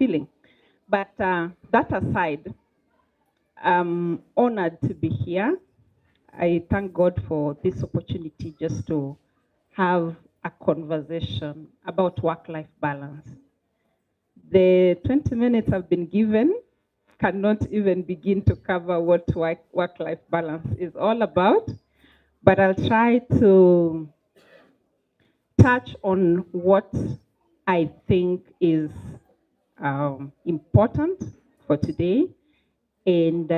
feeling. But that aside, I'm honored to be here. I thank God for this opportunity just to have a conversation about work-life balance. The 20 minutes I've been given cannot even begin to cover what work-life balance is all about, but I'll try to touch on what I think is important for today and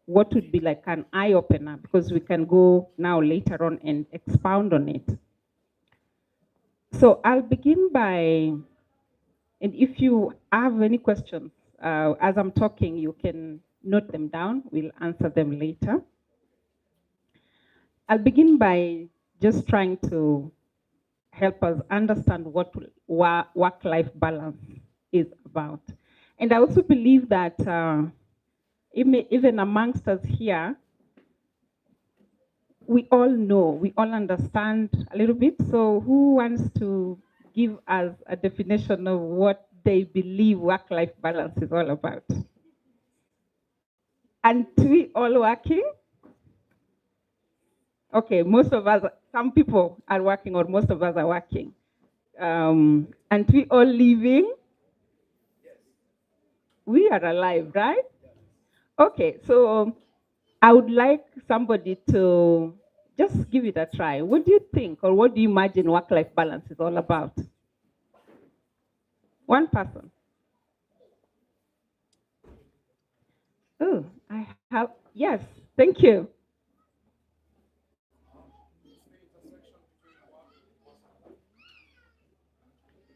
what would be like an eye opener, because we can go now later on and expound on it. So I'll begin by, and if you have any questions as I'm talking, you can note them down. We'll answer them later. I'll begin by just trying to help us understand what work-life balance is about. And I also believe that even amongst us here, we all know, we all understand a little bit. So who wants to give us a definition of what they believe work-life balance is all about? And we all working? Okay, most of us, some people are working or most of us are working. And we all living? We are alive, right? Okay, so I would like somebody to just give it a try. What do you think, or what do you imagine work-life balance is all about? One person. Oh, I have, yes, thank you.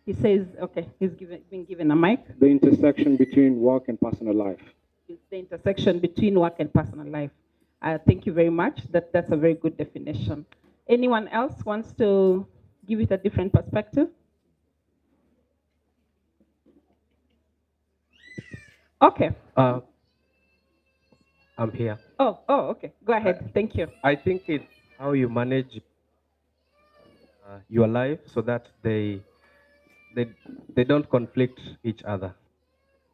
He says, okay, been given a mic. The intersection between work and personal life. It's the intersection between work and personal life. Thank you very much. That's a very good definition. Anyone else wants to give it a different perspective? Okay. I'm here. Oh, okay. Go ahead. Thank you. I think it's how you manage your life so that they don't conflict each other.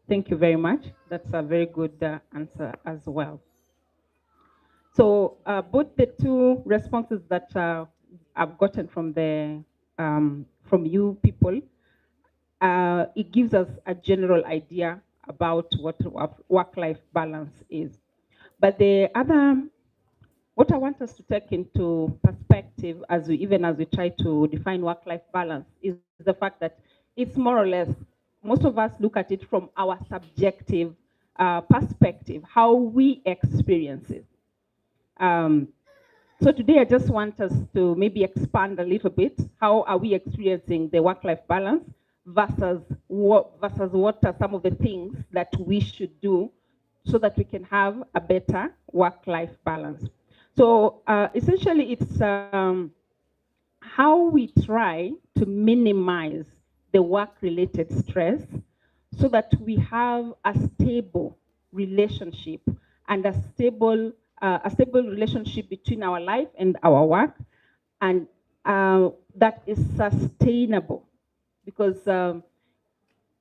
Thank you very much. That's a very good answer as well. So both the two responses that I've gotten from from you people, it gives us a general idea about what work-life balance is. But what I want us to take into perspective as we try to define work-life balance is the fact that it's more or less, most of us look at it from our subjective perspective, how we experience it. So today I just want us to maybe expand a little bit. How are we experiencing the work-life balance versus what are some of the things that we should do so that we can have a better work-life balance. So essentially it's how we try to minimize the work-related stress so that we have a stable relationship and a stable relationship between our life and our work, and that is sustainable, because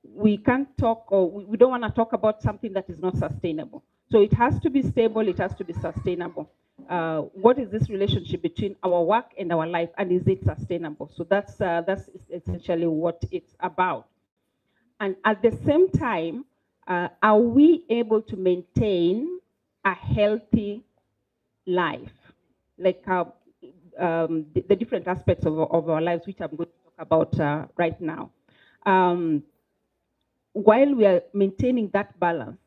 we can't talk, or we don't want to talk about something that is not sustainable. So it has to be stable, it has to be sustainable. What is this relationship between our work and our life, and is it sustainable? So that's essentially what it's about. And at the same time, are we able to maintain a healthy life? Like the different aspects of our lives, which I'm going to talk about right now. While we are maintaining that balance,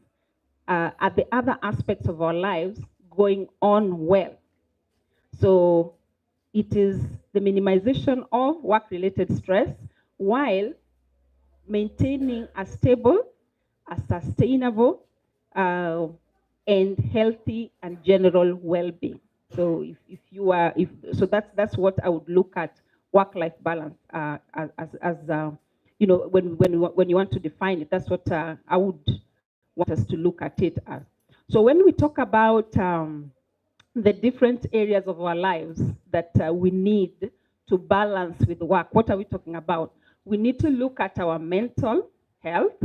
are the other aspects of our lives going on well? So it is the minimization of work-related stress while maintaining a stable, a sustainable, and healthy and general well-being. So so that's what I would look at work-life balance as you know, when you want to define it. That's what I would want us to look at it as. So when we talk about the different areas of our lives that we need to balance with work, what are we talking about? We need to look at our mental health,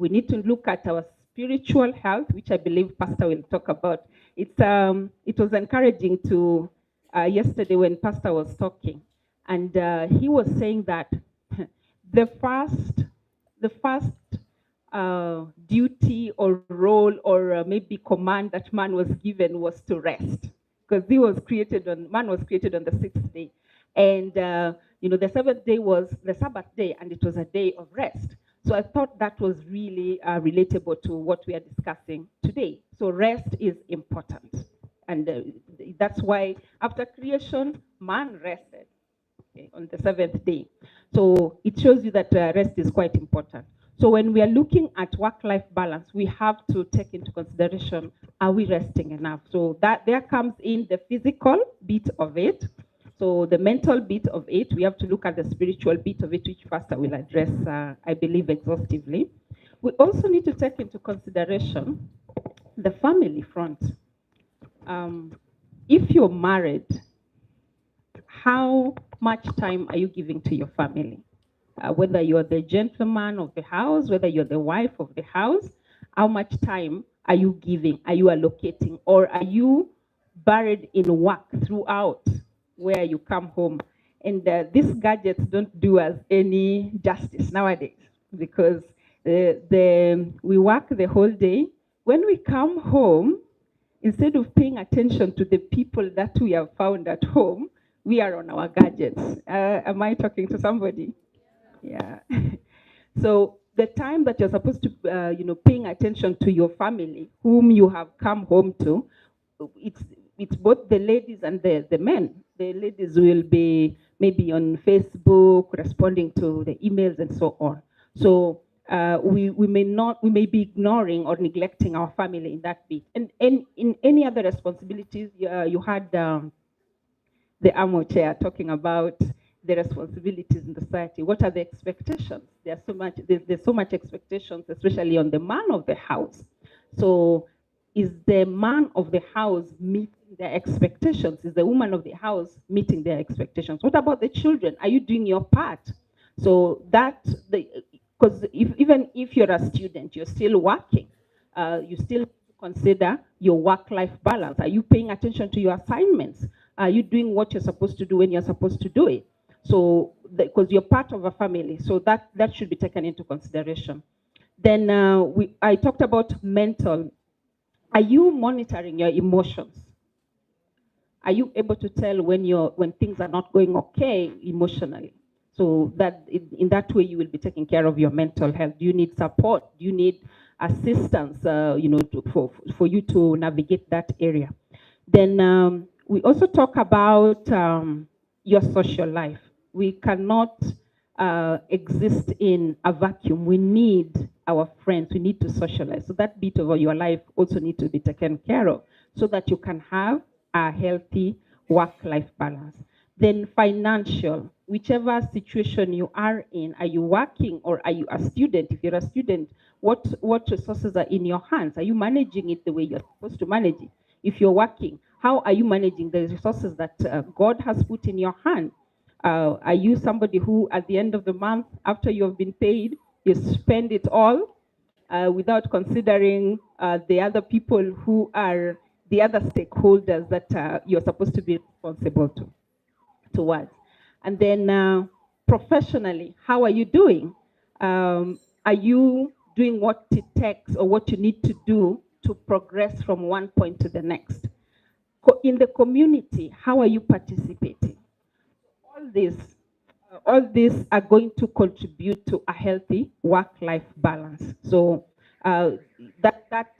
We need to look at our spiritual health, which I believe Pastor will talk about. It was encouraging to yesterday when Pastor was talking, and he was saying that the first duty or role or maybe command that man was given was to rest, because man was created on the sixth day, and the seventh day was the Sabbath day, and it was a day of rest. So I thought that was really relatable to what we are discussing today. So rest is important, and that's why after creation, man rested, okay, on the seventh day. So it shows you that rest is quite important. So when we are looking at work-life balance, we have to take into consideration, are we resting enough? So that there comes in the physical bit of it. So the mental bit of it, we have to look at the spiritual bit of it, which Pastor will address, I believe, exhaustively. We also need to take into consideration the family front. If you're married, how much time are you giving to your family? Whether you're the gentleman of the house, whether you're the wife of the house, how much time are you giving? Are you allocating? Or are you buried in work throughout where you come home? And these gadgets don't do us any justice nowadays, because we work the whole day. When we come home, instead of paying attention to the people that we have found at home, we are on our gadgets. Am I talking to somebody? Yeah. So the time that you're supposed to, paying attention to your family, whom you have come home to, it's both the ladies and the men. The ladies will be maybe on Facebook, responding to the emails and so on. So we may be ignoring or neglecting our family in that bit. And in any other responsibilities, you had the Amo chair talking about the responsibilities in the society. What are the expectations? There's so much expectations, especially on the man of the house. So is the man of the house meeting their expectations? Is the woman of the house meeting their expectations? What about the children? Are you doing your part? So because even if you're a student, you're still working. You still consider your work-life balance. Are you paying attention to your assignments? Are you doing what you're supposed to do when you're supposed to do it? So, because you're part of a family, so that should be taken into consideration. Then I talked about mental. Are you monitoring your emotions? Are you able to tell when things are not going okay emotionally? So that in that way you will be taking care of your mental health. Do you need support? Do you need assistance? For you to navigate that area. Then we also talk about your social life. We cannot exist in a vacuum. We need our friends. We need to socialize. So that bit of your life also needs to be taken care of, so that you can have a healthy work-life balance. Then financial, whichever situation you are in, are you working or are you a student? If you're a student, what resources are in your hands? Are you managing it the way you're supposed to manage it? If you're working, how are you managing the resources that God has put in your hand? Are you somebody who, at the end of the month, after you have been paid, you spend it all without considering the other people who are the other stakeholders that you're supposed to be responsible towards? And then professionally, how are you doing? Are you doing what it takes or what you need to do to progress from one point to the next? In the community, how are you participating? All these are going to contribute to a healthy work-life balance. So that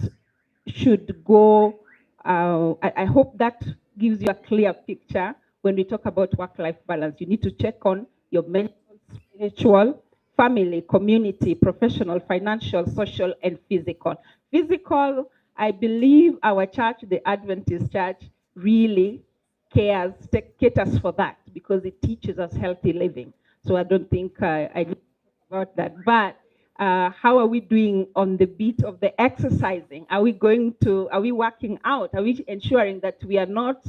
should go. I hope that gives you a clear picture when we talk about work-life balance. You need to check on your mental, spiritual, family, community, professional, financial, social, and physical. Physical, I believe our church, the Adventist church, really caters for that, because it teaches us healthy living. So I don't think I need to talk about that. But how are we doing on the beat of the exercising? Are we working out? Are we ensuring that we are not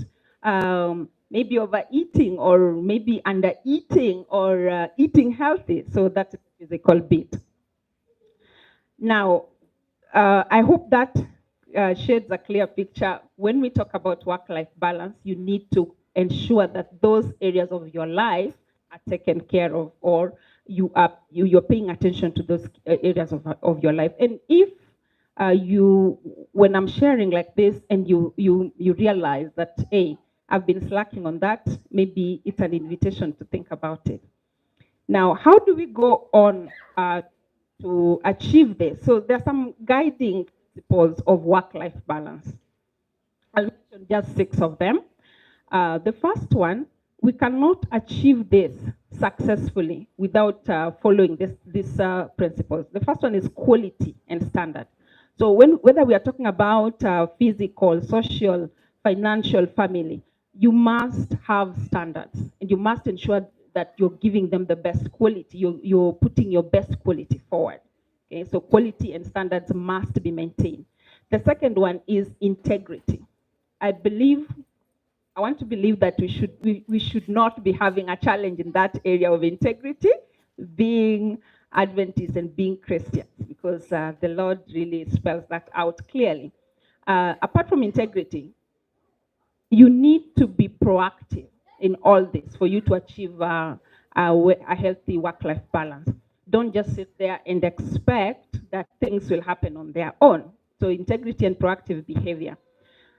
maybe overeating or maybe undereating or eating healthy? So that's the physical bit. Now, I hope that shades a clear picture. When we talk about work-life balance, you need to ensure that those areas of your life are taken care of, or you're paying attention to those areas of your life. And if when I'm sharing like this, and you realize that, hey, I've been slacking on that, maybe it's an invitation to think about it. Now, how do we go on to achieve this? So there are some guiding principles of work-life balance. I'll mention just 6 of them. The first one, we cannot achieve this successfully without following these principles. The first one is quality and standard. So whether we are talking about physical, social, financial, family, you must have standards, and you must ensure that you're giving them the best quality. You're putting your best quality forward. Okay, so quality and standards must be maintained. The second one is integrity. I want to believe that we should not be having a challenge in that area of integrity, being Adventists and being Christians, because the Lord really spells that out clearly. Apart from integrity, you need to be proactive in all this for you to achieve a healthy work-life balance. Don't just sit there and expect that things will happen on their own. So integrity and proactive behavior.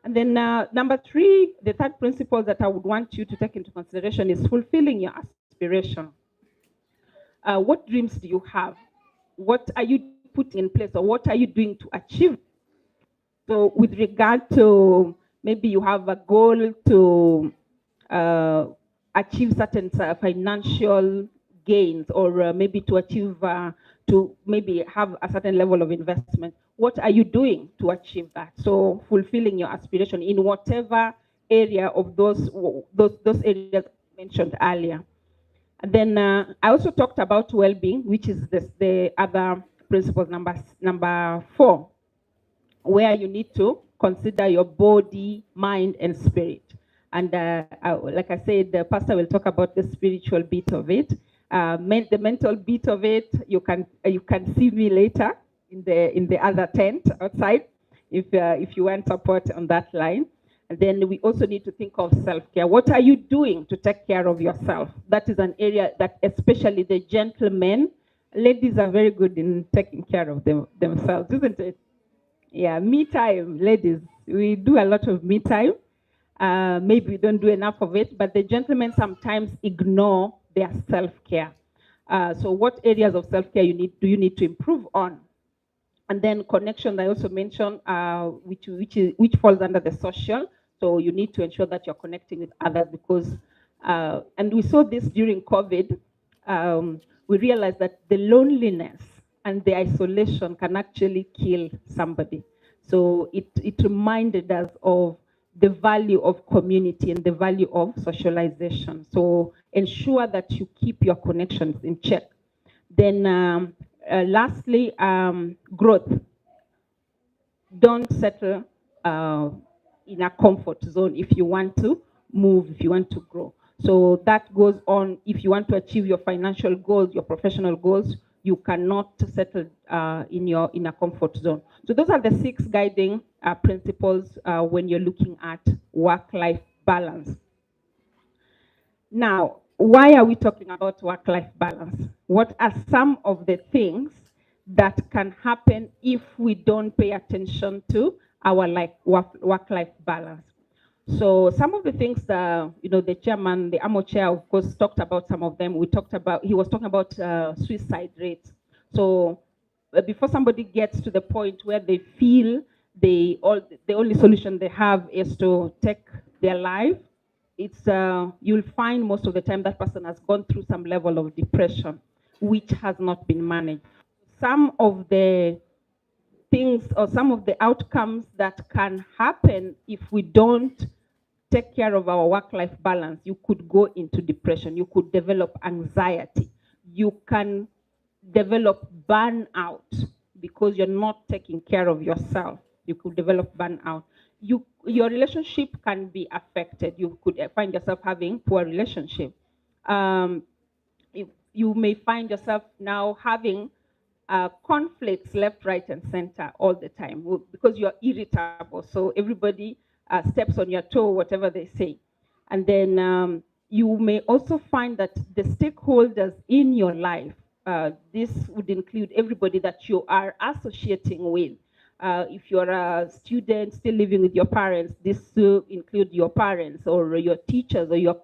And then number 3, the third principle that I would want you to take into consideration is fulfilling your aspiration. What dreams do you have? What are you putting in place, or what are you doing to achieve? So with regard to, maybe you have a goal to achieve certain financial gains, or maybe to achieve, to maybe have a certain level of investment. What are you doing to achieve that? So fulfilling your aspiration in whatever area of those areas mentioned earlier. And then I also talked about well-being, which is the other principle, number 4, where you need to consider your body, mind, and spirit. And like I said, the pastor will talk about the spiritual bit of it. The mental bit of it, you can see me later in the other tent outside, if you want support on that line. And then we also need to think of self-care. What are you doing to take care of yourself? That is an area that especially the gentlemen, ladies are very good in taking care of themselves, isn't it? Yeah, me time, ladies. We do a lot of me time. Maybe we don't do enough of it, but the gentlemen sometimes ignore their self-care. So what areas of self-care do you need to improve on? And then connection, I also mentioned, which falls under the social. So you need to ensure that you're connecting with others, because, and we saw this during COVID, we realized that the loneliness and the isolation can actually kill somebody. So it reminded us of the value of community and the value of socialization. So ensure that you keep your connections in check. Then lastly, growth. Don't settle in a comfort zone if you want to move, if you want to grow. So that goes on. If you want to achieve your financial goals, your professional goals, you cannot settle in a comfort zone. So those are the 6 guiding principles when you're looking at work-life balance. Now, why are we talking about work-life balance? What are some of the things that can happen if we don't pay attention to our work-life balance? So some of the things that, the chairman, the AMO chair, of course, talked about some of them. He was talking about suicide rates. So before somebody gets to the point where they feel the only solution they have is to take their life, you'll find most of the time that person has gone through some level of depression, which has not been managed. Some of the things, or some of the outcomes that can happen if we don't take care of our work-life balance, you could go into depression, you could develop anxiety, you can develop burnout because you're not taking care of yourself. You could develop burnout. Your relationship can be affected. You could find yourself having poor relationship. You may find yourself now having conflicts left, right, and center all the time because you're irritable. So everybody steps on your toe, whatever they say. And then you may also find that the stakeholders in your life, this would include everybody that you are associating with. If you're a student still living with your parents, this will include your parents or your teachers or your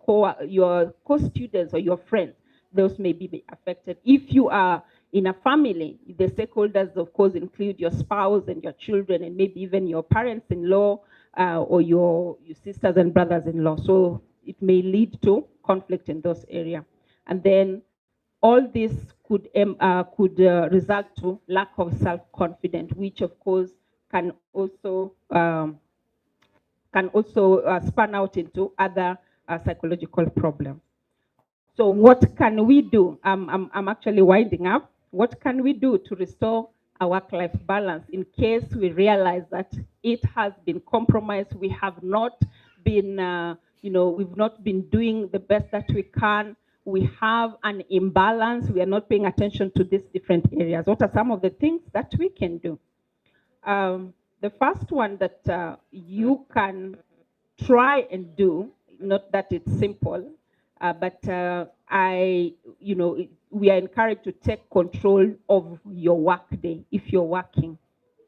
co-students or your friends. Those may be affected. If you are in a family, the stakeholders, of course, include your spouse and your children and maybe even your parents-in-law or your sisters and brothers-in-law. So it may lead to conflict in those areas. And then all this could result to lack of self-confidence, which of course can also span out into other psychological problems. So what can we do? I'm actually winding up. What can we do to restore our work-life balance in case we realize that it has been compromised? We have not been, we've not been doing the best that we can. We have an imbalance. We are not paying attention to these different areas. What are some of the things that we can do? The first one that you can try and do, not that it's simple, but we are encouraged to take control of your work day if you're working,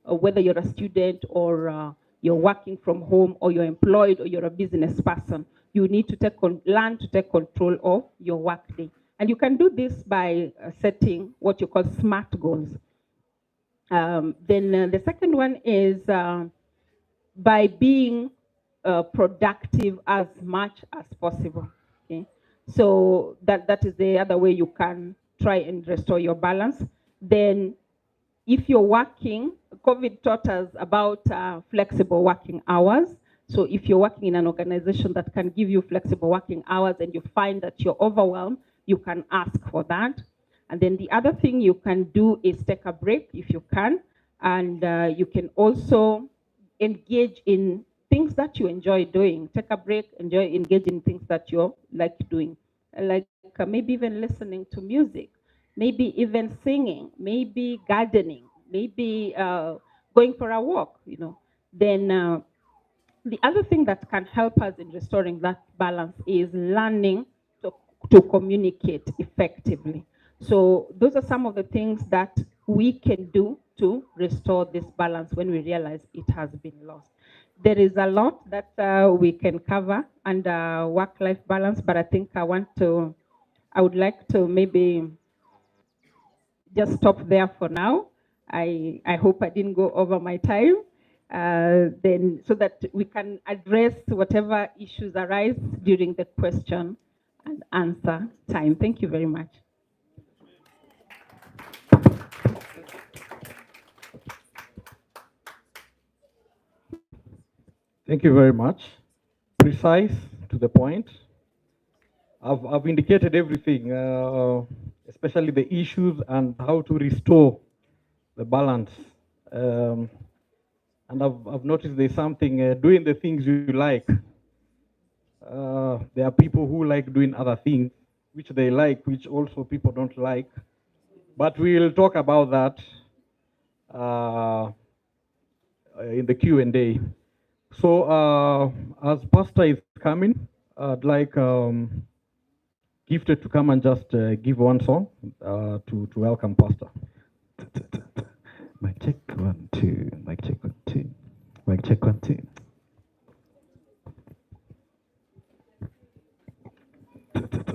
whether you're a student or you're working from home or you're employed or you're a business person. You need to learn to take control of your work day. And you can do this by setting what you call SMART goals. Then the second one is by being productive as much as possible. Okay, so that is the other way you can try and restore your balance. Then, if you're working, COVID taught us about flexible working hours. So if you're working in an organization that can give you flexible working hours and you find that you're overwhelmed, you can ask for that. And then the other thing you can do is take a break if you can. And you can also engage in things that you enjoy doing. Take a break, engage in things that you like doing. Like maybe even listening to music, maybe even singing, maybe gardening, maybe going for a walk, Then the other thing that can help us in restoring that balance is learning to communicate effectively. So those are some of the things that we can do to restore this balance when we realize it has been lost. There is a lot that we can cover under work-life balance, but I think I would like to maybe just stop there for now. I hope I didn't go over my time. Then so that we can address whatever issues arise during the question and answer time. Thank you very much. Thank you very much. Precise, to the point. I've indicated everything, especially the issues and how to restore the balance. And I've noticed there's something, doing the things you like. There are people who like doing other things, which they like, which also people don't like. But we'll talk about that in the Q&A. So as Pastor is coming, I'd like Gifted to come and just give one song to welcome Pastor. Mic check 1 2. Mic check 1 2. Mic check 1 2.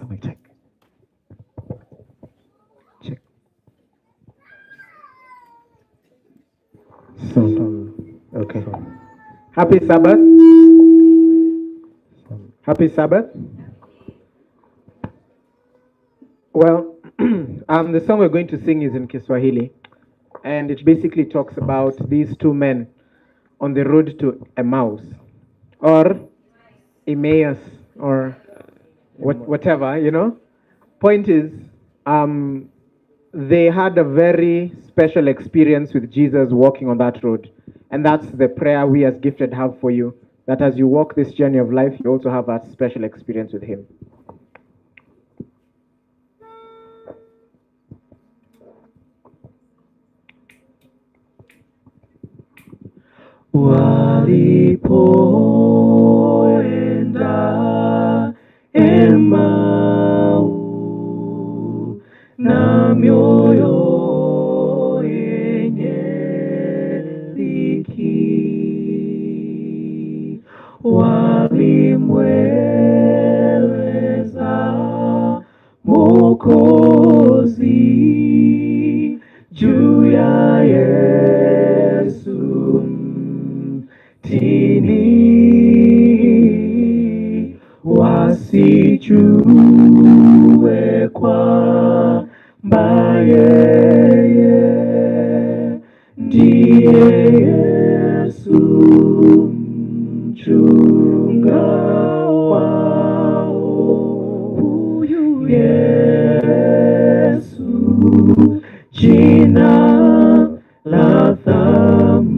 Mic check. Check. Okay. Happy Sabbath. Happy Sabbath. Well, the song we're going to sing is in Kiswahili, and it basically talks about these two men on the road to Emmaus, or Emmaus, or whatever, Point is, they had a very special experience with Jesus walking on that road. And that's the prayer we as Gifted have for you, that as you walk this journey of life, you also have that special experience with him. walipoenda Emau na mioyo yenye dhiki, walimweleza Mwokozi juu ya Yesu mtini, wasijue kwamba yeye ndiye Yesu mchunga wao. Huyu Yesu jina la thamani,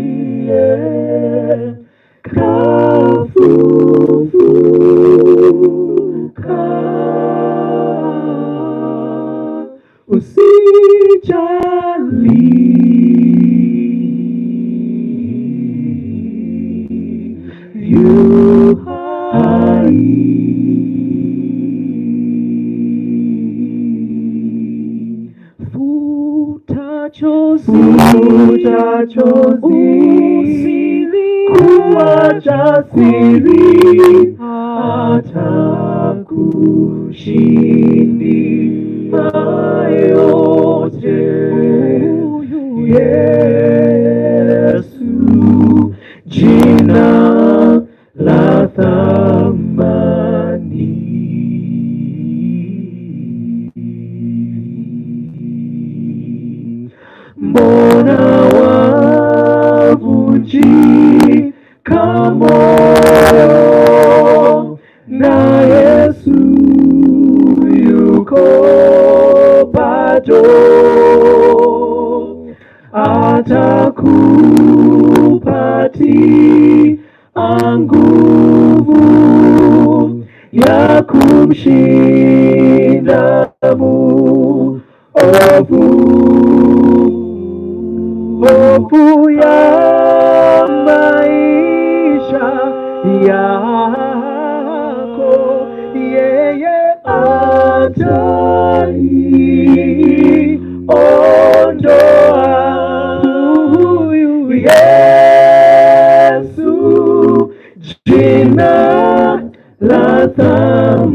usilie, kafufuka, usijali, yu hai. Futa chozi, kuwa jasiri, atakushindia yote. Yesu jina la thamani. Mbona wavunjika moyo, na Yesu yuko bado, atakupatia nguvu ya kumshinda muovu. Hofu ya maisha yako yeye ataiondoa. Huyu Yesu jina la thamani,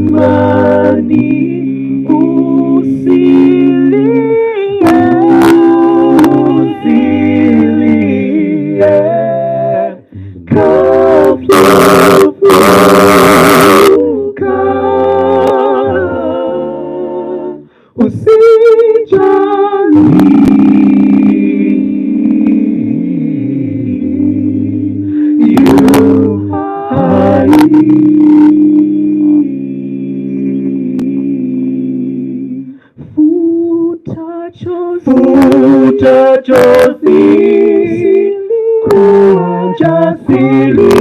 futa chozi, kujasiri,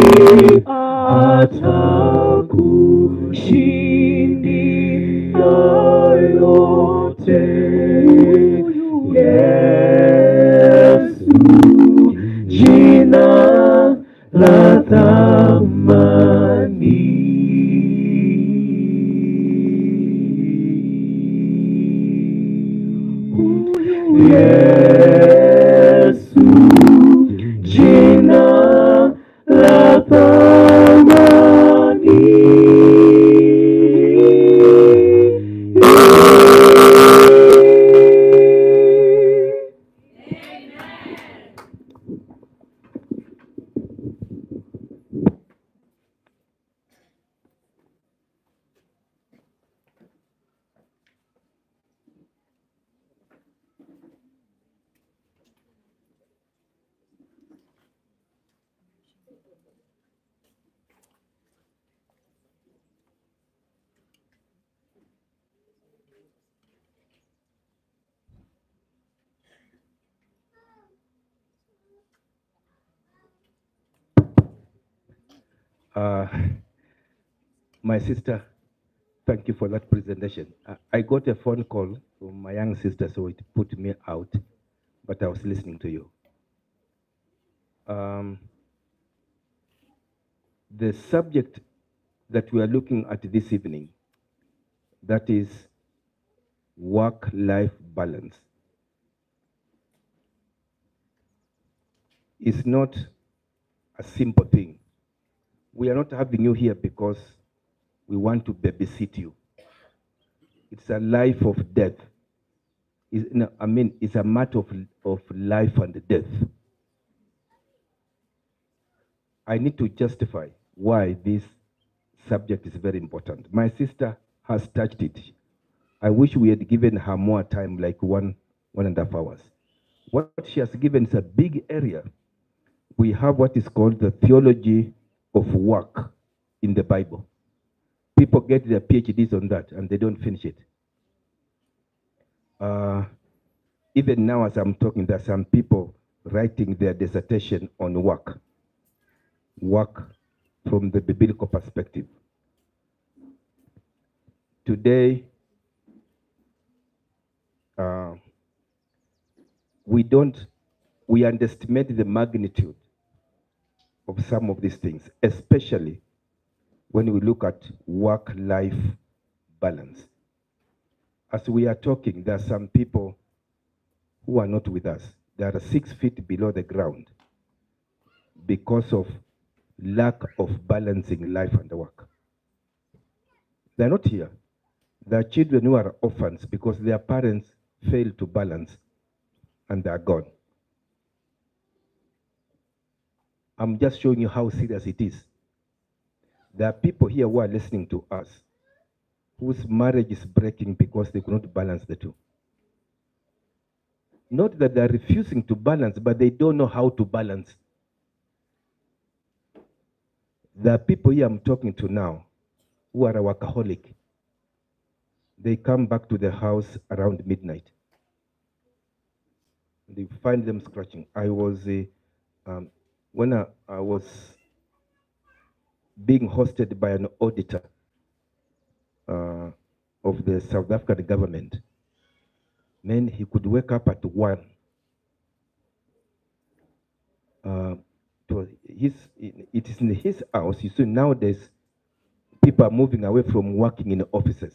atakushindia yote. Yesu jina la thamani. Yesu jina la thamani. My sister, Thank you for that presentation. I got a phone call from my young sister, so it put me out, but I was listening to you. The subject that we are looking at this evening, that is work-life balance, is not a simple thing. We are not having you here because we want to babysit you. It's a life of death. It's a matter of life and death. I need to justify why this subject is very important. My sister has touched it. I wish we had given her more time, like 1.5 hours. What she has given is a big area. We have what is called the theology of work in the Bible. People get their PhDs on that and they don't finish it. Even now as I'm talking, there are some people writing their dissertation on work from the biblical perspective. Today, we underestimate the magnitude of some of these things, especially when we look at work-life balance. As we are talking, there are some people who are not with us. They are 6 feet below the ground because of lack of balancing life and work. They're not here. There are children who are orphans because their parents failed to balance and they're gone. I'm just showing you how serious it is. There are people here who are listening to us whose marriage is breaking because they could not balance the two. Not that they're refusing to balance, but they don't know how to balance. There are people here I'm talking to now who are a workaholic. They come back to the house around midnight. They find them scratching. I was, when I was being hosted by an auditor of the South African government, man, he could wake up at 1. It is in his house. You see, nowadays, people are moving away from working in offices.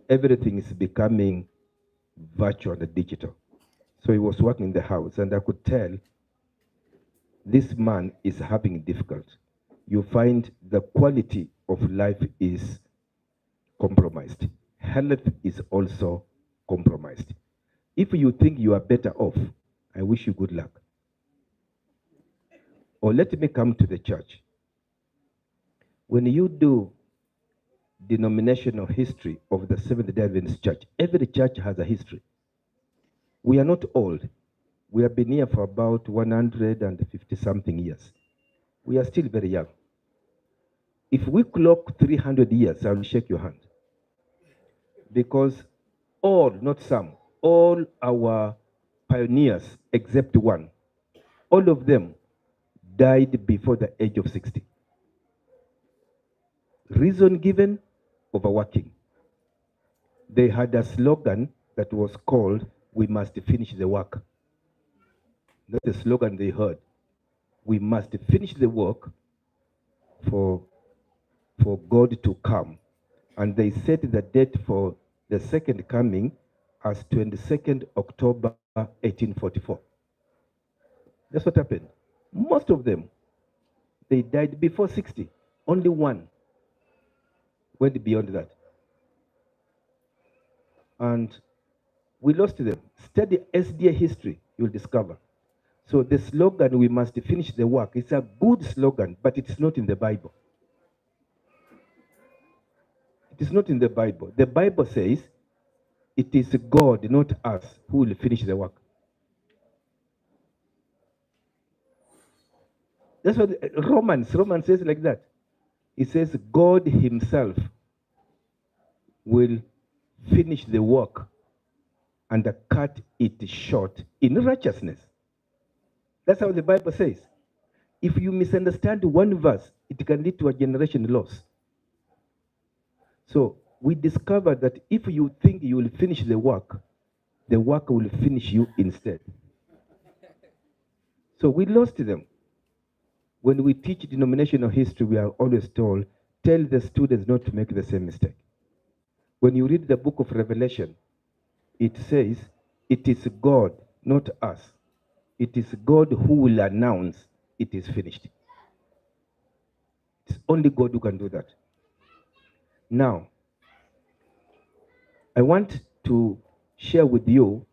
Everything is becoming virtual and digital. So he was working in the house, and I could tell this man is having difficulty. You find the quality of life is compromised. Health is also compromised. If you think you are better off, I wish you good luck. Or let me come to the church. When you do denominational history of the Seventh-day Adventist Church, every church has a history. We are not old. We have been here for about 150-something years. We are still very young. If we clock 300 years, I will shake your hand. Because all, not some, all our pioneers, except one, all of them died before the age of 60. Reason given, overworking. They had a slogan that was called, "We must finish the work." That's the slogan they heard. We must finish the work for God to come. And they set the date for the second coming as 22nd October 1844. That's what happened. Most of them, they died before 60. Only one went beyond that. And we lost them. Study SDA history, you'll discover. So the slogan, "We must finish the work," is a good slogan, but it's not in the Bible. It is not in the Bible. The Bible says it is God, not us, who will finish the work. That's what Romans says like that. It says God himself will finish the work and cut it short in righteousness. That's how the Bible says. If you misunderstand one verse, it can lead to a generation loss. So we discovered that if you think you will finish the work will finish you instead. So we lost them. When we teach denominational history, we are always told, tell the students not to make the same mistake. When you read the book of Revelation, it says, it is God, not us. It is God who will announce it is finished. It's only God who can do that. Now, I want to share with you,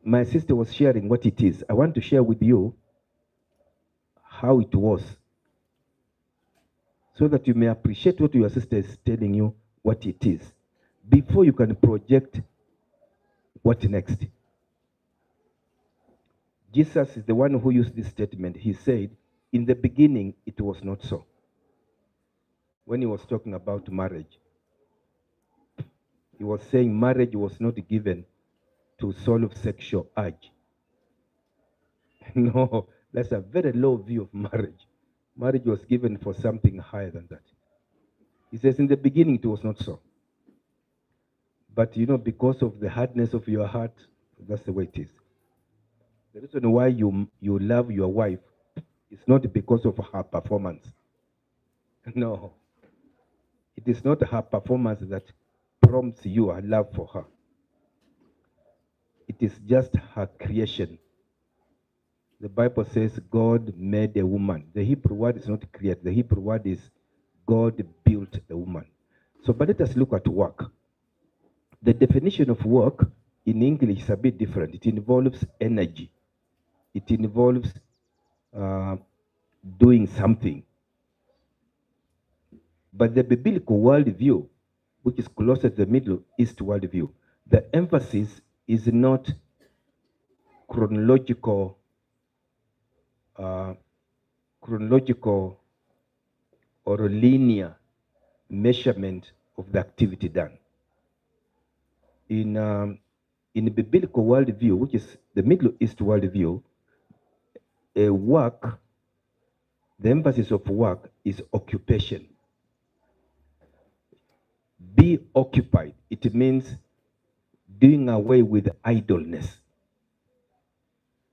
my sister was sharing what it is. I want to share with you how it was, so that you may appreciate what your sister is telling you, what it is, before you can project what next. Jesus is the one who used this statement. He said, in the beginning, it was not so. When he was talking about marriage, he was saying marriage was not given to solve sexual urge. No, that's a very low view of marriage. Marriage was given for something higher than that. He says, in the beginning, it was not so. But because of the hardness of your heart, that's the way it is. The reason why you love your wife is not because of her performance. No. It is not her performance that prompts your love for her. It is just her creation. The Bible says God made a woman. The Hebrew word is not create. The Hebrew word is God built the woman. So, but let us look at work. The definition of work in English is a bit different. It involves energy. It involves doing something. But the biblical worldview, which is closer to the Middle East worldview, the emphasis is not chronological or linear measurement of the activity done. In the biblical worldview, which is the Middle East worldview, the emphasis of work is occupation. Be occupied. It means doing away with idleness.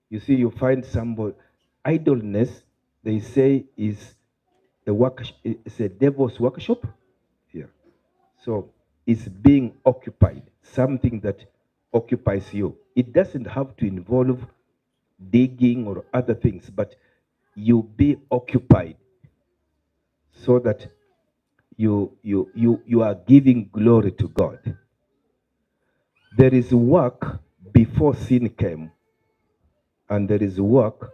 You see, you find somebody, idleness, they say, is it's a devil's workshop. Yeah. So it's being occupied, something that occupies you. It doesn't have to involve digging or other things, but you be occupied so that you are giving glory to God. There is work before sin came, and there is work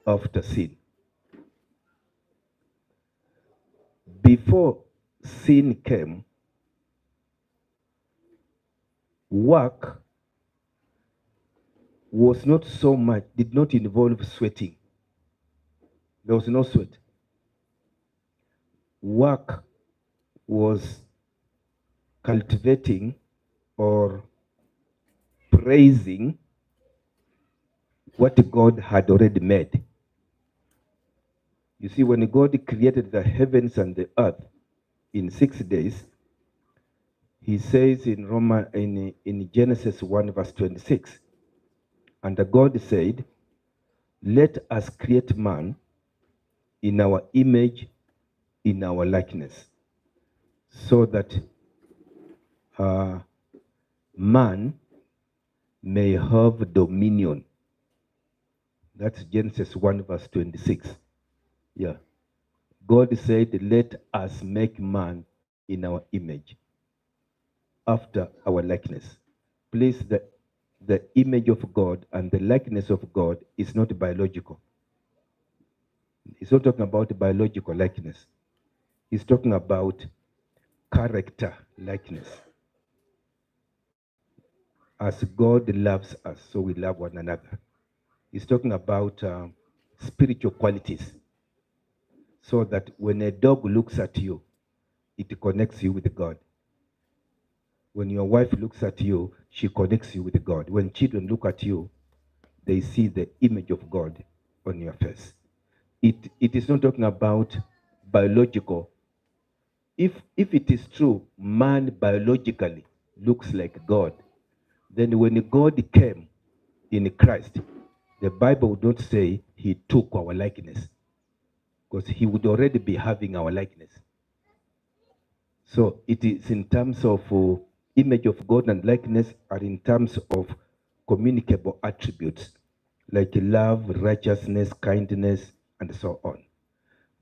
after sin. Before sin came, work was not so much, did not involve sweating. There was no sweat. Work was cultivating or praising what God had already made. You see, when God created the heavens and the earth in 6 days, he says in Genesis 1 verse 26, and God said, let us create man in our image, in our likeness, so that man may have dominion. That's Genesis 1 verse 26. Yeah. God said, let us make man in our image, after our likeness. Please, the image of God and the likeness of God is not biological. He's not talking about biological likeness. He's talking about character likeness. As God loves us, so we love one another. He's talking about spiritual qualities. So that when a dog looks at you, it connects you with God. When your wife looks at you, she connects you with God. When children look at you, they see the image of God on your face. It is not talking about biological. if it is true, man biologically looks like God, then when God came in Christ, the Bible would not say he took our likeness, because he would already be having our likeness. So it is in terms of image of God and likeness, are in terms of communicable attributes like love, righteousness, kindness, and so on.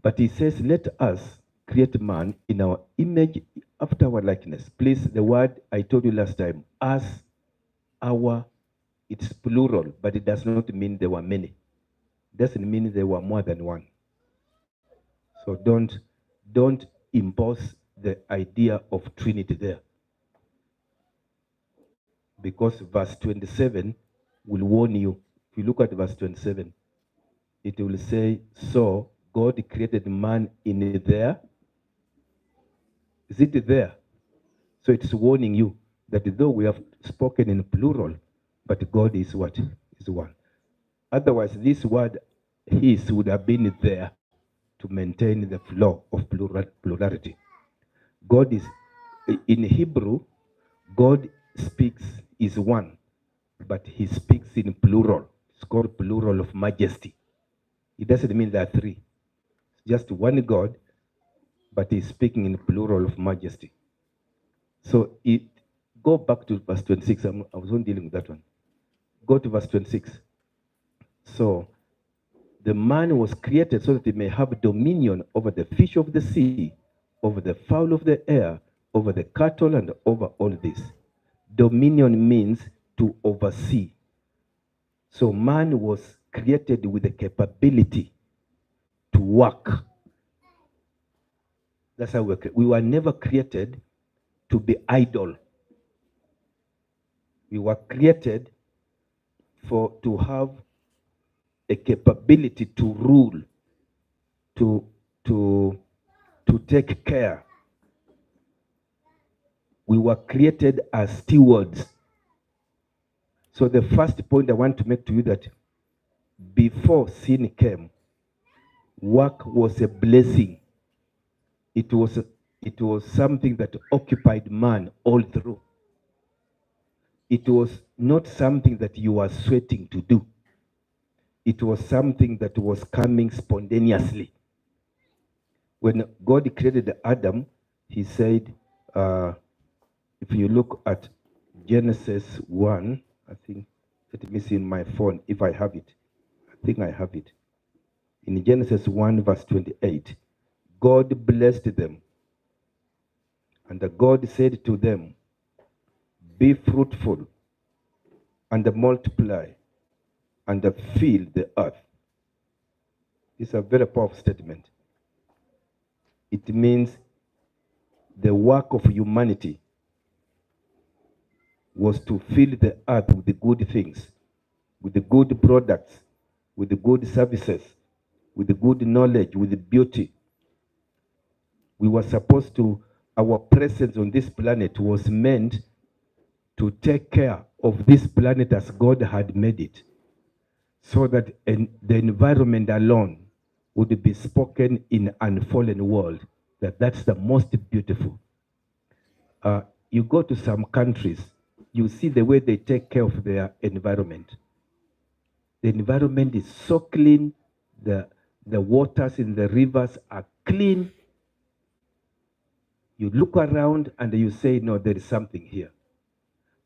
But he says, let us create man in our image after our likeness. Please, the word I told you last time, as our, it's plural, but it does not mean there were many. It doesn't mean there were more than one. So don't impose the idea of Trinity there. Because verse 27 will warn you. If you look at verse 27, it will say, so God created man in there. Is it there? So it's warning you that though we have spoken in plural, but God is what? Is one. Otherwise, this word his would have been there to maintain the flow of plurality. God is, in Hebrew, God speaks is one, but he speaks in plural. It's called plural of majesty. It doesn't mean there are three. It's just one God, but he's speaking in plural of majesty. So go back to verse 26. I was not dealing with that one. Go to verse 26. So the man was created so that he may have dominion over the fish of the sea, over the fowl of the air, over the cattle, and over all this. Dominion means to oversee. So man was created with the capability to work. That's how we were never created to be idle. We were created to have a capability to rule, to take care. We were created as stewards. So the first point I want to make to you that before sin came, work was a blessing. It was something that occupied man all through. It was not something that you were sweating to do. It was something that was coming spontaneously. When God created Adam, he said, if you look at Genesis 1, I think, let me see in my phone if I have it. I think I have it. In Genesis 1, verse 28, God blessed them. And God said to them, be fruitful and multiply and fill the earth. It's a very powerful statement. It means the work of humanity was to fill the earth with the good things, with the good products, with the good services, with the good knowledge, with the beauty. We were supposed to, our presence on this planet was meant to take care of this planet as God had made it, so that the environment alone would be spoken in an unfallen world, that's the most beautiful. You go to some countries, you see the way they take care of their environment. The environment is so clean, the waters in the rivers are clean. You look around and you say, no, there is something here.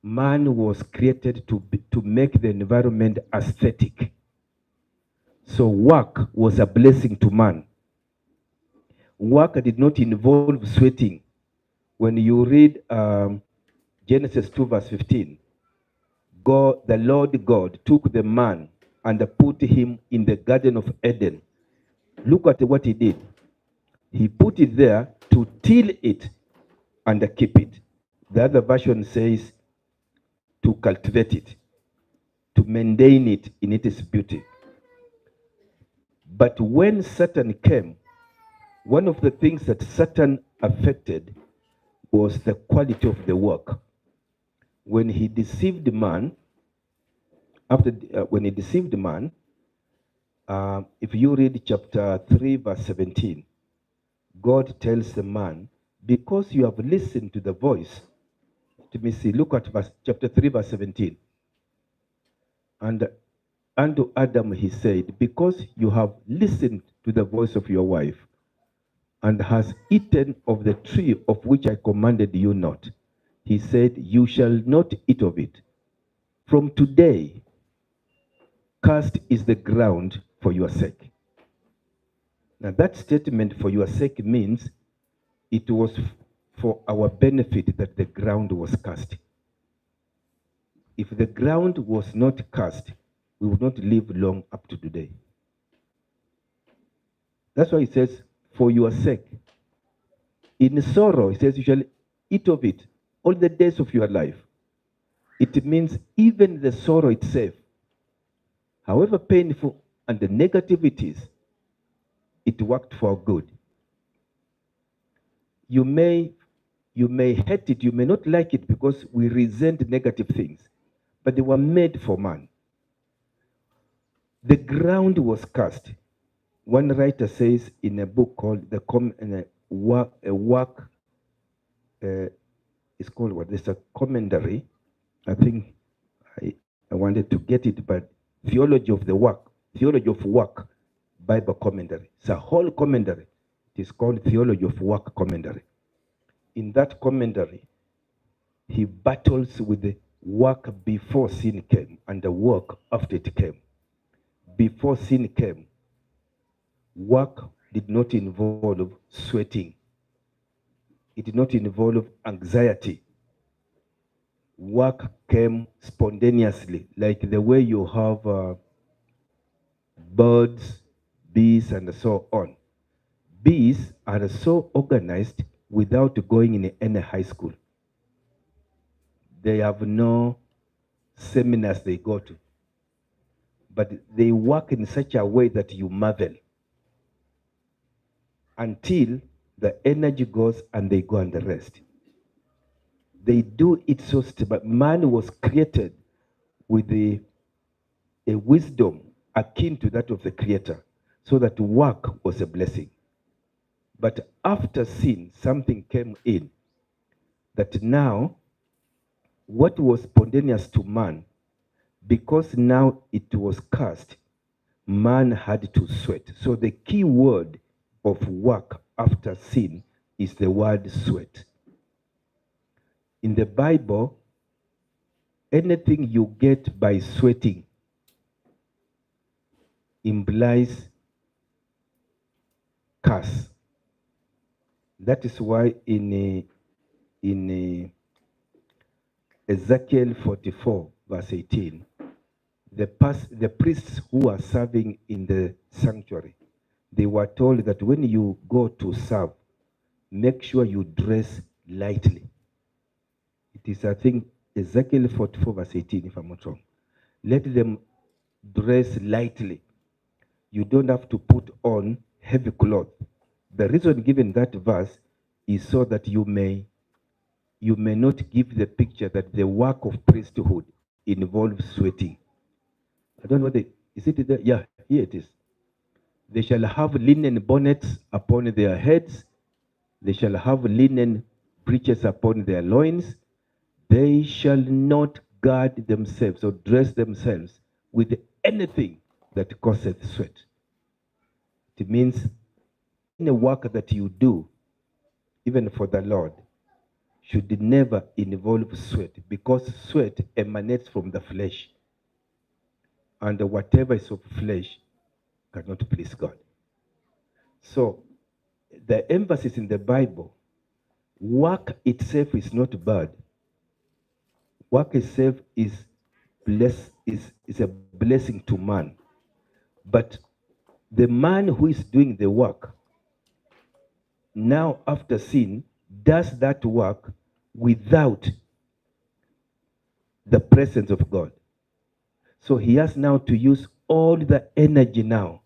Man was created to make the environment aesthetic. So work was a blessing to man. Work did not involve sweating. When you read Genesis 2 verse 15, the Lord God took the man and put him in the Garden of Eden. Look at what he did. He put it there to till it and keep it. The other version says to cultivate it, to maintain it in its beauty. But when Satan came, one of the things that Satan affected was the quality of the work. When he deceived man, when he deceived man, if you read chapter 3, verse 17, God tells the man because you have listened to the voice. Let me see, look at chapter 3, verse 17. And unto Adam he said, because you have listened to the voice of your wife, and has eaten of the tree of which I commanded you not, he said, you shall not eat of it. From today, cursed is the ground for your sake. Now that statement, for your sake, means it was for our benefit that the ground was cursed. If the ground was not cursed, we would not live long up to today. That's why it says, for your sake. In sorrow, it says, you shall eat of it all the days of your life. It means even the sorrow itself, however painful and the negative it is, it worked for good. You may hate it, you may not like it because we resent negative things, but they were made for man. The ground was cursed. One writer says in a book called it's called what? There's a commentary. I think I wanted to get it, but Theology of Work, Bible commentary. It's a whole commentary. It is called Theology of Work commentary. In that commentary, he battles with the work before sin came and the work after it came. Before sin came, work did not involve sweating. It did not involve anxiety. Work came spontaneously, like the way you have birds, bees, and so on. Bees are so organized without going in any high school. They have no seminars they go to, but they work in such a way that you marvel until the energy goes and they go and rest. They do it so but man was created with a wisdom akin to that of the Creator, so that work was a blessing. But after sin, something came in that now what was spontaneous to man, because now it was cursed, man had to sweat. So the key word of work after sin is the word sweat. In the Bible, anything you get by sweating implies curse. That is why in Ezekiel 44, verse 18, the priests who are serving in the sanctuary, they were told that when you go to serve, make sure you dress lightly. It is, I think, Ezekiel 44, verse 18, if I'm not wrong. Let them dress lightly. You don't have to put on heavy clothes. The reason given that verse is so that you may not give the picture that the work of priesthood involves sweating. I don't know is it there? Yeah, here it is. They shall have linen bonnets upon their heads. They shall have linen breeches upon their loins. They shall not guard themselves or dress themselves with anything that causeth sweat. It means any work that you do, even for the Lord, should never involve sweat, because sweat emanates from the flesh. And whatever is of flesh cannot please God. So the emphasis in the Bible, work itself is not bad. Work itself is a blessing to man. But the man who is doing the work, now after sin, does that work without the presence of God. So he has now to use all the energy now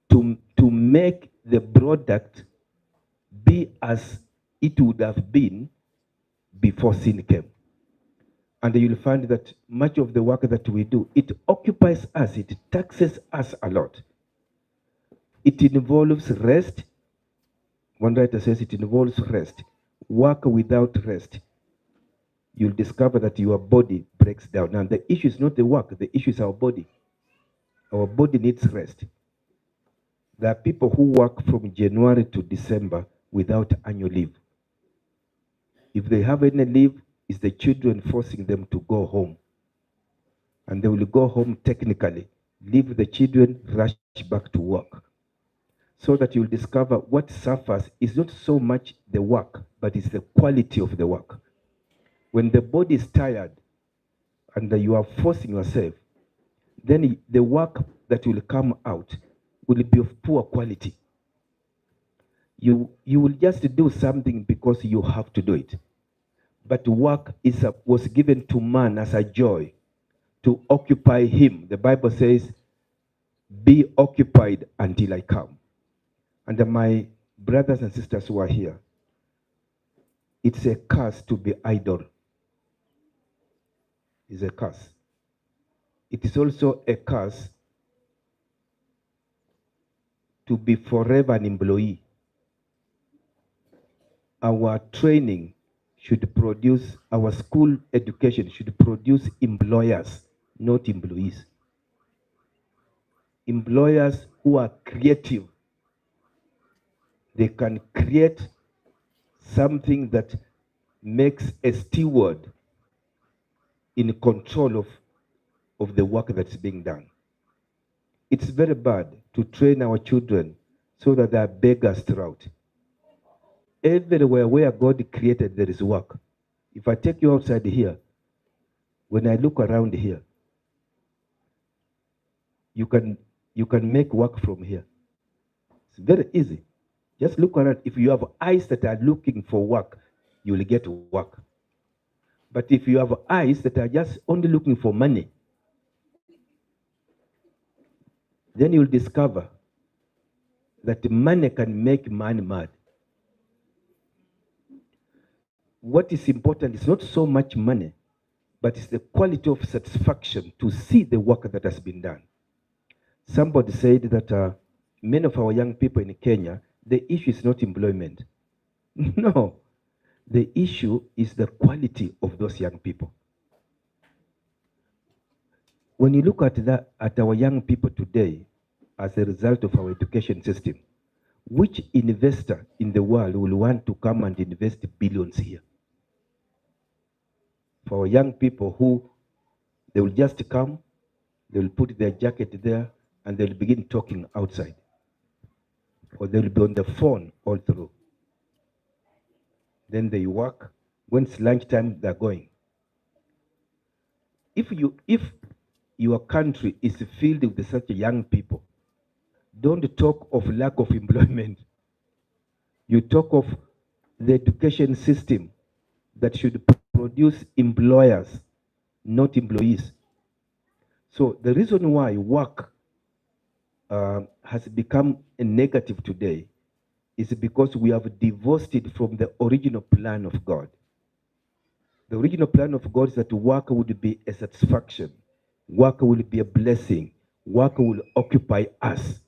to make the product be as it would have been before sin came. And you'll find that much of the work that we do, it occupies us, it taxes us a lot. It involves rest, One writer says it involves rest. Work without rest, you'll discover that your body breaks down. Now, the issue is not the work, the issue is our body. Our body needs rest. There are people who work from January to December without annual leave. If they have any leave, it's the children forcing them to go home. And they will go home technically, leave the children, rush back to work. So that you'll discover what suffers is not so much the work, but it's the quality of the work. When the body is tired and you are forcing yourself, then the work that will come out will be of poor quality. You will just do something because you have to do it. But work was given to man as a joy to occupy him. The Bible says, be occupied until I come. And my brothers and sisters who are here, it's a curse to be idle. It's a curse. It is also a curse to be forever an employee. Our training should produce, our school education should produce employers, not employees. Employers who are creative. They can create something that makes a steward in control of the work that's being done. It's very bad to train our children so that they are beggars throughout. Everywhere where God created, there is work. If I take you outside here, when I look around here, you can make work from here. It's very easy. Just look around. If you have eyes that are looking for work, you will get work. But if you have eyes that are just only looking for money, then you'll discover that money can make man mad. What is important is not so much money, but it's the quality of satisfaction to see the work that has been done. Somebody said that many of our young people in Kenya, the issue is not employment. No, the issue is the quality of those young people. When you look at our young people today, as a result of our education system, which investor in the world will want to come and invest billions here? For our young people who, they will just come, they will put their jacket there, and they'll begin talking outside. Or they'll be on the phone all through. Then they work. When it's lunchtime, they're going. If your country is filled with such young people, don't talk of lack of employment. You talk of the education system that should produce employers, not employees. So the reason why work has become a negative today is because we have divorced it from the original plan of God. The original plan of God is that work would be a satisfaction. Work will be a blessing. Work will occupy us.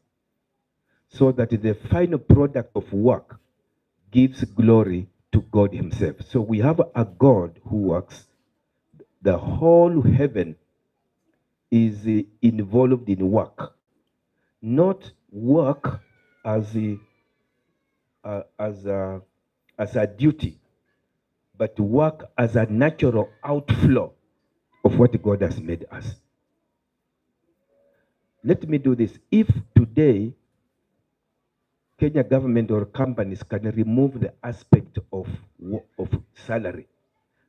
So that the final product of work gives glory to God himself. So we have a God who works. The whole heaven is involved in work. Not work as a duty, but work as a natural outflow of what God has made us. Let me do this. If today Kenya government or companies can remove the aspect of salary,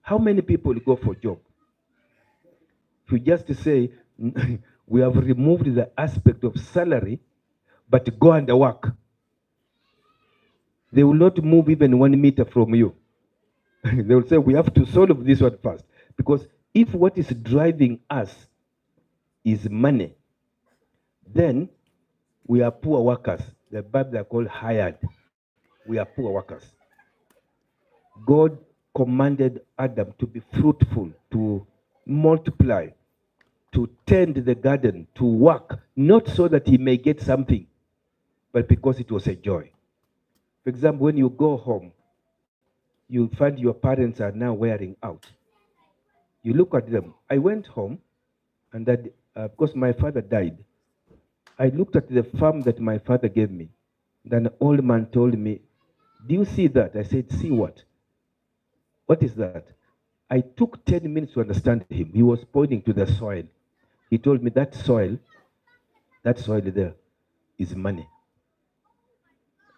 how many people will go for job? If you just say, we have removed the aspect of salary, but go and work, they will not move even 1 meter from you. They will say, we have to solve this one first. Because if what is driving us is money, then we are poor workers. The Bible are called hired. We are poor workers. God commanded Adam to be fruitful, to multiply, to tend the garden, to work, not so that he may get something, but because it was a joy. For example, when you go home, you find your parents are now wearing out. You look at them. I went home, and that because my father died, I looked at the farm that my father gave me. Then an old man told me, "Do you see that?" I said, "See what? What is that?" I took 10 minutes to understand him. He was pointing to the soil. He told me that soil there is money.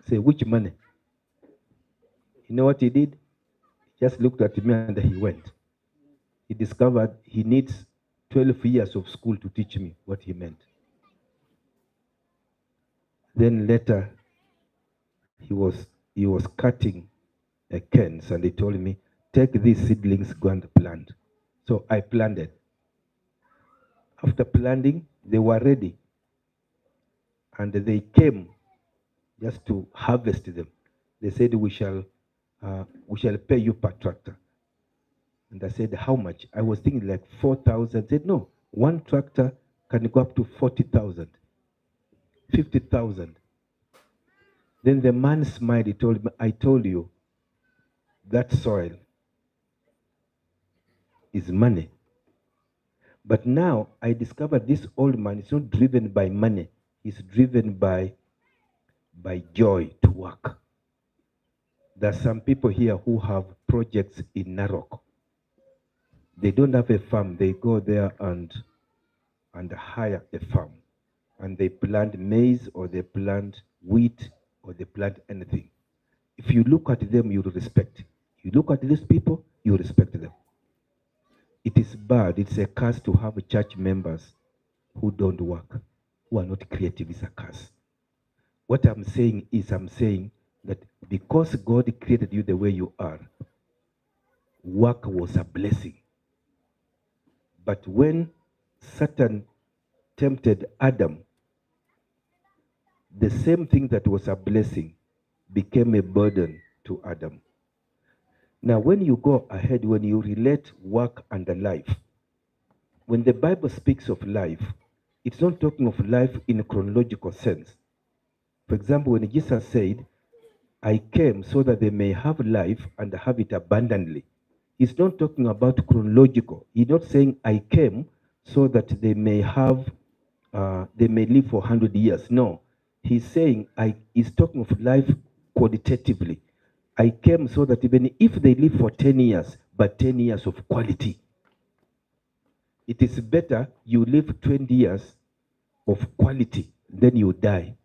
I said, "Which money?" You know what he did? He just looked at me and he went. He discovered he needs 12 years of school to teach me what he meant. Then later, he was cutting canes and he told me, "Take these seedlings, go and plant." So I planted. After planting, they were ready, and they came just to harvest them. They said, we shall pay you per tractor." And I said, "How much?" I was thinking like 4,000. Said, "No, one tractor can go up to 40,000, 50,000." Then the man smiled. He told me, "I told you that soil is money." But now I discovered this old man is not driven by money. He's driven by joy to work. There are some people here who have projects in Narok. They don't have a farm. They go there and hire a farm. And they plant maize or they plant wheat or they plant anything. If you look at them, you respect. You look at these people, you respect them. It is bad, it's a curse to have church members who don't work, who are not creative. It's a curse. What I'm saying that because God created you the way you are, work was a blessing. But when Satan tempted Adam, the same thing that was a blessing became a burden to Adam. Now, when you go ahead, when you relate work and life, when the Bible speaks of life, it's not talking of life in a chronological sense. For example, when Jesus said, "I came so that they may have life and have it abundantly," he's not talking about chronological. He's not saying, "I came so that they may live for 100 years. No, he's saying, he's talking of life qualitatively. I came so that even if they live for 10 years, but 10 years of quality. It is better you live 20 years of quality, then you die,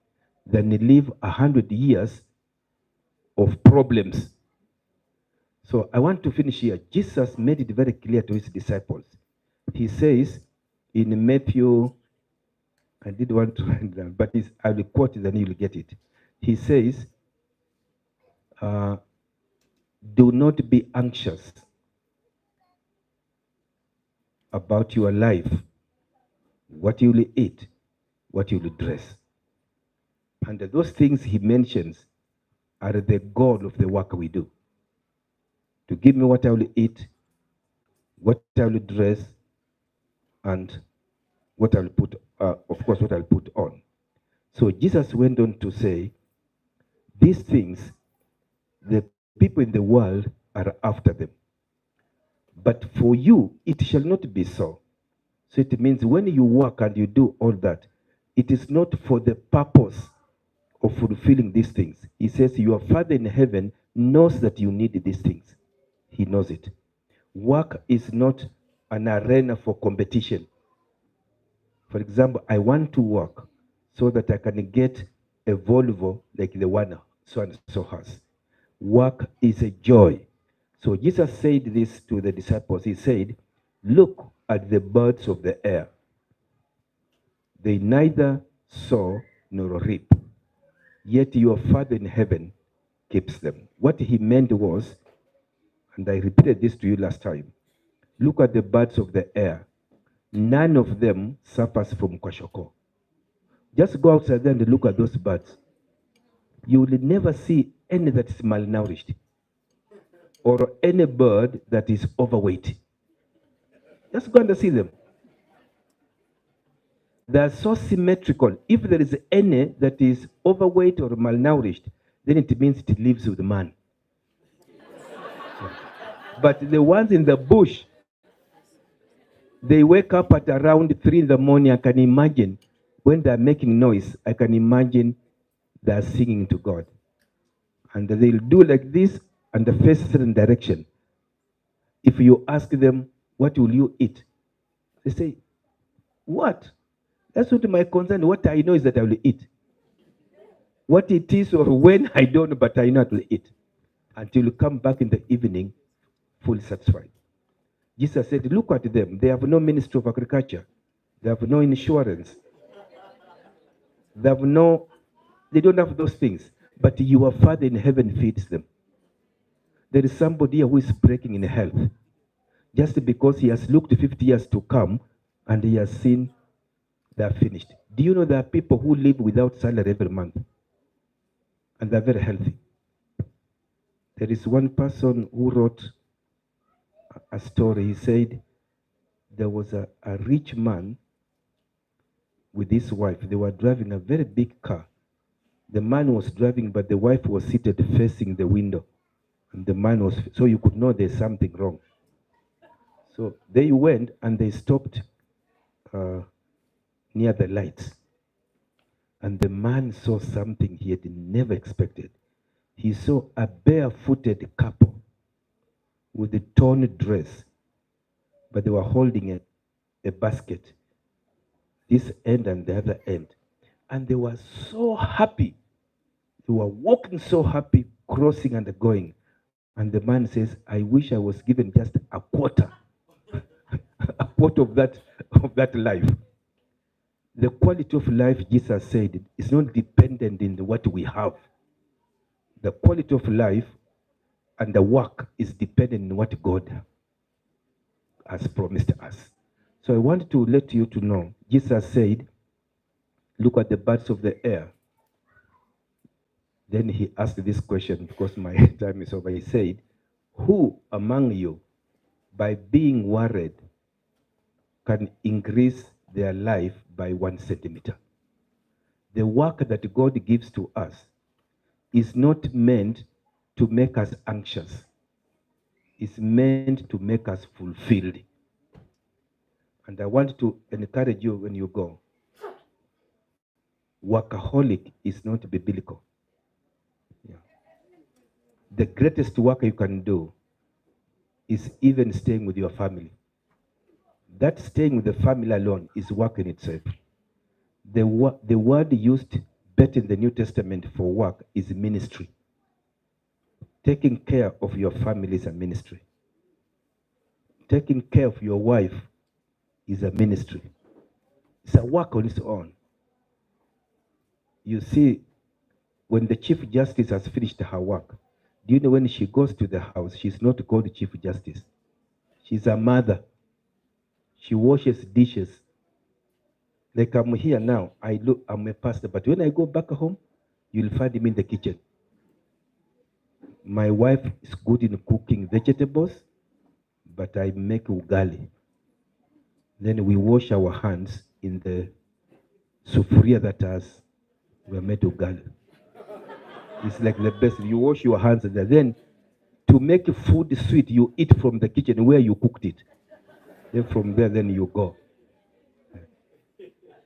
than you live 100 years of problems. So I want to finish here. Jesus made it very clear to his disciples. He says in Matthew, I did want to write down, but I will quote it and you'll get it. He says, "Do not be anxious about your life, what you will eat, what you will dress." And those things he mentions are the goal of the work we do. To give me what I will eat, what I will dress, and what I'll put, of course, what I'll put on. So Jesus went on to say, these things, the people in the world are after them. But for you, it shall not be so. So it means when you work and you do all that, it is not for the purpose of fulfilling these things. He says, your Father in heaven knows that you need these things. He knows it. Work is not an arena for competition. For example, I want to work so that I can get a Volvo like the one so and so has. Work is a joy. So Jesus said this to the disciples. He said, look at the birds of the air. They neither sow nor reap, yet your Father in heaven keeps them. What he meant was, and I repeated this to you last time, look at the birds of the air. None of them suffers from kwashoko. Just go outside there and look at those birds. You will never see any that is malnourished or any bird that is overweight. Just go and see them. They are so symmetrical. If there is any that is overweight or malnourished, then it means it lives with man. But the ones in the bush, they wake up at around 3 in the morning. I can imagine when they're making noise, I can imagine they're singing to God. And they'll do like this and they face a certain direction. If you ask them, what will you eat? They say, what? That's not my concern. What I know is that I will eat. What it is or when, I don't know, but I know I will eat. Until you come back in the evening, fully satisfied. Jesus said, look at them. They have no ministry of agriculture. They have no insurance. They don't have those things. But your Father in heaven feeds them. There is somebody here who is breaking in health. Just because he has looked 50 years to come and he has seen they are finished. Do you know there are people who live without salary every month? And they're very healthy. There is one person who wrote a story. He said there was a rich man with his wife. They were driving a very big car. The man was driving, but the wife was seated facing the window. And the man was, so you could know there's something wrong. So they went and they stopped near the lights. And the man saw something he had never expected. He saw a barefooted couple with a torn dress, but they were holding a basket, this end and the other end. And they were so happy. They were walking so happy, crossing and going. And the man says, I wish I was given just a quarter, a quarter of that life. The quality of life, Jesus said, is not dependent in what we have. The quality of life and the work is dependent on what God has promised us. So I want to let you to know, Jesus said, look at the birds of the air. Then he asked this question, because my time is over. He said, who among you, by being worried, can increase their life by 1 centimeter? The work that God gives to us is not meant to make us anxious. It's meant to make us fulfilled. And I want to encourage you when you go. Workaholic is not biblical. Yeah. The greatest work you can do is even staying with your family. That staying with the family alone is work in itself. The word used better in the New Testament for work is ministry. Taking care of your family is a ministry. Taking care of your wife is a ministry. It's a work on its own. You see, when the Chief Justice has finished her work, do you know when she goes to the house, she's not called Chief Justice. She's a mother. She washes dishes. Like I'm here now, I'm a pastor, but when I go back home, you'll find me in the kitchen. My wife is good in cooking vegetables, but I make ugali. Then we wash our hands in the sufuria that we made ugali. It's like the best. You wash your hands and then to make food sweet, you eat from the kitchen where you cooked it. Then from there, then you go.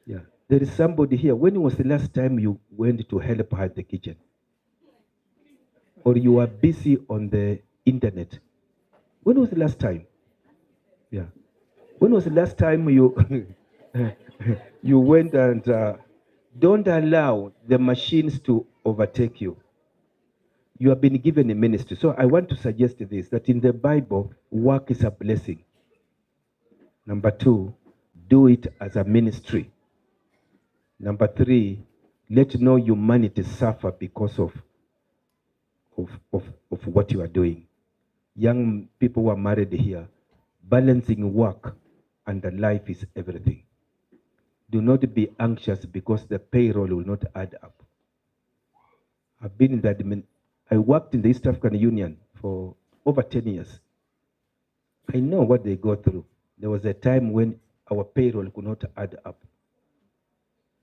Yeah. There is somebody here. When was the last time you went to help her at the kitchen? Or you were busy on the internet? When was the last time? Yeah. When was the last time you you went and don't allow the machines to overtake you? You have been given a ministry. So I want to suggest this, that in the Bible, work is a blessing. Number 2, do it as a ministry. Number 3, let no humanity suffer because of what you are doing. Young people who are married here, balancing work and life is everything. Do not be anxious because the payroll will not add up. I've been in that. I worked in the East African Union for over 10 years. I know what they go through. There was a time when our payroll could not add up.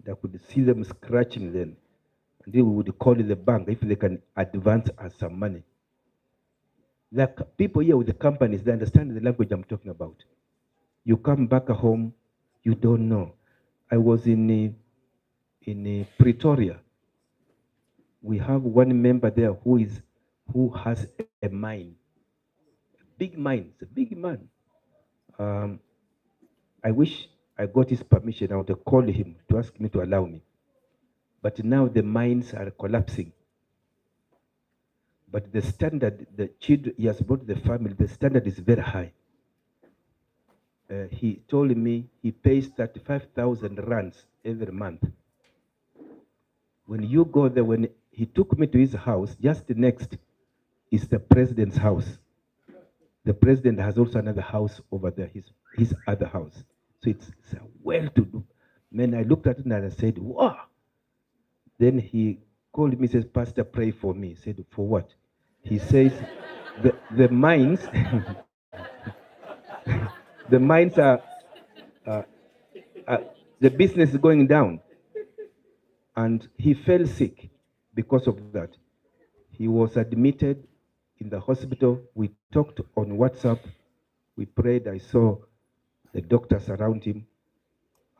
I could see them scratching then. And then we would call the bank if they can advance us some money. Like people here with the companies, they understand the language I'm talking about. You come back home, you don't know. I was in Pretoria. We have one member there who has a mine, big mine. It's a big man. I wish I got his permission. I would have called him to ask me to allow me. But now the mines are collapsing. But the standard, the children, he has brought the family, the standard is very high. He told me he pays 35,000 rands every month. When you go there, when he took me to his house, just next is the president's house. The president has also another house over there, his other house. So it's a well-to-do. Man, I looked at it and I said, wow. Then he called me, says, Pastor, pray for me. I said, for what? He says, the mines, the mines are, the business is going down. And he fell sick because of that. He was admitted in the hospital. We talked on WhatsApp. We prayed. I saw the doctors around him.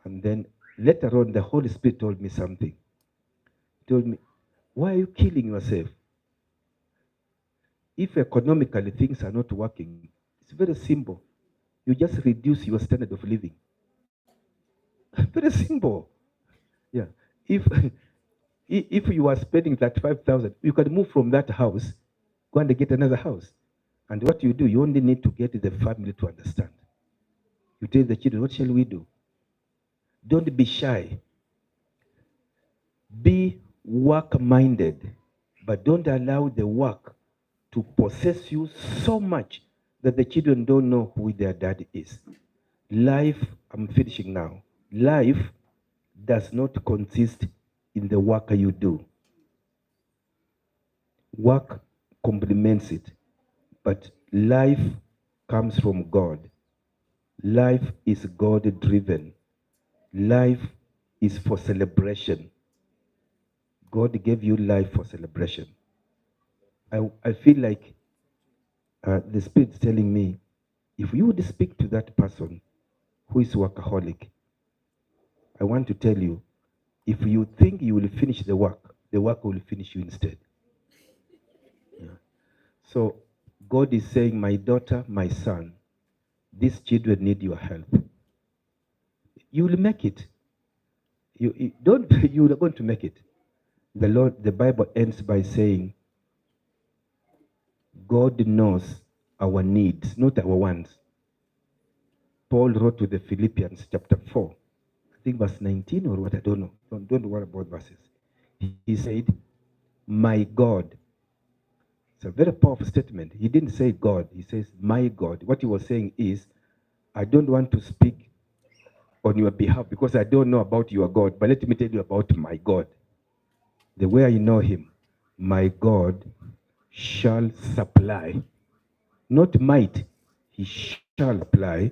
And then later on, the Holy Spirit told me something. He told me, why are you killing yourself? If economically things are not working, it's very simple. You just reduce your standard of living. Very simple. Yeah. If you are spending that 5,000, you can move from that house, go and get another house. And what you do, you only need to get the family to understand. You tell the children, what shall we do? Don't be shy. Be work-minded, but don't allow the work to possess you so much that the children don't know who their dad is. Life, I'm finishing now. Life does not consist in the work you do. Work complements it, but life comes from God. Life is God-driven. Life is for celebration. God gave you life for celebration. I feel like the Spirit is telling me, if you would speak to that person who is workaholic, I want to tell you, if you think you will finish the work will finish you instead. Yeah. So God is saying, my daughter, my son, these children need your help. You will make it. You are going to make it. The Bible ends by saying, God knows our needs, not our wants. Paul wrote to the Philippians chapter 4, I think verse 19 or what, I don't know. Don't worry about verses. He said, my God. It's a very powerful statement. He didn't say God. He says, my God. What he was saying is, I don't want to speak on your behalf because I don't know about your God, but let me tell you about my God. The way I know him, my God shall supply. Not might, he shall supply.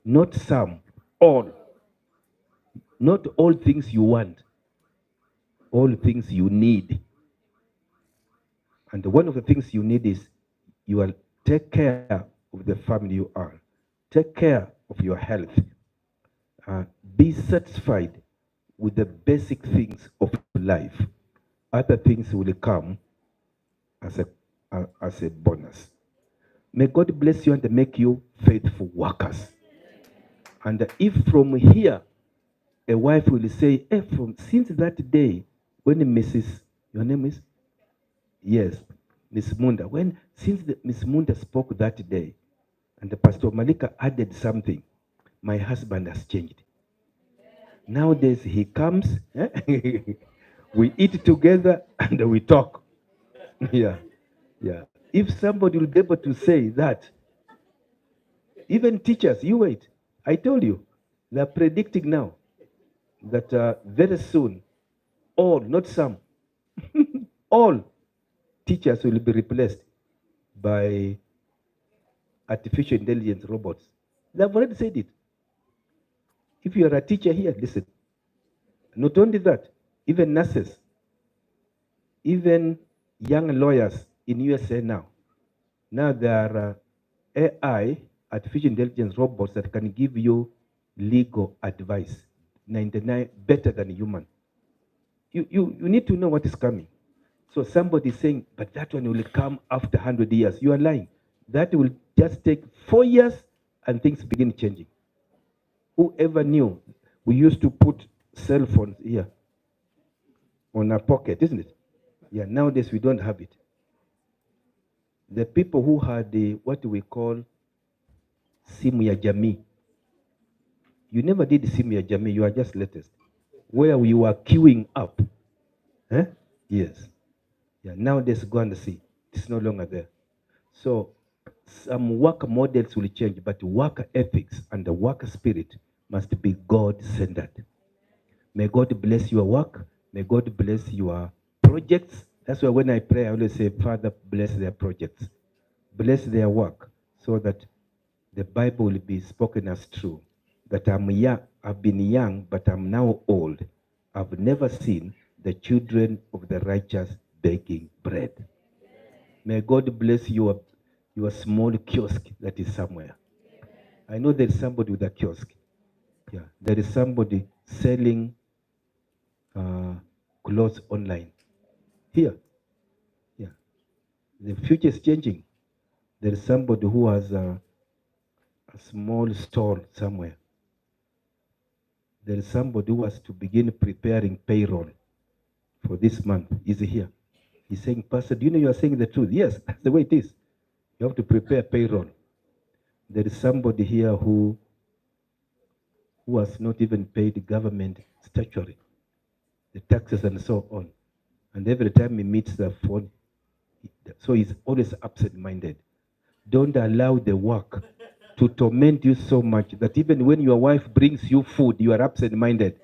Not some, all. Not all things you want, all things you need. And one of the things you need is you will take care of the family you are. Take care of your health. Be satisfied with the basic things of life. Other things will come as a bonus. May God bless you and make you faithful workers. And if from here, a wife will say, since that day, when your name is? Yes, Miss Munda. Since Miss Munda spoke that day, and the Pastor Wamalika added something, my husband has changed. Nowadays, he comes, we eat together, and we talk. Yeah. If somebody will be able to say that, even teachers, you wait. I told you, they're predicting now that very soon, all, not some, all teachers will be replaced by artificial intelligence robots. They've already said it. If you are a teacher here, listen. Not only that, even nurses. Even young lawyers in USA now, there are AI, artificial intelligence robots that can give you legal advice, 99 better than human. You need to know what is coming. So somebody is saying, but that one will come after 100 years. You are lying. That will just take 4 years and things begin changing. Whoever knew? We used to put cell phones here on our pocket, isn't it? Yeah, nowadays we don't have it. The people who had what we call simu ya jamii. You never did simu ya jamii, you are just latest. Where you are queuing up. Eh? Yes. Yeah, nowadays go and see. It's no longer there. So some work models will change, but work ethics and the work spirit must be God-centered. May God bless your work. May God bless your projects. That's why when I pray, I always say, Father, bless their projects. Bless their work so that the Bible will be spoken as true. That I'm young, I've been young, but I'm now old. I've never seen the children of the righteous baking bread. May God bless your small kiosk that is somewhere. I know there's somebody with a kiosk. Yeah, there is somebody selling clothes online. Here, yeah. The future is changing. There is somebody who has a small store somewhere. There is somebody who has to begin preparing payroll for this month. Is here? He's saying, Pastor, do you know you are saying the truth? Yes, that's the way it is. You have to prepare payroll. There is somebody here who has not even paid government statutory, the taxes and so on. And every time he meets the phone, so he's always absent-minded. Don't allow the work to torment you so much that even when your wife brings you food, you are absent-minded.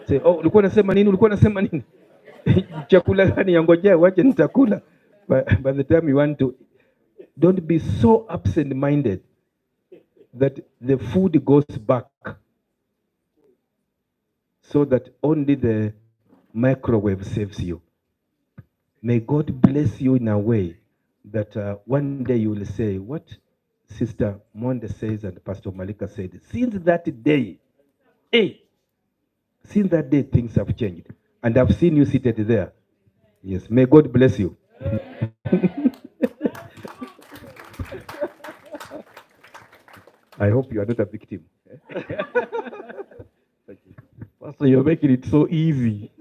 Say, oh, ulikuwa unasema nini? Ulikuwa unasema nini? Chakula gani yangojea wache nitakula. By the time you want to, don't be so absent-minded that the food goes back so that only the microwave saves you. May God bless you in a way that one day you will say, what Sister Munda says and Pastor Wamalika said, since that day, since that day things have changed. And I've seen you seated there. Yes, may God bless you. I hope you are not a victim. Thank you. Pastor, you're making it so easy.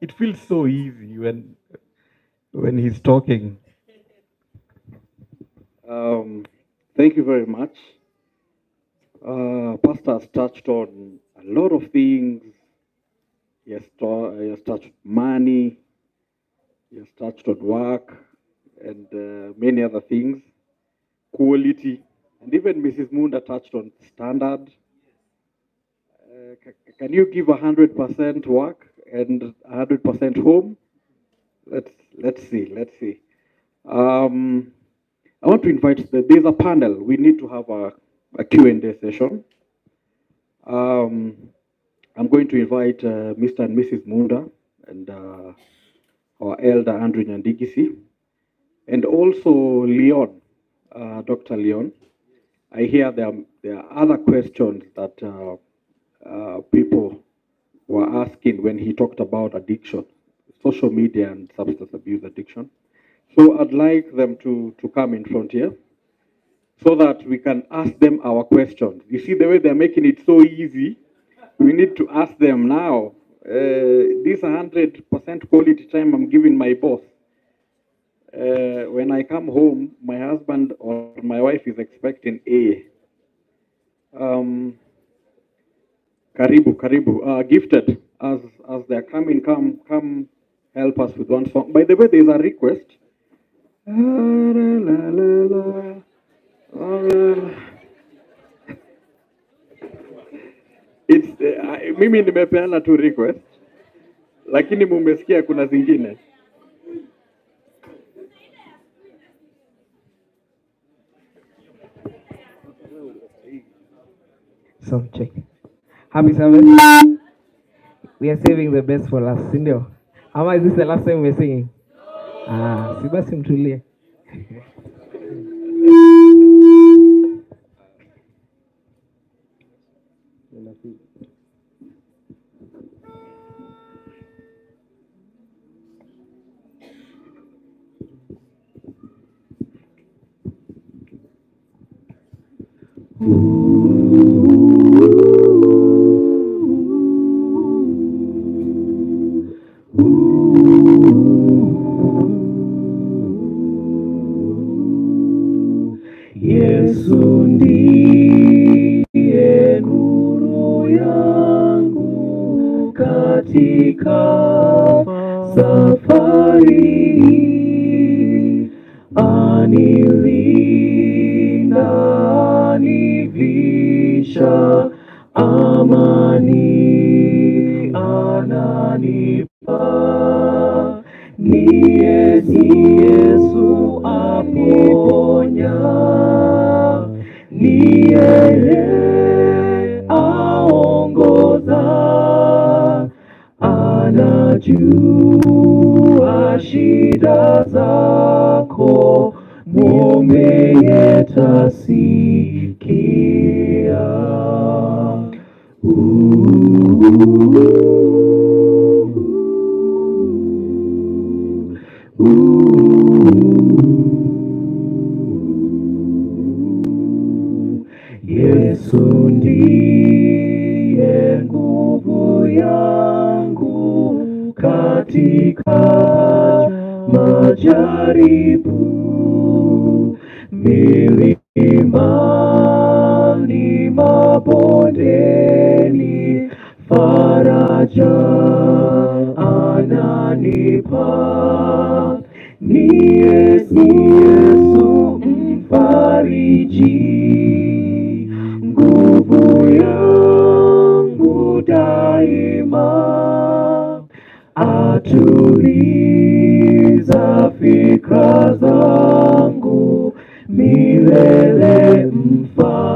It feels so easy when he's talking. Thank you very much. Pastor has touched on a lot of things. He has touched money. He has touched on work and many other things, quality, and even Mrs. Munda touched on standard. Can you give 100% work and 100% home? Let's see. I want to invite, there's a panel. We need to have a Q&A session. I'm going to invite Mr. and Mrs. Munda and our elder Andrew Nyandigisi, and also Leon, Dr. Leon. I hear there are other questions that people were asking when he talked about addiction, social media and substance abuse addiction. So I'd like them to come in front here so that we can ask them our questions. You see the way they're making it so easy. We need to ask them now. This 100% quality time I'm giving my boss. When I come home, my husband or my wife is expecting A. Karibu. Gifted, as they're coming, come help us with one song. By the way, there's a request. It's mimi nimepeana tu request, lakini mumesikia kuna zingine. Sound check. Happy Sabbath. We are saving the best for last, Sindio. Ama is this the last time we're singing? Ah, si basi mtulie. Yesu ndiye nuru yangu katika safari hii, anilinda, anivisha amani, ananipa ni Yesu aponya, ni yeye aongoza, anajua shida zako, mwombe yatasikia. Yesu ndiye nguvu yangu katika majaribu, milimani, mabondeni, faraja ananipa, ni Yesu mfariji, nguvu yangu daima, atuliza fikra zangu, milele mfariji.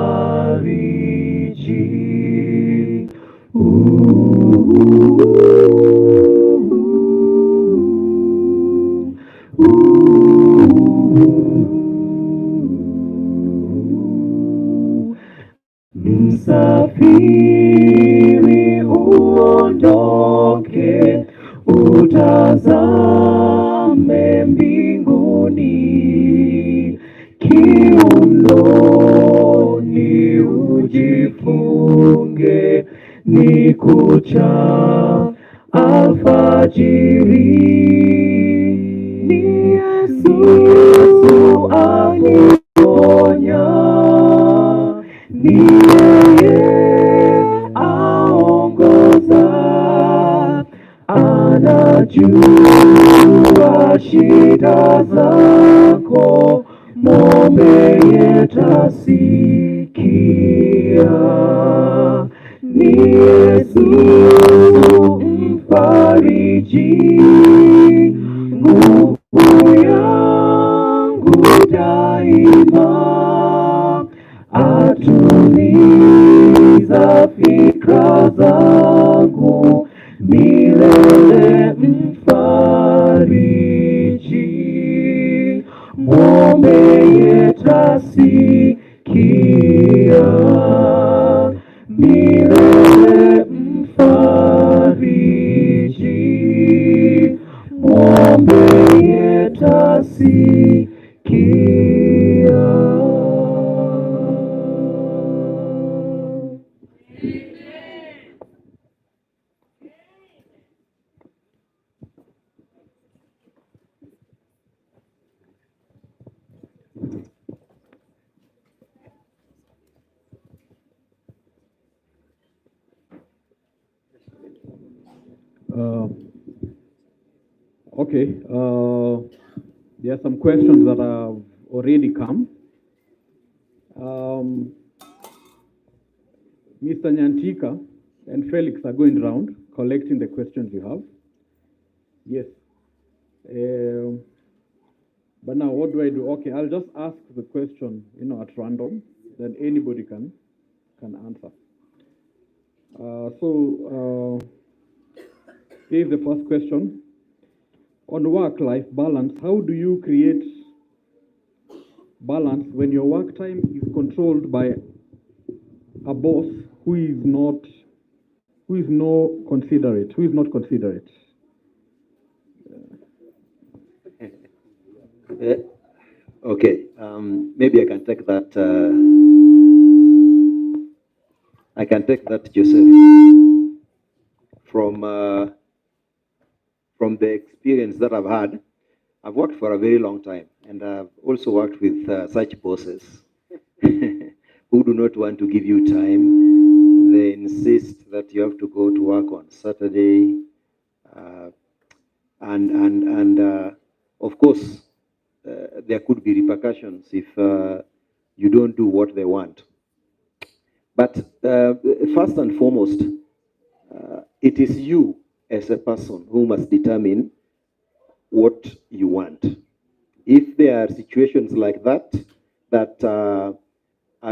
Msafiri uondoke, utazame mbinguni, kiunoni ujifunge, ni kucha alfajiri, ni Yesu aniponya, ni yeye aongoza, anajua shida zako, mwombe yatasikia. Ni Yesu mfariji, nguvu yangu daima, atuliza fikra zangu, milele mfariji, mwombe yatasikia, milele mfariji, mwombe yatasikia. Okay. There are some questions that have already come. Mr. Nyantika and Felix are going round collecting the questions you have. Yes. But now what do I do? Okay, I'll just ask the question, at random, then anybody can answer. Here's the first question. on work-life balance, how do you create balance when your work time is controlled by a boss who is not considerate? Okay, maybe I can take that. I can take that, Joseph, from the experience that I've had. I've worked for a very long time, and I've also worked with such bosses who do not want to give you time. They insist that you have to go to work on Saturday, and of course, there could be repercussions if you don't do what they want. But first and foremost, it is you as a person who must determine what you want. If there are situations like that that are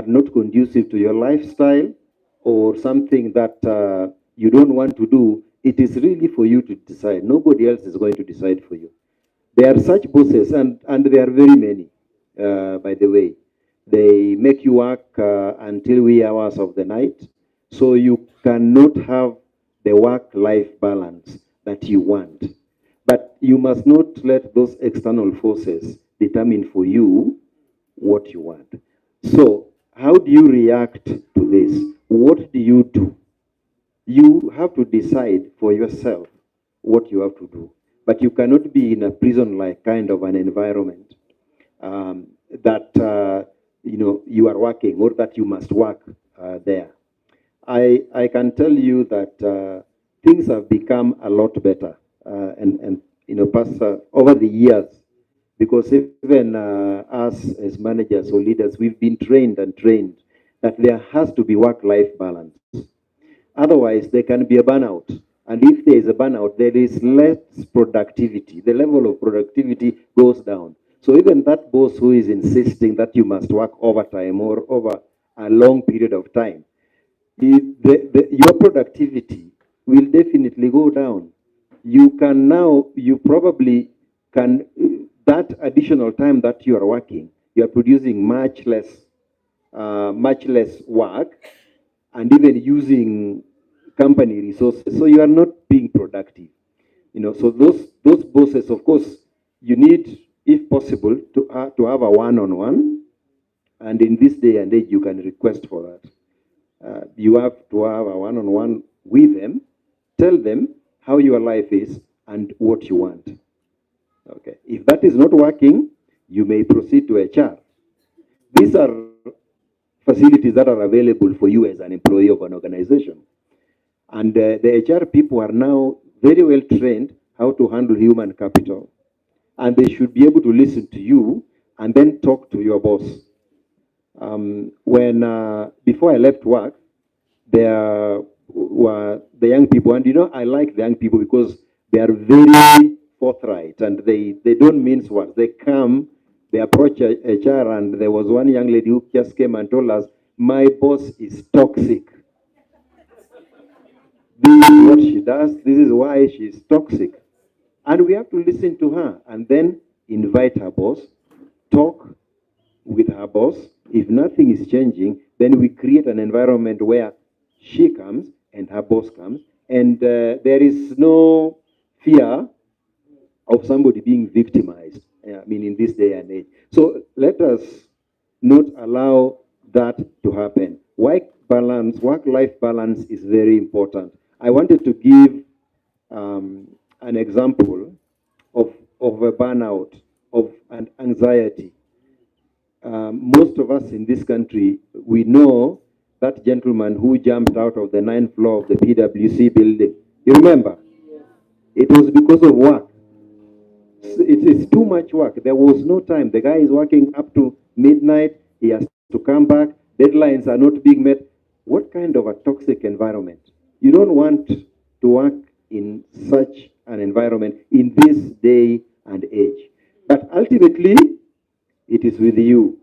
not conducive to your lifestyle or something that you don't want to do, it is really for you to decide. Nobody else is going to decide for you. There are such bosses, and there are very many, by the way. They make you work until wee hours of the night, so you cannot have the work-life balance that you want. But you must not let those external forces determine for you what you want. So how do you react to this? What do you do? You have to decide for yourself what you have to do. But you cannot be in a prison-like kind of an environment that you are working or that you must work there. I can tell you that things have become a lot better, and past over the years, because even us as managers or leaders, we've been trained that there has to be work-life balance. Otherwise, there can be a burnout. And if there is a burnout, there is less productivity. The level of productivity goes down. So even that boss who is insisting that you must work overtime or over a long period of time, your productivity will definitely go down. You probably can, that additional time that you are working, you are producing much less work, and even using company resources. So you are not being productive. So those bosses, of course, you need, if possible, to have a one-on-one. And in this day and age, you can request for that. You have to have a one-on-one with them, tell them how your life is and what you want. Okay. If that is not working, you may proceed to HR. These are facilities that are available for you as an employee of an organization. And the HR people are now very well trained how to handle human capital. And they should be able to listen to you and then talk to your boss. Before I left work, there were the young people, and I like the young people because they are very forthright and they don't mince words. They come, they approach HR, and there was one young lady who just came and told us, "My boss is toxic. This is what she does. This is why she's toxic." And we have to listen to her and then invite her boss, talk with her boss. If nothing is changing, then we create an environment where she comes and her boss comes, and there is no fear of somebody being victimized. In this day and age. So let us not allow that to happen. Work-life balance is very important. I wanted to give an example of a burnout, of an anxiety. Most of us in this country, we know that gentleman who jumped out of the 9th floor of the PwC building. You remember? It was because of work. It's too much work. There was no time. The guy is working up to midnight. He has to come back. Deadlines are not being met. What kind of a toxic environment? You don't want to work in such an environment in this day and age. But ultimately, it is with you.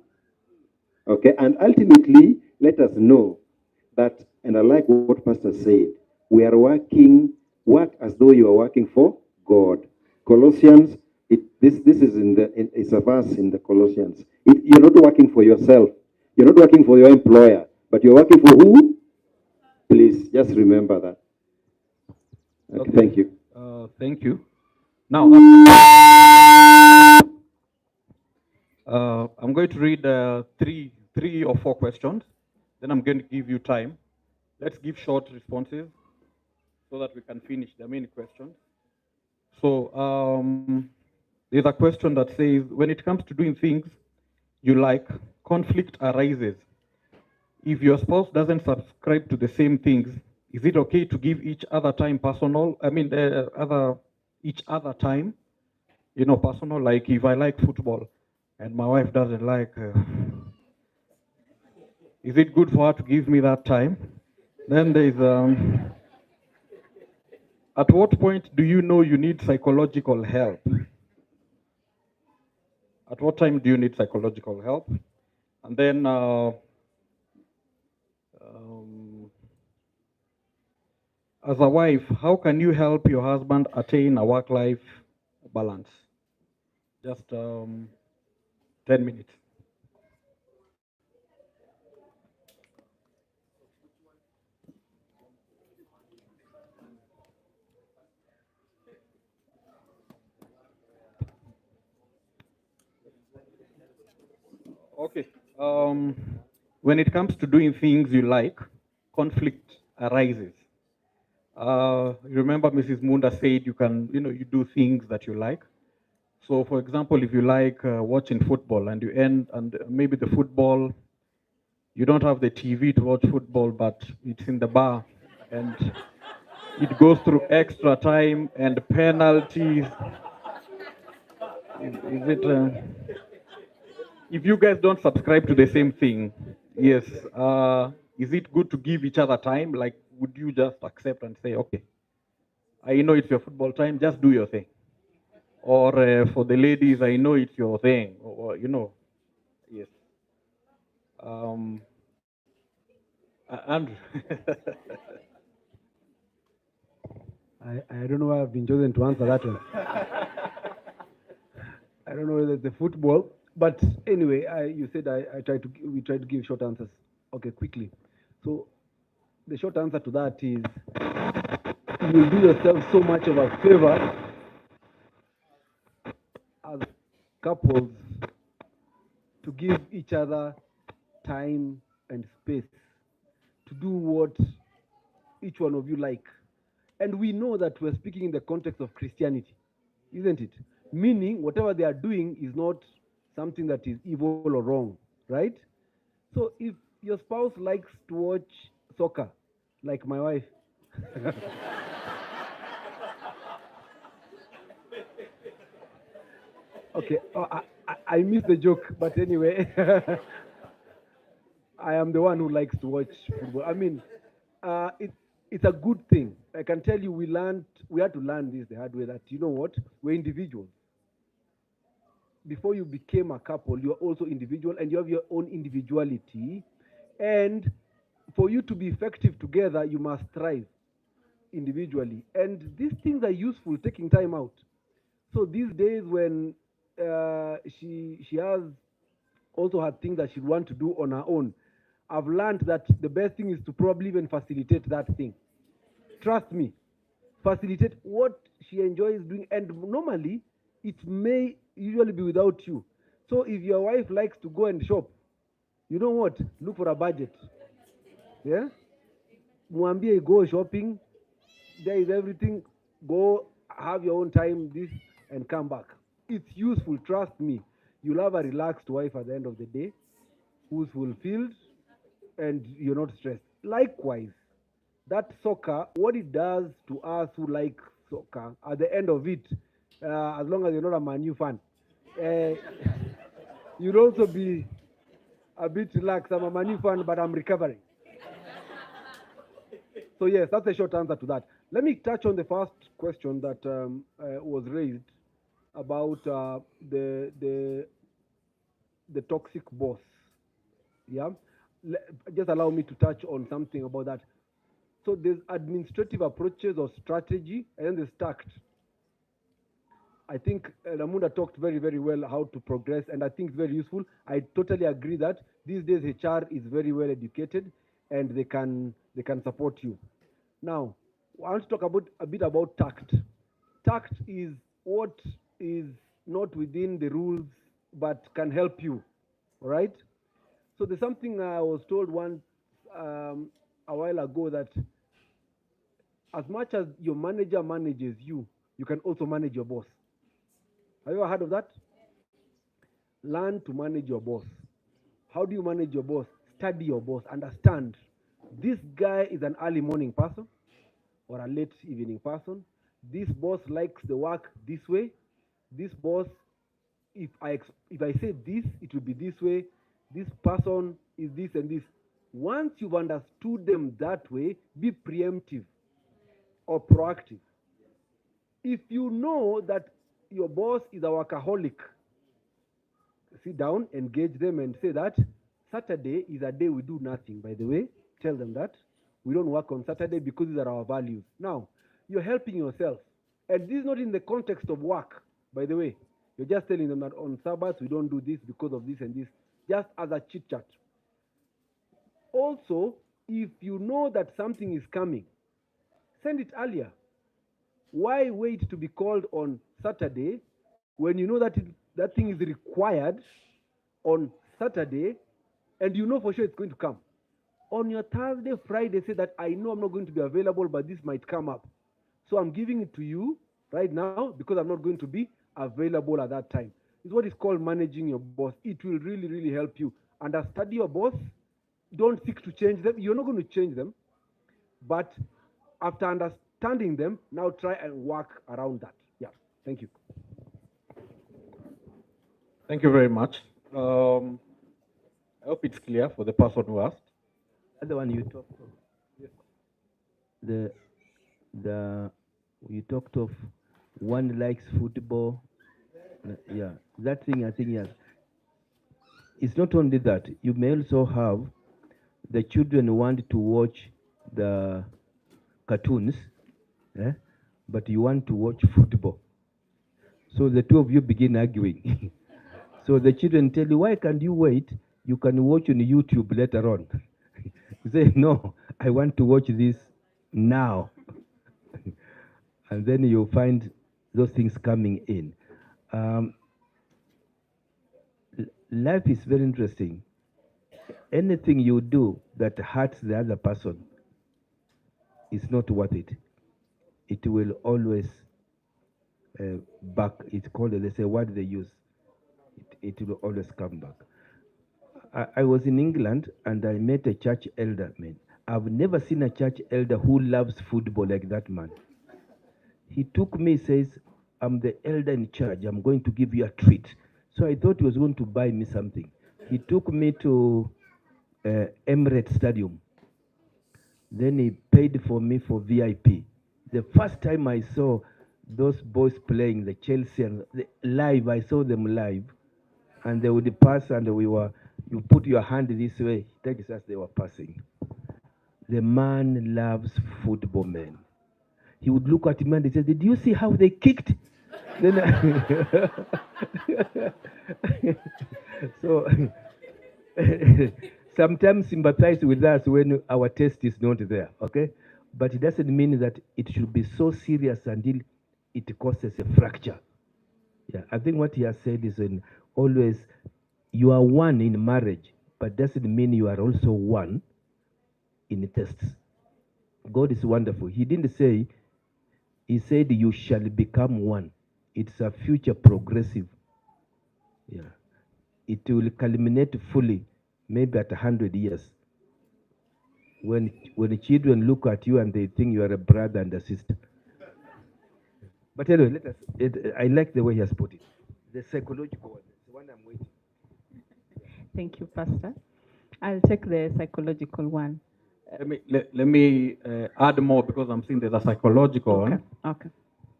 Okay? And ultimately, let us know that, and I like what Pastor said, we are work as though you are working for God. Colossians, this is it's a verse in the Colossians. You're not working for yourself. You're not working for your employer, but you're working for who? Please, just remember that. Okay, thank you. Thank you. Now, I'm going to read three or four questions. Then I'm going to give you time. Let's give short responses so that we can finish the main questions. So there's a question that says, when it comes to doing things you like, conflict arises. If your spouse doesn't subscribe to the same things, is it okay to give each other time personal? I mean, each other time, personal. Like if I like football and my wife doesn't like, is it good for her to give me that time? Then there's, at what point do you know you need psychological help? At what time do you need psychological help? And then, as a wife, how can you help your husband attain a work-life balance? Just 10 minutes. Okay. When it comes to doing things you like, conflict arises. Remember Mrs. Munda said you can, you do things that you like. So for example, if you like watching football and maybe the football, you don't have the TV to watch football, but it's in the bar and it goes through extra time and penalties. Is it, if you guys don't subscribe to the same thing, yes, is it good to give each other time? Like, would you just accept and say, okay, I know it's your football time, just do your thing? Or for the ladies, I know it's your thing, or yes. Andrew. I don't know why I've been chosen to answer that one. I don't know whether it's the football, but anyway, you said we try to give short answers. Okay, quickly. So the short answer to that is you will do yourself so much of a favor as couples to give each other time and space to do what each one of you like. And we know that we're speaking in the context of Christianity, isn't it? Meaning, whatever they are doing is not something that is evil or wrong, right? So if your spouse likes to watch soccer, like my wife, okay, I missed the joke, but anyway, I am the one who likes to watch football. I mean, it's a good thing. I can tell you, we had to learn this the hard way, that you know what, we're individuals. Before you became a couple, you are also individual and you have your own individuality. And for you to be effective together, you must thrive individually. And these things are useful, taking time out. So these days when she has also had things that she'd want to do on her own, I've learned that the best thing is to probably even facilitate that thing. Trust me, facilitate what she enjoys doing. And normally, it may usually be without you. So if your wife likes to go and shop, you know what? Look for a budget. Yeah? Mwambie, go shopping. There is everything. Go have your own time, this, and come back. It's useful, trust me. You'll have a relaxed wife at the end of the day who's fulfilled and you're not stressed. Likewise, that soccer, what it does to us who like soccer, at the end of it, as long as you're not a Man U fan, you'll also be a bit relaxed. I'm a Man U fan, but I'm recovering. So yes, that's a short answer to that. Let me touch on the first question that was raised about the toxic boss. Yeah, just allow me to touch on something about that. So there's administrative approaches or strategy, and then there's tact. I think Munda talked very, very well how to progress, and I think it's very useful. I totally agree that these days HR is very well educated, and they can support you. Now, I want to talk about a bit about tact. Tact is what is not within the rules but can help you. All right. So there's something I was told once a while ago that as much as your manager manages you, you can also manage your boss. Have you ever heard of that? Learn to manage your boss. How do you manage your boss? Study your boss. Understand this guy is an early morning person or a late evening person. This boss likes the work this way. This boss, if I say this, it will be this way. This person is this and this. Once you've understood them that way, be preemptive or proactive. If you know that your boss is a workaholic, sit down, engage them, and say that Saturday is a day we do nothing. By the way, tell them that we don't work on Saturday because these are our values. Now, you're helping yourself, and this is not in the context of work. By the way, you're just telling them that on Sabbath we don't do this because of this and this, just as a chit chat. Also, if you know that something is coming, send it earlier. Why wait to be called on Saturday when you know that that thing is required on Saturday and you know for sure it's going to come? On your Thursday, Friday, say that I know I'm not going to be available, but this might come up. So I'm giving it to you right now because I'm not going to be available at that time. It's what is called managing your boss. It will really, really help you. Understand your boss. Don't seek to change them. You're not going to change them. But after understanding them, now try and work around that. Yeah. Thank you. Thank you very much. I hope it's clear for the person who asked. The other one you talked of. You talked of one likes football. Yeah, that thing I think, yes. It's not only that. You may also have the children want to watch the cartoons, but you want to watch football. So the two of you begin arguing. So the children tell you, why can't you wait? You can watch on YouTube later on. You say, no, I want to watch this now. And then you find those things coming in. Life is very interesting. Anything you do that hurts the other person is not worth it. It will always back. It's called, they say, what they use. It will always come back. I was in England and I met a church elder, man. I've never seen a church elder who loves football like that man. He took me, says, I'm the elder in church. I'm going to give you a treat. So I thought he was going to buy me something. He took me to Emirates Stadium. Then he paid for me for VIP. The first time I saw those boys playing, the Chelsea, and live, I saw them live. And they would pass and you put your hand this way. That is as they were passing. The man loves football, man. He would look at me and he said, did you see how they kicked? Then so sometimes sympathize with us when our taste is not there, okay? But it doesn't mean that it should be so serious until it causes a fracture. Yeah, I think what he has said is always you are one in marriage, but doesn't mean you are also one in tests. God is wonderful. He didn't say, he said you shall become one. It's a future progressive. Yeah. It will culminate fully, maybe at 100 years. When the children look at you and they think you are a brother and a sister. But anyway, I like the way he has put it. The psychological one, the one I'm waiting. Thank you, Pastor. I'll take the psychological one. Let me add more because I'm seeing there's a psychological one. Okay.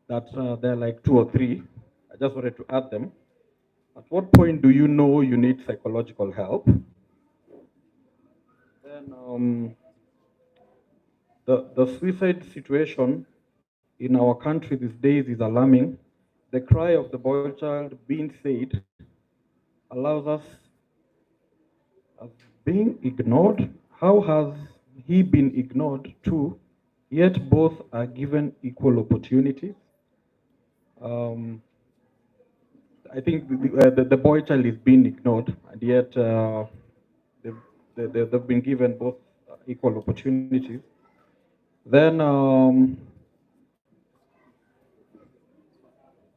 That there are like 2 or 3. I just wanted to add them. At what point do you know you need psychological help? Then the suicide situation in our country these days is alarming. the cry of the boy child being said allows us as being ignored. How has he been ignored too? Yet both are given equal opportunities. Um, I think the boy child is being ignored, and yet they've, they've been given both equal opportunities. Then,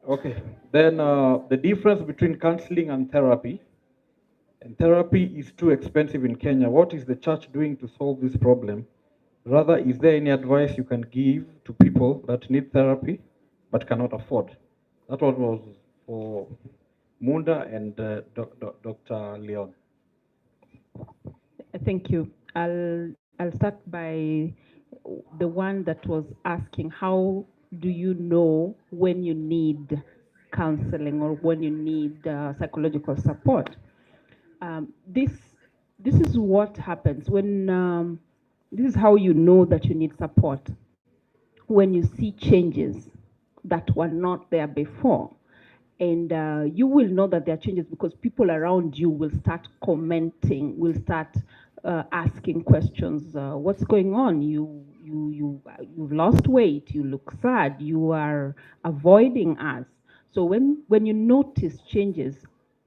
okay, then the difference between counseling and therapy. And therapy is too expensive in Kenya. What is the church doing to solve this problem? Rather, is there any advice you can give to people that need therapy but cannot afford? That one was for Munda and Dr. Leon. Thank you. I'll start by the one that was asking, how do you know when you need counseling or when you need psychological support? This is what happens when this is how you know that you need support, when you see changes that were not there before. And you will know that there are changes because people around you will start commenting, will start asking questions. What's going on? You've lost weight. You look sad. You are avoiding us. So when you notice changes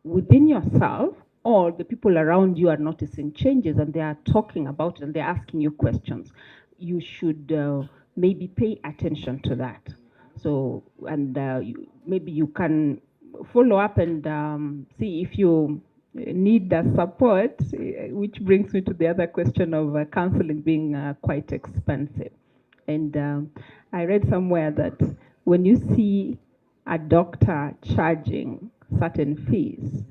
within yourself, or the people around you are noticing changes and they are talking about it and they're asking you questions, you should maybe pay attention to that. So, and maybe you can follow up and see if you need the support, which brings me to the other question of counseling being quite expensive. And I read somewhere that when you see a doctor charging certain fees,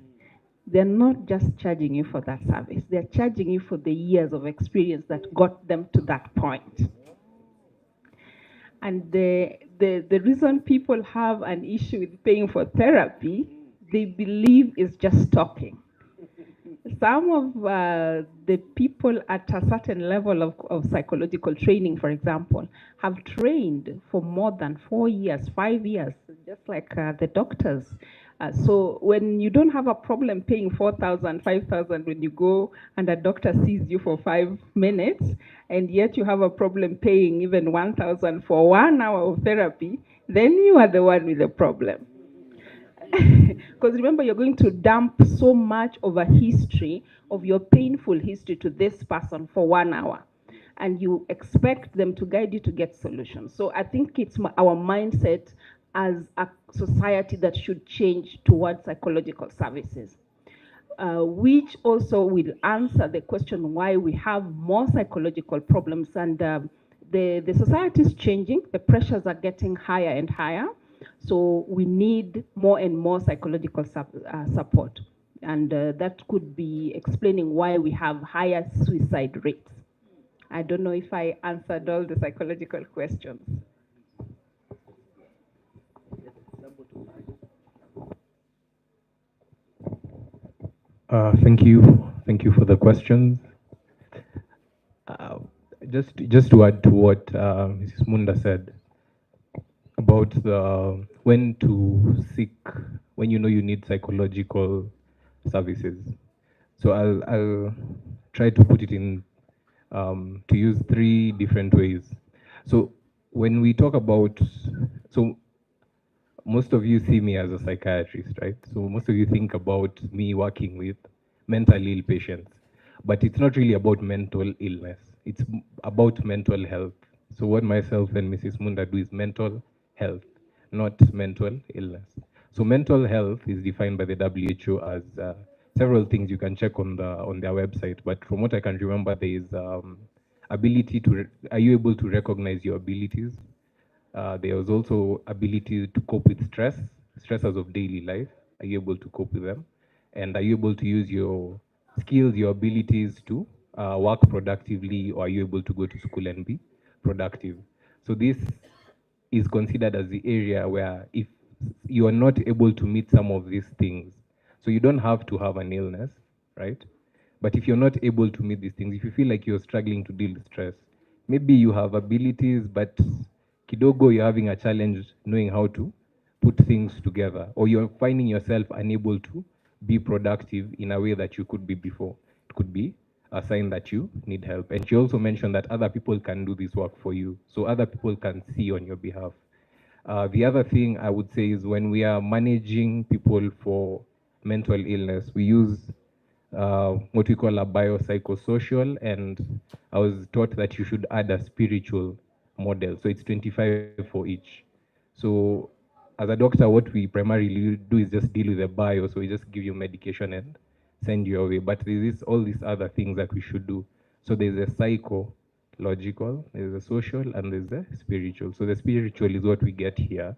they're not just charging you for that service, they're charging you for the years of experience that got them to that point. And the reason people have an issue with paying for therapy, they believe is just talking. Some of the people at a certain level of psychological training, for example, have trained for more than 4 years, 5 years, just like the doctors. So when you don't have a problem paying 4,000, 5,000 when you go and a doctor sees you for 5 minutes, and yet you have a problem paying even 1,000 for 1 hour of therapy, then you are the one with the problem. Because remember, you're going to dump so much of a history, of your painful history, to this person for 1 hour. And you expect them to guide you to get solutions. So I think it's our mindset as a society that should change towards psychological services, which also will answer the question why we have more psychological problems. And the society is changing, the pressures are getting higher and higher. So we need more and more psychological support. And that could be explaining why we have higher suicide rates. I don't know if I answered all the psychological questions. Thank you. Thank you for the questions. Just to add to what Mrs. Munda said about when to seek, when you know you need psychological services. So I'll try to put it in, to use 3 different ways. So when we talk about, so most of you see me as a psychiatrist, right? So most of you think about me working with mentally ill patients, but it's not really about mental illness. It's about mental health. So what myself and Mrs. Munda do is mental health, not mental illness. So mental health is defined by the WHO as several things you can check on their website. But from what I can remember, there is ability to, are you able to recognize your abilities? There was also ability to cope with stressors of daily life. Are you able to cope with them? And are you able to use your skills, your abilities to work productively, or are you able to go to school and be productive? So this is considered as the area where if you are not able to meet some of these things, so you don't have to have an illness, right? But if you're not able to meet these things, if you feel like you're struggling to deal with stress, maybe you have abilities, but kidogo you're having a challenge knowing how to put put things together, or you're finding yourself unable to be productive in a way that you could be before. It could be a sign that you need help. And she also mentioned that other people can do this work for you, so other people can see on your behalf. The other thing I would say is when we are managing people for mental illness, we use what we call a biopsychosocial, and I was taught that you should add a spiritual model. So it's 25 for each. So as a doctor, what we primarily do is just deal with the bio. So we just give you medication and send you away. But there's all these other things that we should do. So there's a psychological, there's a social, and there's a spiritual. So the spiritual is what we get here.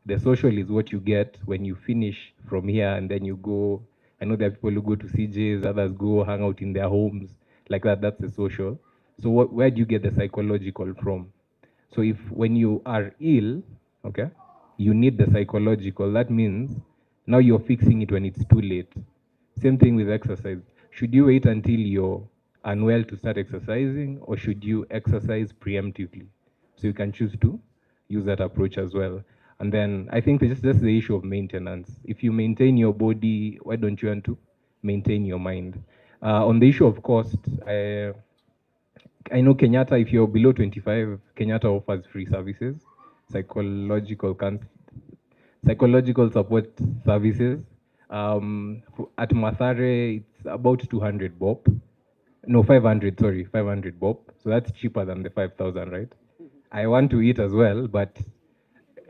The social is what you get when you finish from here and then you go. I know there are people who go to CJs, others go hang out in their homes, like that. That's the social. So where do you get the psychological from? So if when you are ill, okay, you need the psychological, that means now you're fixing it when it's too late. Same thing with exercise. Should you wait until you're unwell to start exercising, or should you exercise preemptively? So you can choose to use that approach as well. And then I think it's just the issue of maintenance. If you maintain your body, why don't you want to maintain your mind? On the issue of cost, I know Kenyatta, if you're below 25, Kenyatta offers free services, psychological support services. At Mathare, it's about 200 bob. No, 500, sorry, 500 bob. So that's cheaper than the 5,000, right? I want to eat as well, but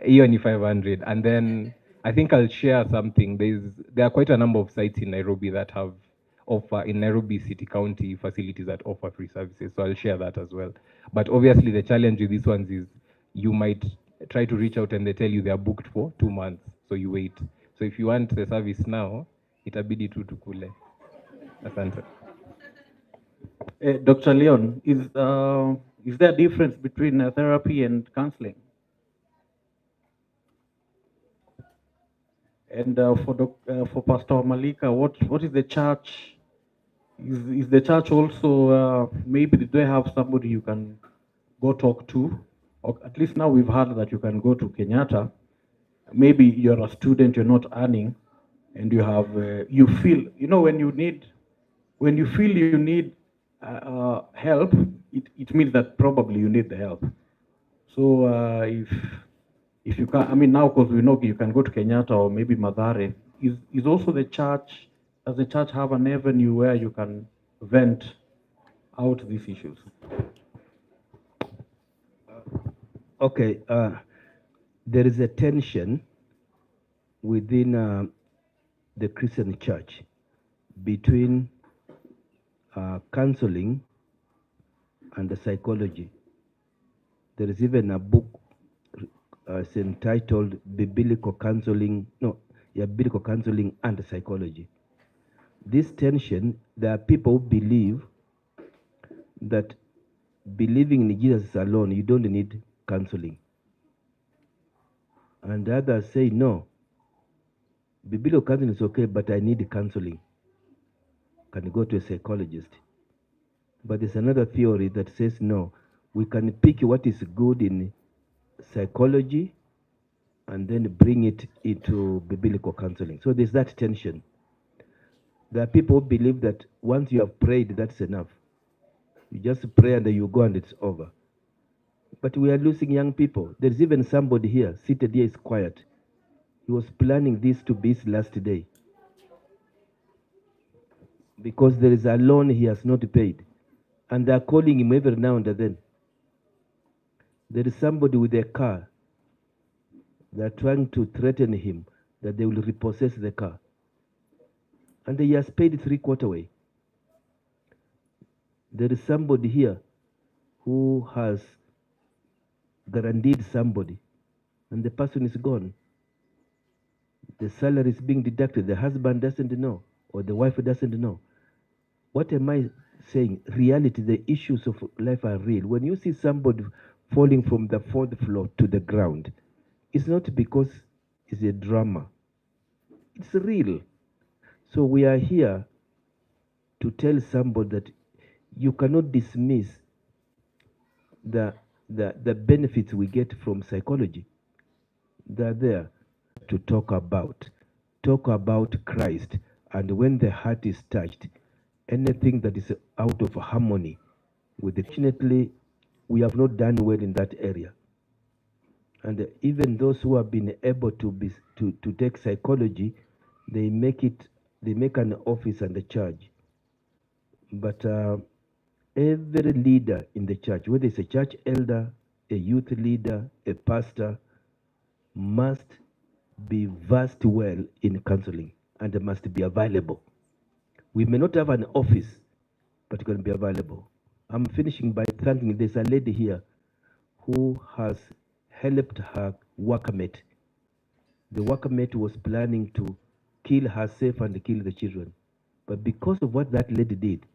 only 500. And then I think I'll share something. There are quite a number of sites in Nairobi that have in Nairobi City County facilities that offer free services. So I'll share that as well. But obviously the challenge with these ones is you might try to reach out and they tell you they are booked for 2 months. So you wait. So if you want the service now, itabidi tu tukule. Asante. Dr. Leon, is there a difference between therapy and counseling? And for Pastor Wamalika, what is the church? Is the church also maybe do they have somebody you can go talk to? Or at least now we've heard that you can go to Kenyatta. Maybe you're a student, you're not earning, and you have you feel when you feel you need help, it means that probably you need the help. So if you can, I mean now because we know you can go to Kenyatta or maybe Mathare, is also the church, does the church have an avenue where you can vent out these issues? Okay, there is a tension within the Christian church between counseling and the psychology. There is even a book entitled Biblical Counseling, Biblical Counseling and Psychology. This tension, there are people who believe that believing in Jesus alone, you don't need counseling. And others say, no, biblical counseling is okay, but I need counseling. Can go to a psychologist. But there's another theory that says, no, we can pick what is good in psychology and then bring it into biblical counseling. So there's that tension. There are people who believe that once you have prayed, that's enough. You just pray and then you go and it's over. But we are losing young people. There's even somebody here, seated here, is quiet. He was planning this to be his last day. Because there is a loan he has not paid. And they are calling him every now and then. There is somebody with a car. They are trying to threaten him that they will repossess the car. And he has paid 3/4 way. There is somebody here who has guaranteed somebody, and the person is gone. The salary is being deducted. The husband doesn't know, or the wife doesn't know. What am I saying? Reality, the issues of life are real. When you see somebody falling from the 4th floor to the ground, it's not because it's a drama. It's real. So we are here to tell somebody that you cannot dismiss the benefits we get from psychology. They're there. to talk about. Talk about Christ. And when the heart is touched, anything that is out of harmony with the, fortunately, we have not done well in that area. And even those who have been able to take psychology, they make an office and a charge. But every leader in the church, whether it's a church elder, a youth leader, a pastor, must be versed well in counseling and must be available. We may not have an office, but it can be available. I'm finishing by thanking, there's a lady here who has helped her workmate. The workmate was planning to kill herself and kill the children. But because of what that lady did,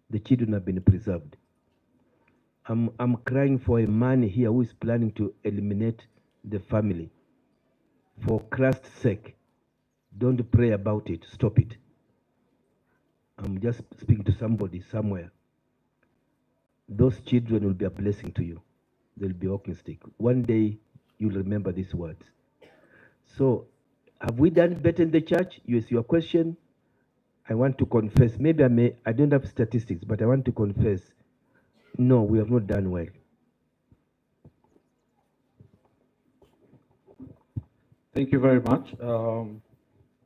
the children have been preserved. I'm crying for a man here who is planning to eliminate the family. For Christ's sake, don't pray about it, stop it. I'm just speaking to somebody somewhere. Those children will be a blessing to you. They'll be walking stick. One day, you'll remember these words. So, have we done better in the church? Yes, your question. I want to confess. Maybe I don't have statistics, but I want to confess. No, we have not done well. Thank you very much.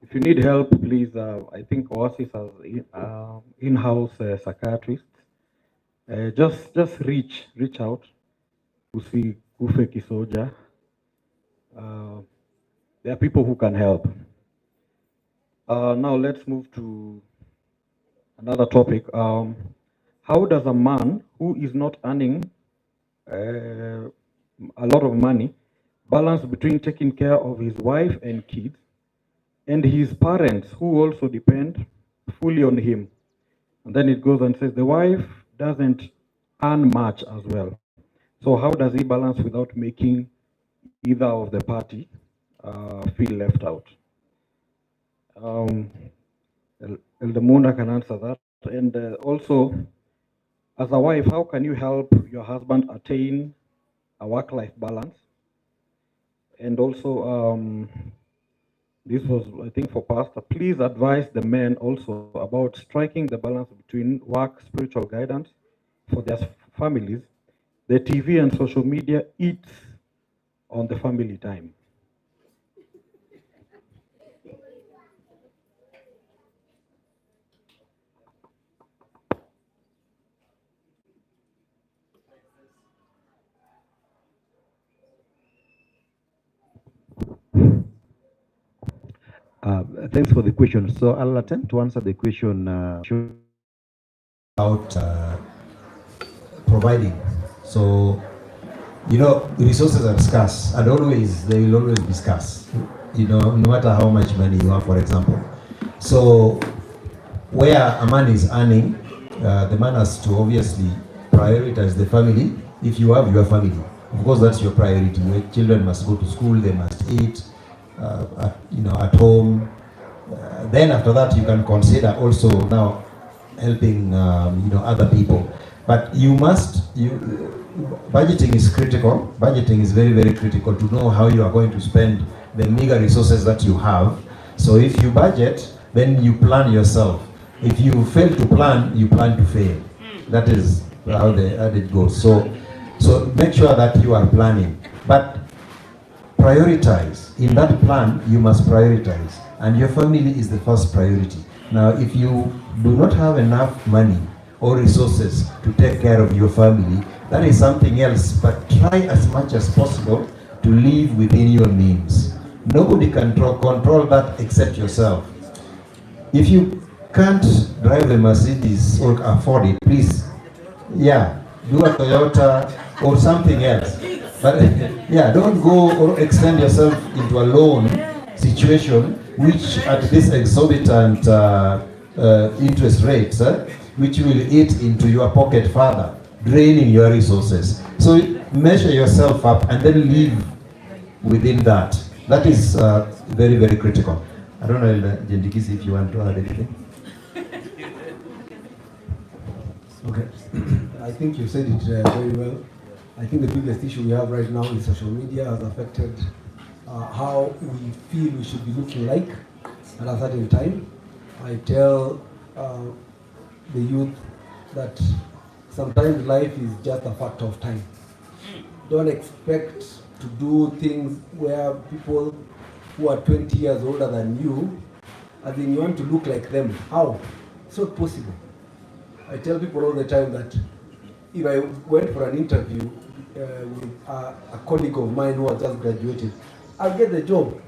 If you need help, please, I think Oasis has in-house psychiatrists. Just reach out. Usi kufe kisoja. There are people who can help. Now let's move to another topic. How does a man who is not earning a lot of money balance between taking care of his wife and kids and his parents who also depend fully on him? And then it goes and says the wife doesn't earn much as well. So how does he balance without making either of the party feel left out? Elder Munda can answer that. And also, as a wife, how can you help your husband attain a work-life balance? And also, this was, I think, for Pastor. Please advise the men also about striking the balance between work, spiritual guidance for their families. The TV and social media eats on the family time. Thanks for the question. So I'll attempt to answer the question about providing. So, you know, resources are scarce, and always they will always be scarce. You know, no matter how much money you have, for example. So, where a man is earning, the man has to obviously prioritize the family. If you have your family, of course, that's your priority. Your children must go to school, they must eat. At home. Then after that, you can consider also now helping, other people. But budgeting is critical. Budgeting is very, very critical to know how you are going to spend the meager resources that you have. So if you budget, then you plan yourself. If you fail to plan, you plan to fail. That is how it goes. So make sure that you are planning. But prioritize. In that plan, you must prioritize. And your family is the first priority. Now, if you do not have enough money or resources to take care of your family, that is something else. But try as much as possible to live within your means. Nobody can control that except yourself. If you can't drive a Mercedes or afford it, please, do a Toyota or something else. But don't go or extend yourself into a loan situation, which at this exorbitant interest rates, which will eat into your pocket further, draining your resources. So measure yourself up and then live within that. That is very, very critical. I don't know, Jendikisi, if you want to add anything. Okay, I think you said it very well. I think the biggest issue we have right now is social media has affected how we feel we should be looking like at a certain time. I tell the youth that sometimes life is just a factor of time. Don't expect to do things where people who are 20 years older than you, as in you want to look like them. How? It's not possible. I tell people all the time that if I went for an interview with a colleague of mine who has just graduated, I'll get the job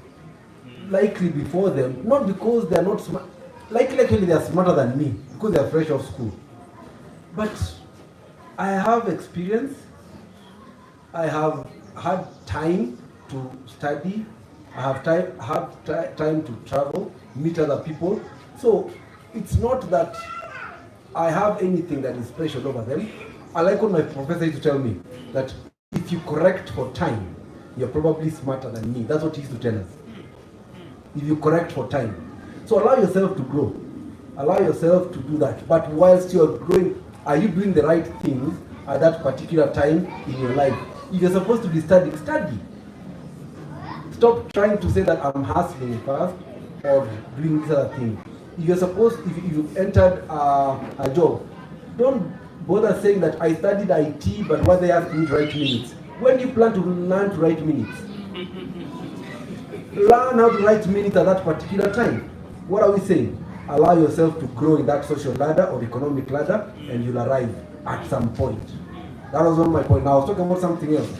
likely before them, not because they're not smart, likely they're smarter than me, because they're fresh off school. But I have experience, I have had time to study, I have time to travel, meet other people. So it's not that I have anything that is special over them. I like what my professor used to tell me, that if you correct for time, you're probably smarter than me. That's what he used to tell us. If you correct for time. So allow yourself to grow. Allow yourself to do that. But whilst you're growing, are you doing the right things at that particular time in your life? If you're supposed to be studying, study. Stop trying to say that I'm hustling first or doing this other thing. If you're supposed, if you've entered a job, don't bother saying that I studied IT, but what they ask me to write minutes. When do you plan to learn to write minutes? Learn how to write minutes at that particular time. What are we saying? Allow yourself to grow in that social ladder or economic ladder, and you'll arrive at some point. That was one of my points. Now I was talking about something else.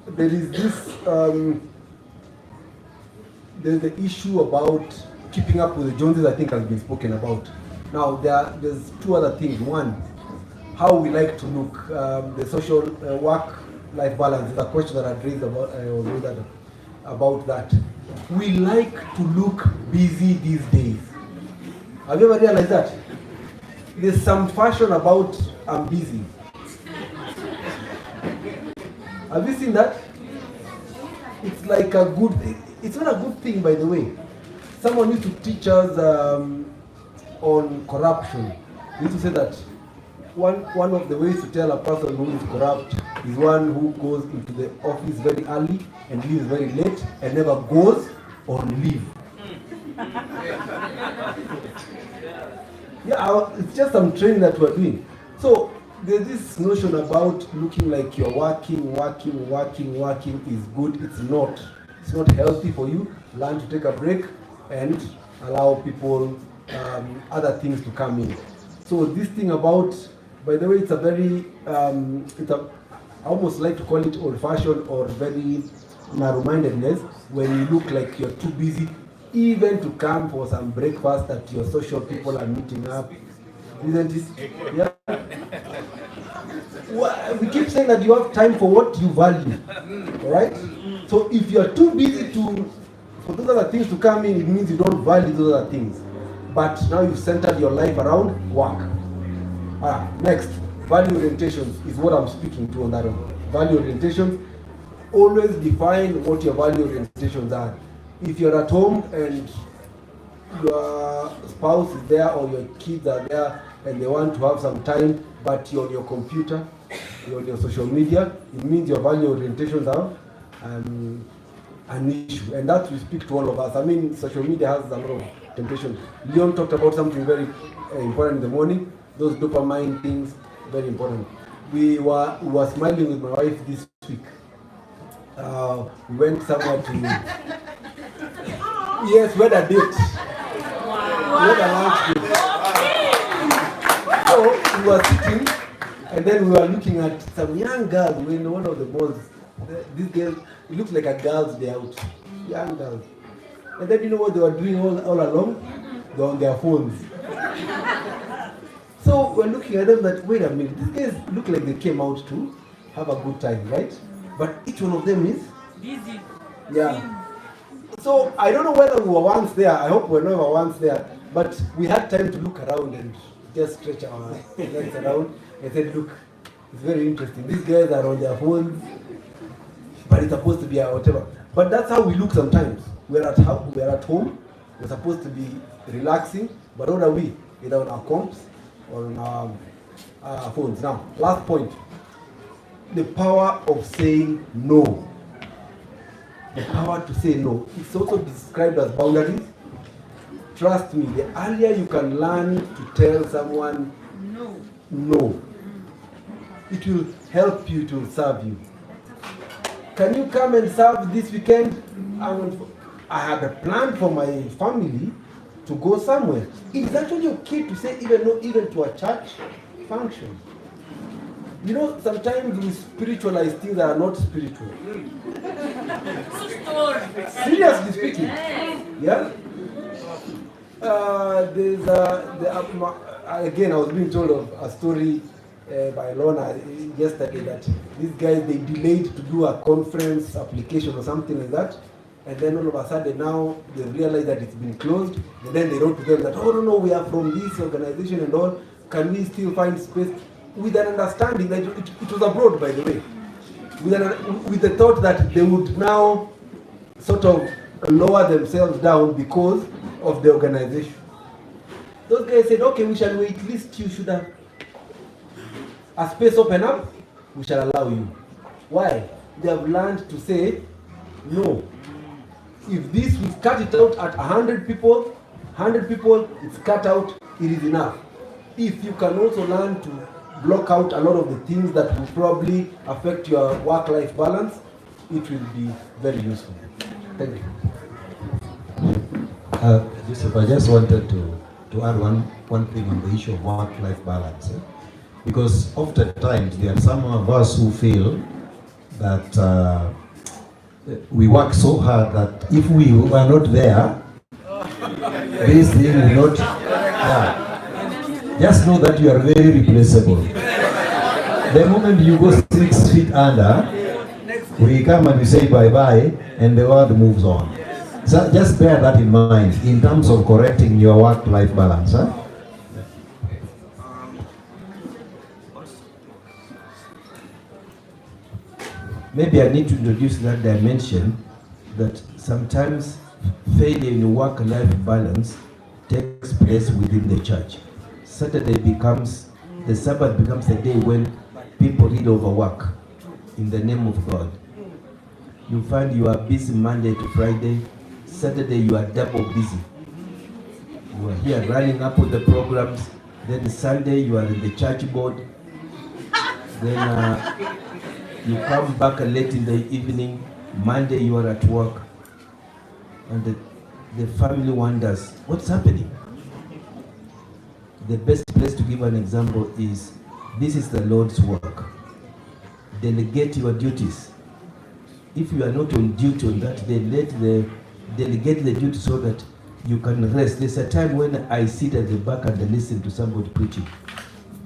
There is this, there's the issue about keeping up with the Joneses, I think has been spoken about. Now there's two other things. One, how we like to look. The social work-life balance is a question that I raised about that. We like to look busy these days. Have you ever realized that? There's some fashion about I'm busy. Have you seen that? It's like a good, it's not a good thing, by the way. Someone used to teach us on corruption. He used to say that one of the ways to tell a person who is corrupt is one who goes into the office very early and leaves very late and never goes or leave. Yeah, it's just some training that we're doing. So there's this notion about looking like you're working is good. It's not healthy for you. Learn to take a break and allow people other things to come in. So this thing about, by the way, it's a very, I almost like to call it old-fashioned or very narrow-mindedness when you look like you're too busy even to come for some breakfast that your social people are meeting up. Isn't it? Yeah. Well, we keep saying that you have time for what you value. All right? So if you're too busy for those other things to come in, it means you don't value those other things. But now you've centered your life around work. Next, value orientations is what I'm speaking to on that one. Value orientations, always define what your value orientations are. If you're at home and your spouse is there or your kids are there and they want to have some time, but you're on your computer, you're on your social media, it means your value orientations are an issue. And that will speak to all of us. I mean, social media has a lot of temptation. Leon talked about something very important in the morning. Those dopamine things, very important. We were smiling with my wife this week. We went somewhere to... Yes, we had a date. We had a lunch date. So we were sitting, and then we were looking at some young girls in one of the malls. This girl, it looked like a girl's day out. Young girls. And then you know what they were doing all along? They were on their phones. So we're looking at them that, wait a minute, these guys look like they came out to have a good time, right? But each one of them is busy. Yeah. So I don't know whether we were once there. I hope we're never once there. But we had time to look around and just stretch our legs around and said, look, it's very interesting. These guys are on their phones, but it's supposed to be whatever. But that's how we look sometimes. We're at home. We're supposed to be relaxing, but what are we? Either on our comps or on our phones. Now, last point. The power of saying no. the power to say no. It's also described as boundaries. Trust me, the earlier you can learn to tell someone no, it will help you to serve you. Can you come and serve this weekend? I had a plan for my family to go somewhere. It's actually okay to say even no, even to a church function. You know, sometimes we spiritualize things that are not spiritual. Seriously speaking, yeah. Again, I was being told of a story by Lorna yesterday that these guys, they delayed to do a conference application or something like that, and then all of a sudden now they realize that it's been closed, and then they wrote to them that, oh no, we are from this organization and all, can we still find space? With an understanding that it was abroad, by the way, with the thought that they would now sort of lower themselves down because of the organization. Those guys said, okay, we shall wait, at least you should have a space open up, we shall allow you. Why? They have learned to say no. If this, we cut it out at 100 people, it's cut out, it is enough. If you can also learn to block out a lot of the things that will probably affect your work-life balance, it will be very useful. Thank you. Joseph, I just wanted to add one thing on the issue of work-life balance. Because oftentimes there are some of us who feel that we work so hard that if we are not there, this thing will not. Just know that you are very replaceable. The moment you go 6 feet under, we come and we say bye-bye, and the world moves on. So just bear that in mind in terms of correcting your work-life balance. Huh? Maybe I need to introduce that dimension that sometimes failure in work-life balance takes place within the church. Saturday becomes, the Sabbath becomes the day when people read overwork in the name of God. You find you are busy Monday to Friday, Saturday you are double busy. You are here running up with the programs, then Sunday you are in the church board, then you come back late in the evening, Monday you are at work, and the family wonders, what's happening? The best place to give an example is, this is the Lord's work. Delegate your duties. If you are not on duty on that day, delegate the duty so that you can rest. There's a time when I sit at the back and listen to somebody preaching.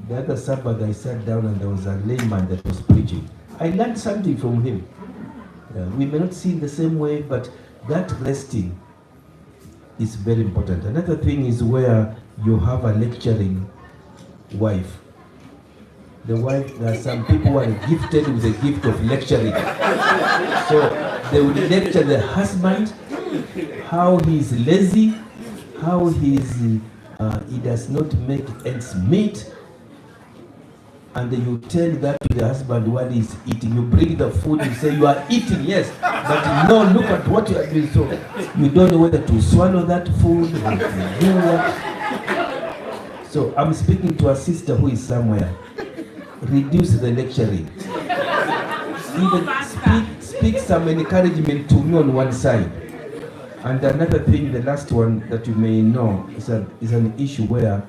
The other Sabbath I sat down and there was a layman that was preaching. I learned something from him. We may not see in the same way, but that resting is very important. Another thing is where you have a lecturing wife. The wife, there are some people who are gifted with the gift of lecturing. So they will lecture the husband, how he is lazy, how he does not make ends meet. And then you tell that to the husband while he's eating. You bring the food, you say you are eating, yes, but no, look at what you are doing. So you don't know whether to swallow that food or to do what. So I'm speaking to a sister who is somewhere. Reduce the lecturing. Even speak some encouragement to me on one side. And another thing, the last one that you may know, is an issue where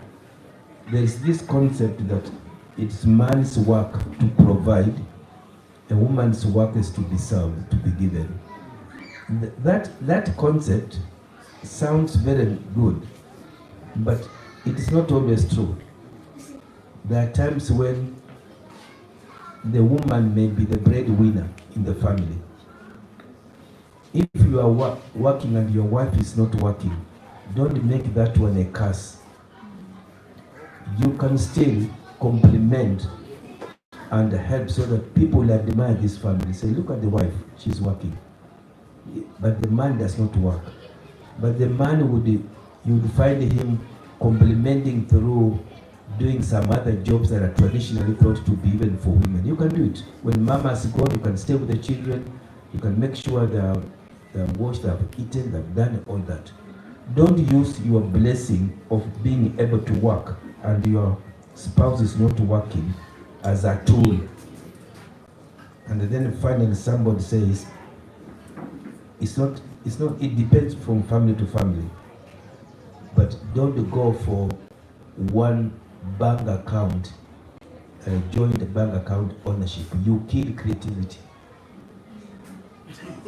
there is this concept that it's man's work to provide, a woman's work is to be served, to be given. That concept sounds very good, but it is not always true. There are times when the woman may be the breadwinner in the family. If you are working and your wife is not working, don't make that one a curse. You can still compliment and help so that people will admire this family. Say, look at the wife, she's working. But the man does not work. But the man you would find him complimenting through doing some other jobs that are traditionally thought to be even for women. You can do it. When mama's gone, you can stay with the children. You can make sure they've washed, they've eaten, they've done all that. Don't use your blessing of being able to work and your spouse is not working as a tool. And then finally somebody says, it depends from family to family. But don't go for one bank account, joint bank account ownership. You kill creativity.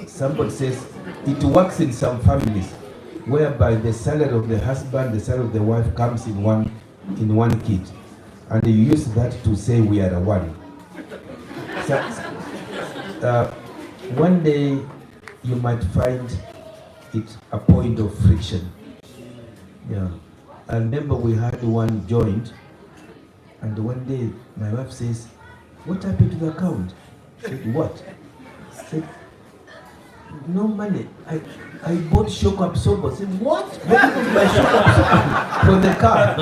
Somebody says it works in some families whereby the salary of the husband, the salary of the wife comes in one kit, and you use that to say we are one. So, one day you might find it a point of friction. Yeah, I remember we had one joint, and one day my wife says, "What happened to the account?" I said, "What?" I said, "No money. I bought shock absorber." I said, "What? Where did you buy shock absorber for the car?"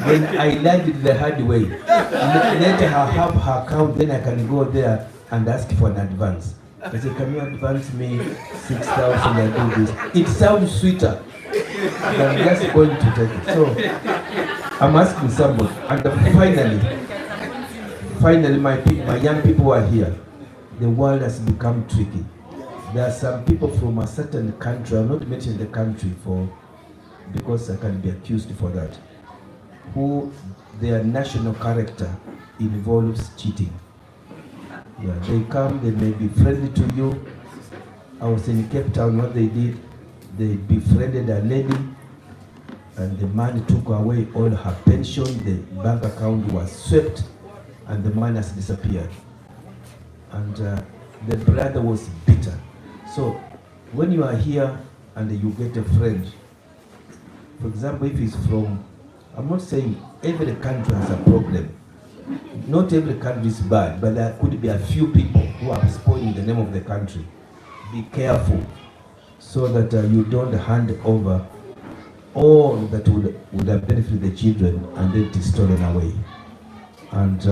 Then I learned it the hard way. Later I have her account, then I can go there and ask for an advance. I said, "Can you advance me 6,000 and do this?" It sounds sweeter than just going to take it. So I'm asking somebody, and finally my young people are here. The world has become tricky. There are some people from a certain country, I'll not mention the country because I can be accused for that, who their national character involves cheating. Yeah, they come, they may be friendly to you. I was in Cape Town, what they did, they befriended a lady, and the man took away all her pension, the bank account was swept, and the man has disappeared. And the brother was bitter. So when you are here and you get a friend, for example, if he's from, I'm not saying every country has a problem. Not every country is bad, but there could be a few people who are spoiling the name of the country. Be careful so that you don't hand over all that would have benefited the children and then it is stolen away. And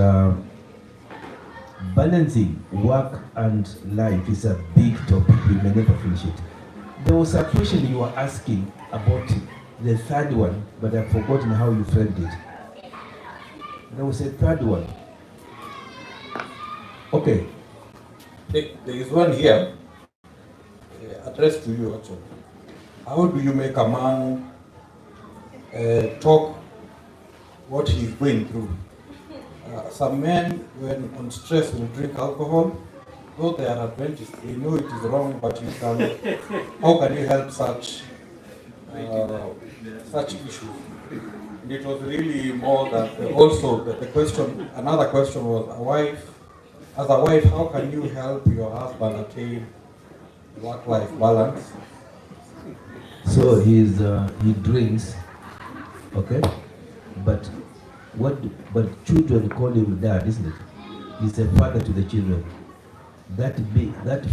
balancing work and life is a big topic. We may never finish it. There was a question you were asking about the third one, but I've forgotten how you framed it. There was a third one. Okay. There is one here addressed to you actually. How do you make a man talk what he's going through? Some men, when on stress, will drink alcohol. Though they are Adventists, they know it is wrong, but you can. How can you help such issues? And it was really more that also the question. Another question was a wife. As a wife, how can you help your husband attain work-life balance? So he drinks, okay, but children call him dad, isn't it? He's a father to the children. That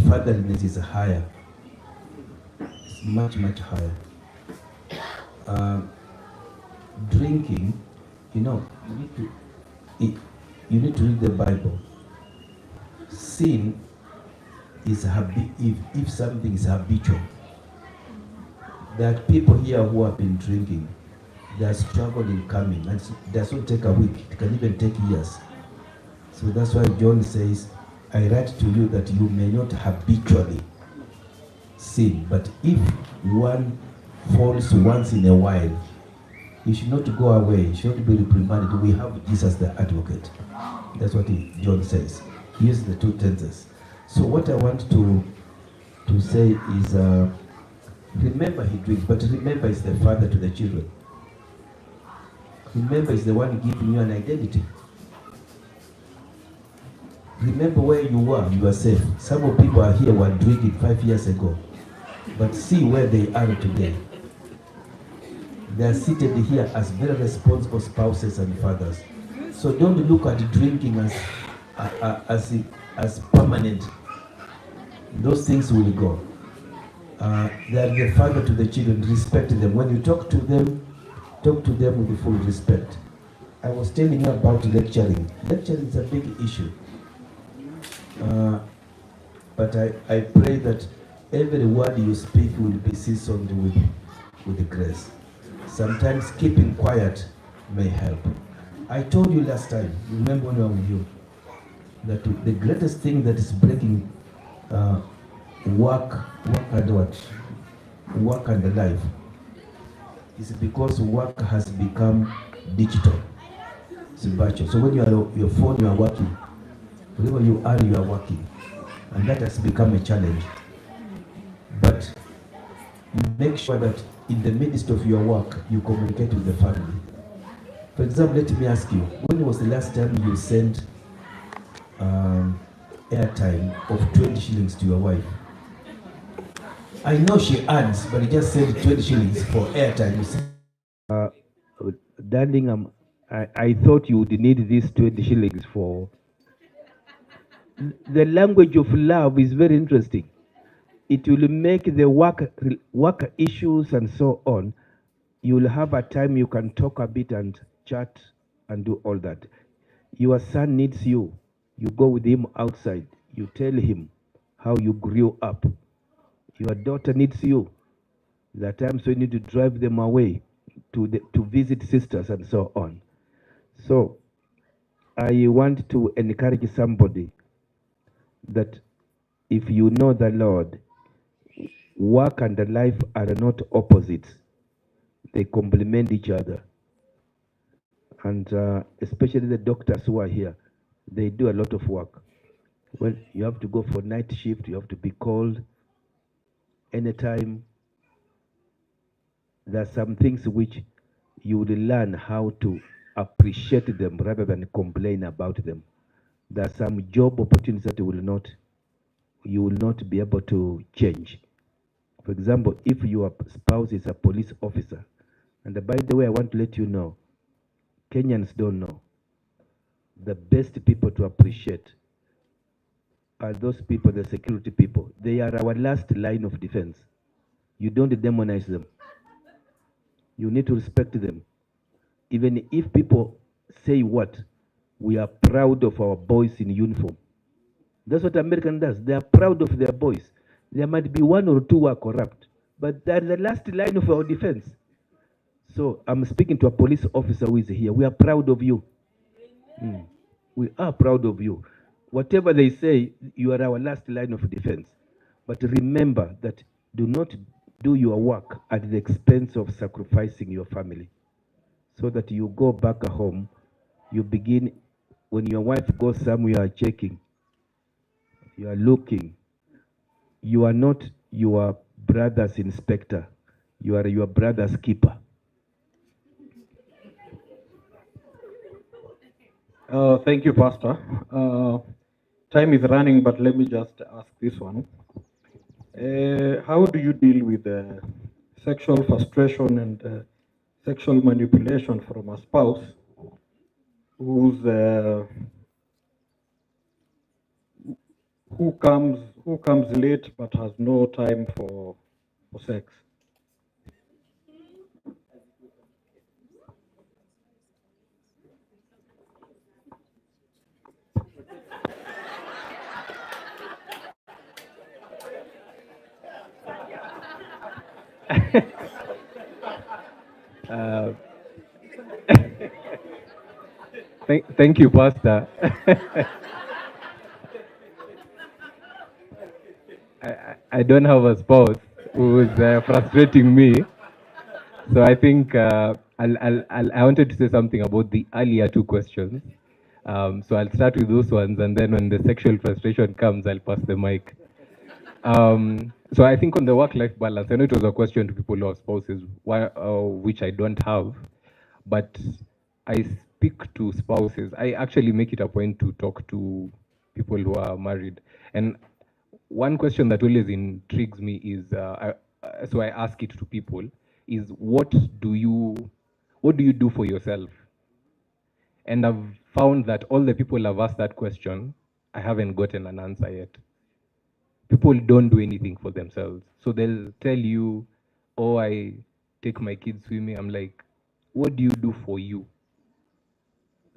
fatherliness is higher. It's much, much higher. Drinking, you need to read the Bible. Sin is if something is habitual. There are people here who have been drinking. They are struggled in coming, and it does not take a week. It can even take years. So that's why John says, "I write to you that you may not habitually sin, but if one falls once in a while, you should not go away. You should not be reprimanded. We have Jesus the advocate." That's what John says. He uses the two tenses. So what I want to say is, remember he drinks, but remember he's the father to the children. Remember he's the one giving you an identity. Remember where you were safe. Some of people are here were drinking 5 years ago, but see where they are today. They are seated here as very responsible spouses and fathers. So don't look at drinking as permanent. Those things will go. They are the father to the children. Respect them. When you talk to them with full respect. I was telling you about lecturing. Lecturing is a big issue. But I pray that every word you speak will be seasoned with grace. Sometimes keeping quiet may help. I told you last time, remember when I was with you, that the greatest thing that is breaking work and what? Work and life is because work has become digital. It's virtual. So when you are on your phone, you are working. Wherever you are working. And that has become a challenge. But make sure that in the midst of your work, you communicate with the family. For example, let me ask you, when was the last time you sent airtime of 20 shillings to your wife? I know she earns, but you just sent 20 shillings for airtime. You said, darling, I thought you would need these 20 shillings for. The language of love is very interesting. It will make the work issues and so on. You will have a time you can talk a bit and chat and do all that. Your son needs you. You go with him outside. You tell him how you grew up. Your daughter needs you. There are times when you need to drive them away to visit sisters and so on. So I want to encourage somebody that if you know the Lord, work and life are not opposites. They complement each other. And especially the doctors who are here, they do a lot of work. Well, you have to go for night shift, you have to be called anytime. There are some things which you will learn how to appreciate them rather than complain about them. There are some job opportunities that you will not be able to change. For example, if your spouse is a police officer, and by the way, I want to let you know, Kenyans don't know, the best people to appreciate are those people, the security people. They are our last line of defense. You don't demonize them. You need to respect them. Even if people say what, we are proud of our boys in uniform. That's what American does. They are proud of their boys. There might be one or two who are corrupt, but they're the last line of our defense. So I'm speaking to a police officer who is here. We are proud of you. We are proud of you. Whatever they say, you are our last line of defense. But remember that do not do your work at the expense of sacrificing your family. So that you go back home, you begin, when your wife goes somewhere, you are checking, you are looking. You are not your brother's inspector. You are your brother's keeper. Thank you, Pastor. Time is running, but let me just ask this one. How do you deal with sexual frustration and sexual manipulation from a spouse who comes late but has no time for sex? Thank you, Pastor. I don't have a spouse who's frustrating me, so I think I wanted to say something about the earlier two questions. So I'll start with those ones, and then when the sexual frustration comes, I'll pass the mic. So I think on the work-life balance, I know it was a question to people who have spouses, which I don't have, but I speak to spouses. I actually make it a point to talk to people who are married. And one question that always intrigues me is, so I ask it to people, is what do you do for yourself? And I've found that all the people have asked that question, I haven't gotten an answer yet. People don't do anything for themselves. So they'll tell you, oh, I take my kids swimming. I'm like, what do you do for you?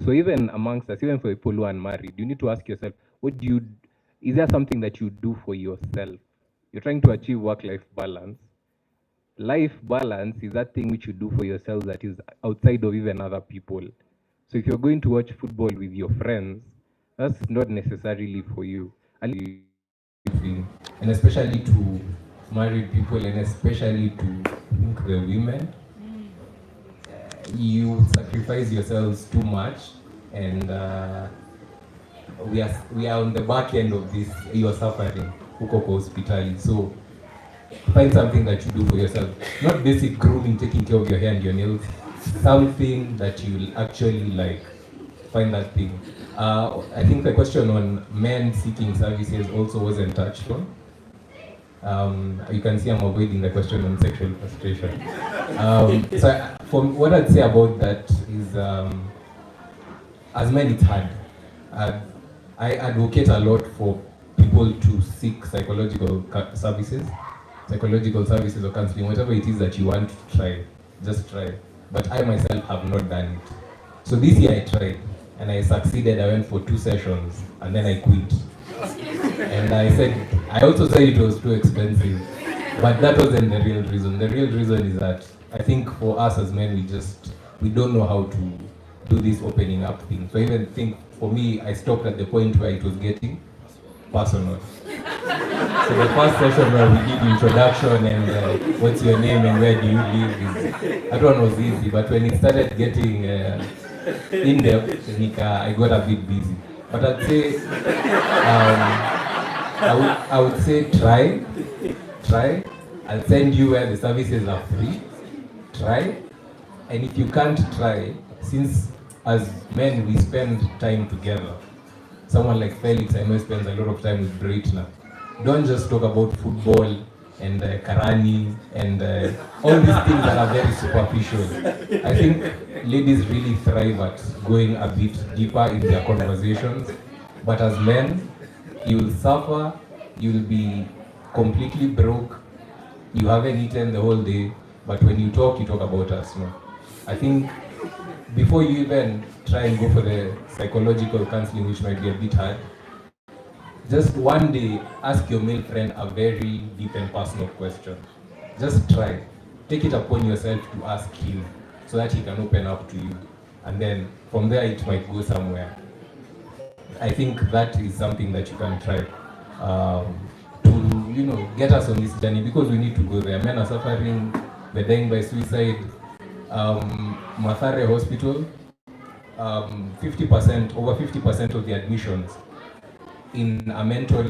So even amongst us, even for people who are unmarried, you need to ask yourself, is there something that you do for yourself? you're trying to achieve work-life balance. Life balance is that thing which you do for yourself that is outside of even other people. So if you're going to watch football with your friends, that's not necessarily for you. And especially to married people, and especially to the women, you sacrifice yourselves too much, and we are on the back end of this. You are suffering huko kwa hospitali. So find something that you do for yourself, not basic grooming, taking care of your hair and your nails, something that you'll actually like. Find that thing. I think the question on men seeking services also wasn't touched on. You can see I'm avoiding the question on sexual frustration. So from what I'd say about that is, as men it's hard. I advocate a lot for people to seek psychological services or counseling, whatever it is that you want to try, just try. But I myself have not done it. So this year I tried and I succeeded. I went for 2 sessions and then I quit. And I also said it was too expensive, but that wasn't the real reason. The real reason is that I think for us as men, we don't know how to do this opening up thing. So I even think for me, I stopped at the point where it was getting personal. So the first session where we did introduction and what's your name and where do you live, that one was easy. But when it started getting in depth, I got a bit busy. But I'd say, I would say try. I'll send you where the services are free. Try. And if you can't try, since as men we spend time together, someone like Felix, I know, spends a lot of time with Britna. Don't just talk about football and Karani and all these things that are very superficial. I think ladies really thrive at going a bit deeper in their conversations. But as men, you'll suffer, you'll be completely broke, you haven't eaten the whole day, but when you talk about us. No? I think before you even try and go for the psychological counseling, which might be a bit hard, just one day ask your male friend a very deep and personal question. Just try. Take it upon yourself to ask him so that he can open up to you. And then from there it might go somewhere. I think that is something that you can try to get us on this journey, because we need to go there. Men are suffering, they're dying by suicide. Mathare Hospital, over 50% of the admissions in a mental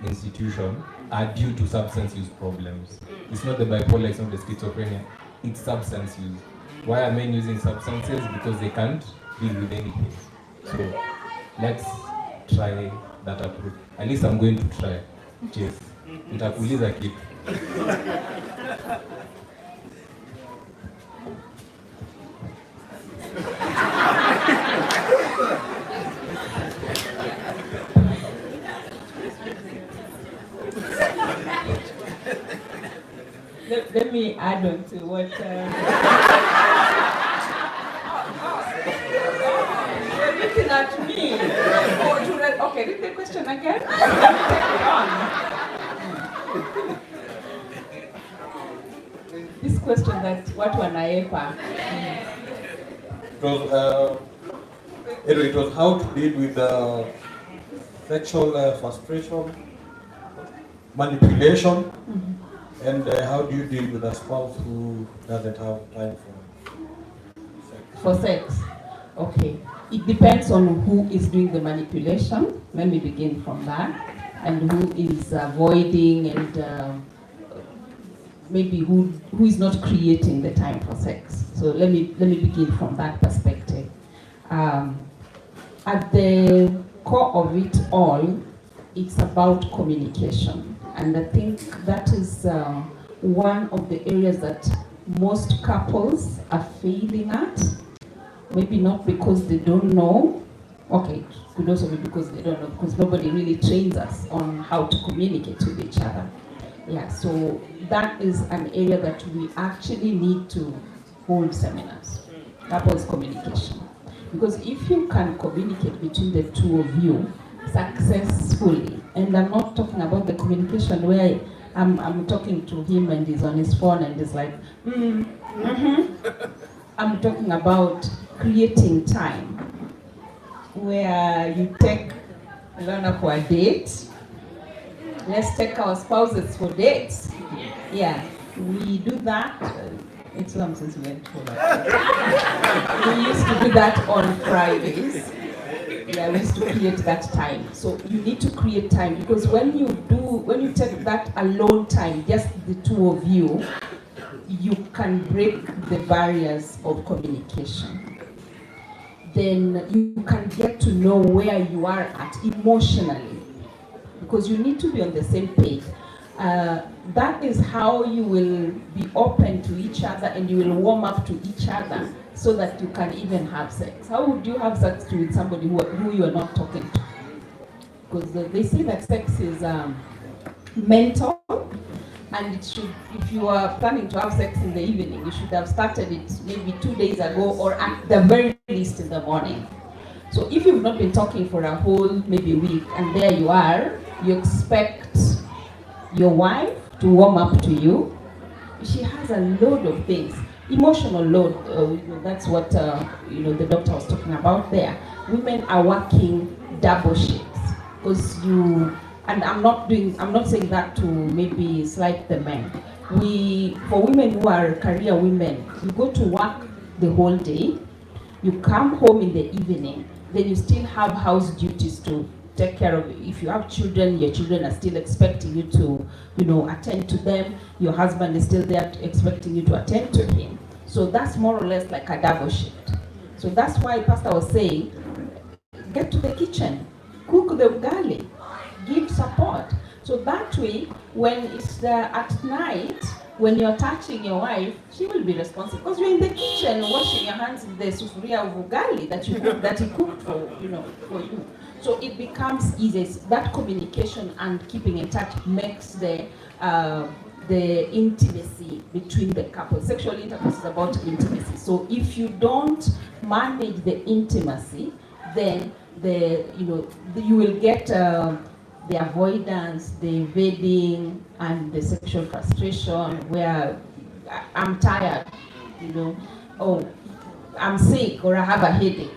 institution are due to substance use problems. It's not the bipolar, it's not the schizophrenia, it's substance use. Why are men using substances? Because they can't deal with anything. So let's try that approach. At least I'm going to try. Cheers. Nitakuuliza kitu. Let me add on to what you're looking at me. Okay, read the question again. This question that what wanaepa. It was how to deal with sexual frustration, manipulation. And how do you deal with a spouse who doesn't have time for sex? Okay. It depends on who is doing the manipulation. Let me begin from that. And who is avoiding, and maybe who is not creating the time for sex. So let me begin from that perspective. At the core of it all, it's about communication. And I think that is one of the areas that most couples are failing at. Maybe not because they don't know. Okay, it could also be because they don't know, because nobody really trains us on how to communicate with each other. Yeah, so that is an area that we actually need to hold seminars. Couples communication. Because if you can communicate between the two of you successfully, and I'm not talking about the communication where I'm talking to him and he's on his phone and he's like, I'm talking about creating time where you take Lana for a date. Let's take our spouses for dates. Yeah, we do that. It's long since we went for that. We used to do that on Fridays. Yeah, we used to create that time. So you need to create time, because when you take that alone time, just the two of you, you can break the barriers of communication. Then you can get to know where you are at emotionally, because you need to be on the same page. That is how you will be open to each other and you will warm up to each other so that you can even have sex. How would you have sex with somebody who you are not talking to? Because they say that sex is mental, and it should, if you are planning to have sex in the evening, you should have started it maybe 2 days ago, or at the very least in the morning. So if you've not been talking for a whole maybe week, and there you are, you expect your wife to warm up to you. She has a load of things, emotional load. That's what the doctor was talking about there. Women are working double shifts because and I'm not saying that to maybe slight the men. For women who are career women, you go to work the whole day, you come home in the evening, then you still have house duties to take care of. If you have children, your children are still expecting you to, attend to them. Your husband is still there expecting you to attend to him. So that's more or less like a double shift. So that's why Pastor was saying, get to the kitchen, cook the ugali, give support. So that way, when it's at night, when you're touching your wife, she will be responsible, because you're in the kitchen washing your hands in the sufuria of ugali that he cooked for you. So it becomes easy. That communication and keeping in touch makes the intimacy between the couple. Sexual intercourse is about intimacy. So if you don't manage the intimacy, then you will get the avoidance, the evading, and the sexual frustration, where I'm tired, oh, I'm sick, or I have a headache.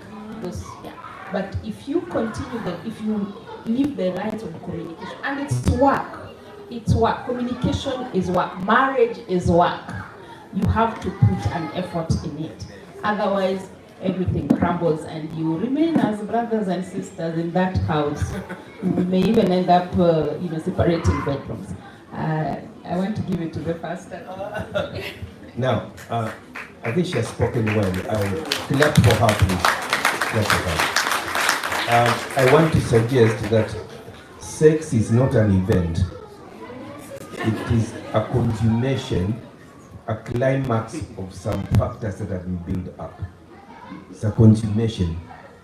But if you if you leave the lines of communication, and it's work. Communication is work. Marriage is work. You have to put an effort in it. Otherwise, everything crumbles and you remain as brothers and sisters in that house. You may even end up separating bedrooms. I want to give it to the pastor. Now, I think she has spoken well. Clap for her, please. Clap for her. I want to suggest that sex is not an event. It is a consummation, a climax of some factors that have been built up. It's a consummation.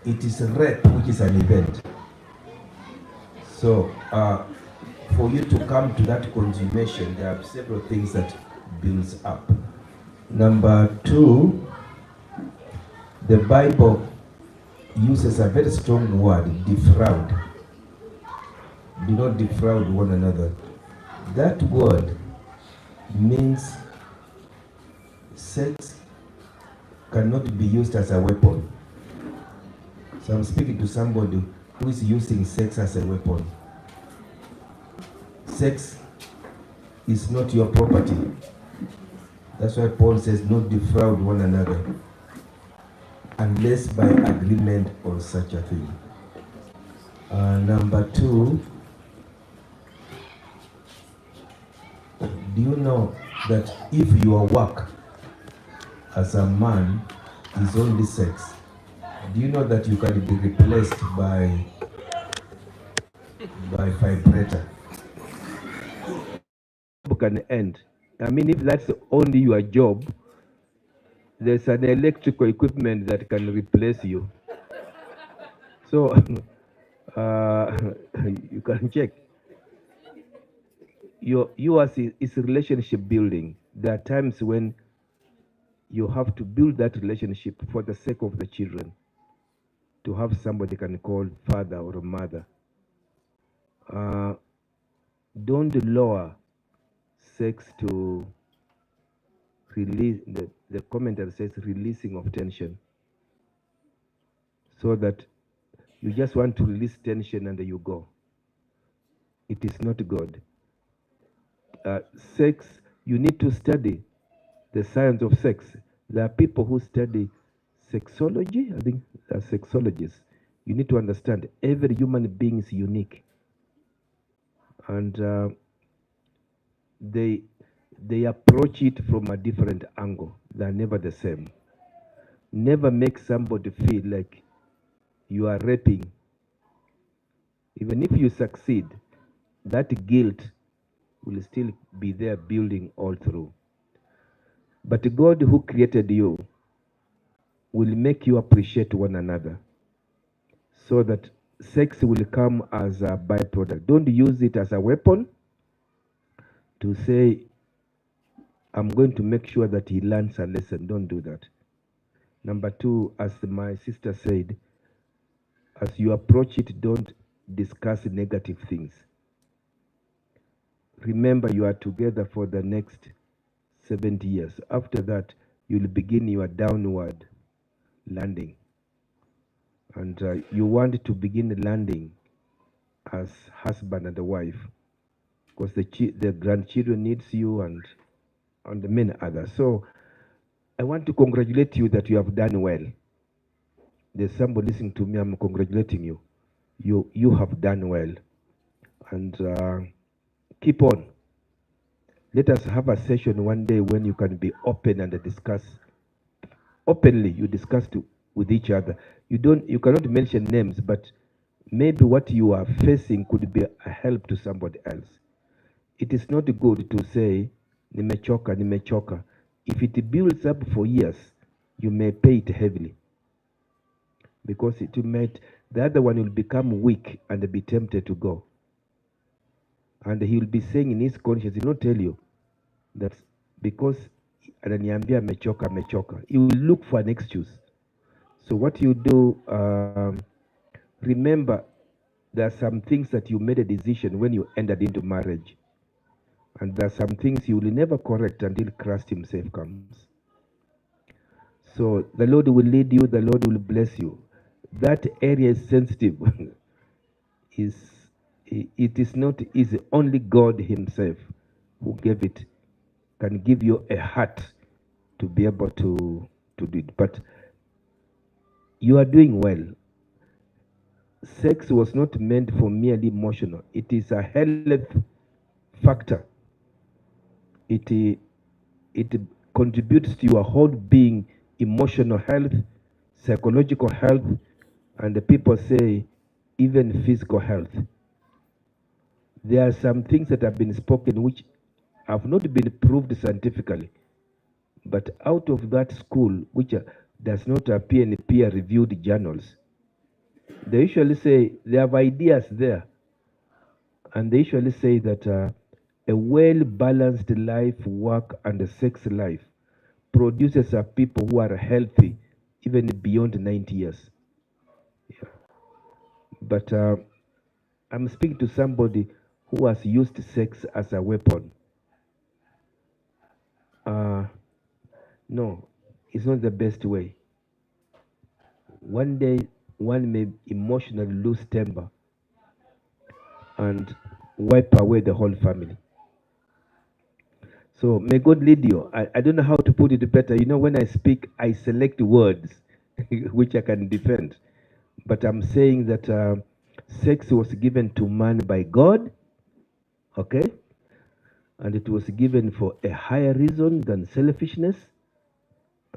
It is a rep, which is an event. So, for you to come to that consummation, there are several things that builds up. Number two, the Bible uses a very strong word, defraud. Do not defraud one another. That word means sex cannot be used as a weapon. So I'm speaking to somebody who is using sex as a weapon. Sex is not your property. That's why Paul says, not defraud one another, unless by agreement or such a thing. Number two, do you know that if your work as a man is only sex, do you know that you can be replaced by vibrator? Can end. I mean, if that's only your job, there's an electrical equipment that can replace you. So you can check. Yours is relationship building. There are times when you have to build that relationship for the sake of the children, to have somebody can call father or mother. Don't lower sex to release, the commentary says releasing of tension. So that you just want to release tension and you go. It is not God. Sex, you need to study the science of sex. There are people who study sexology. I think they are sexologists. You need to understand every human being is unique, and they approach it from a different angle. They are never the same. Never make somebody feel like you are raping. Even if you succeed, that guilt will still be there building all through. But God who created you will make you appreciate one another, so that sex will come as a byproduct. Don't use it as a weapon to say, I'm going to make sure that he learns a lesson. Don't do that. Number two, as my sister said, as you approach it, don't discuss negative things. Remember, you are together for the next 70 years. After that, you'll begin your downward landing. And you want to begin landing as husband and wife, because the grandchildren needs you and many others. So I want to congratulate you that you have done well. There's somebody listening to me. I'm congratulating you. You have done well, and keep on. Let us have a session one day when you can be open and discuss openly. You discuss with each other. You cannot mention names, but maybe what you are facing could be a help to somebody else. It is not good to say nimechoka, nimechoka. If it builds up for years, you may pay it heavily, because the other one will become weak and be tempted to go. And he will be saying in his conscience, he will not tell you that because ananiambia amechoka, amechoka. He will look for an excuse. So what you do, remember, there are some things that you made a decision when you entered into marriage. And there are some things you will never correct until Christ himself comes. So the Lord will lead you, the Lord will bless you. That area is sensitive. It is not easy. Only God himself who gave it can give you a heart to be able to do it. But you are doing well. Sex was not meant for merely emotional. It is a health factor. It contributes to your whole being, emotional health, psychological health, and the people say even physical health. There are some things that have been spoken which have not been proved scientifically, but out of that school, which does not appear in peer-reviewed journals, they usually say they have ideas there, and they usually say that a well-balanced life, work, and a sex life produces people who are healthy even beyond 90 years. Yeah. But I'm speaking to somebody who has used sex as a weapon. No, it's not the best way. One day, one may emotionally lose temper and wipe away the whole family. So may God lead you. I don't know how to put it better. You know, when I speak, I select words which I can defend. But I'm saying that sex was given to man by God, okay? And it was given for a higher reason than selfishness.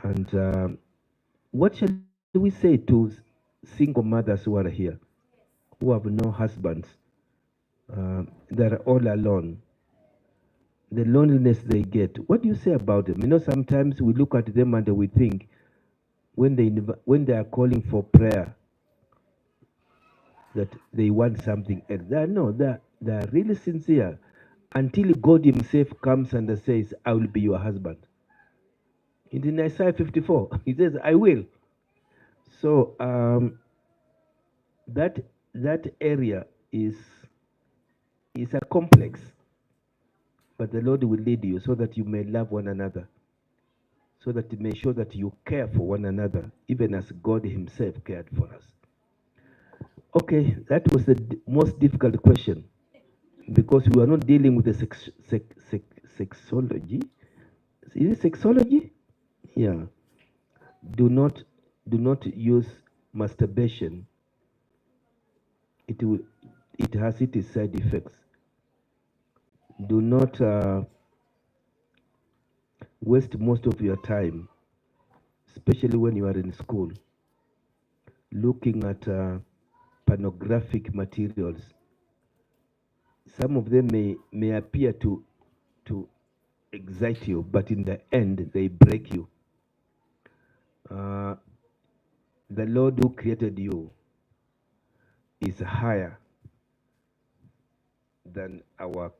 And what shall we say to single mothers who are here, who have no husbands? They're all alone. The loneliness they get. What do you say about them? You know, sometimes we look at them and we think when they are calling for prayer that they want something else. They're really sincere until God himself comes and says, I will be your husband. In Isaiah 54, he says, I will. So that area is a complex. But the Lord will lead you so that you may love one another, so that you may show that you care for one another, even as God Himself cared for us. Okay, that was the most difficult question, because we are not dealing with the sexology. Is it sexology? Yeah. Do not use masturbation. It has its side effects. Do not waste most of your time, especially when you are in school, looking at pornographic materials. Some of them may appear to excite you, but in the end, they break you. The Lord who created you is higher than our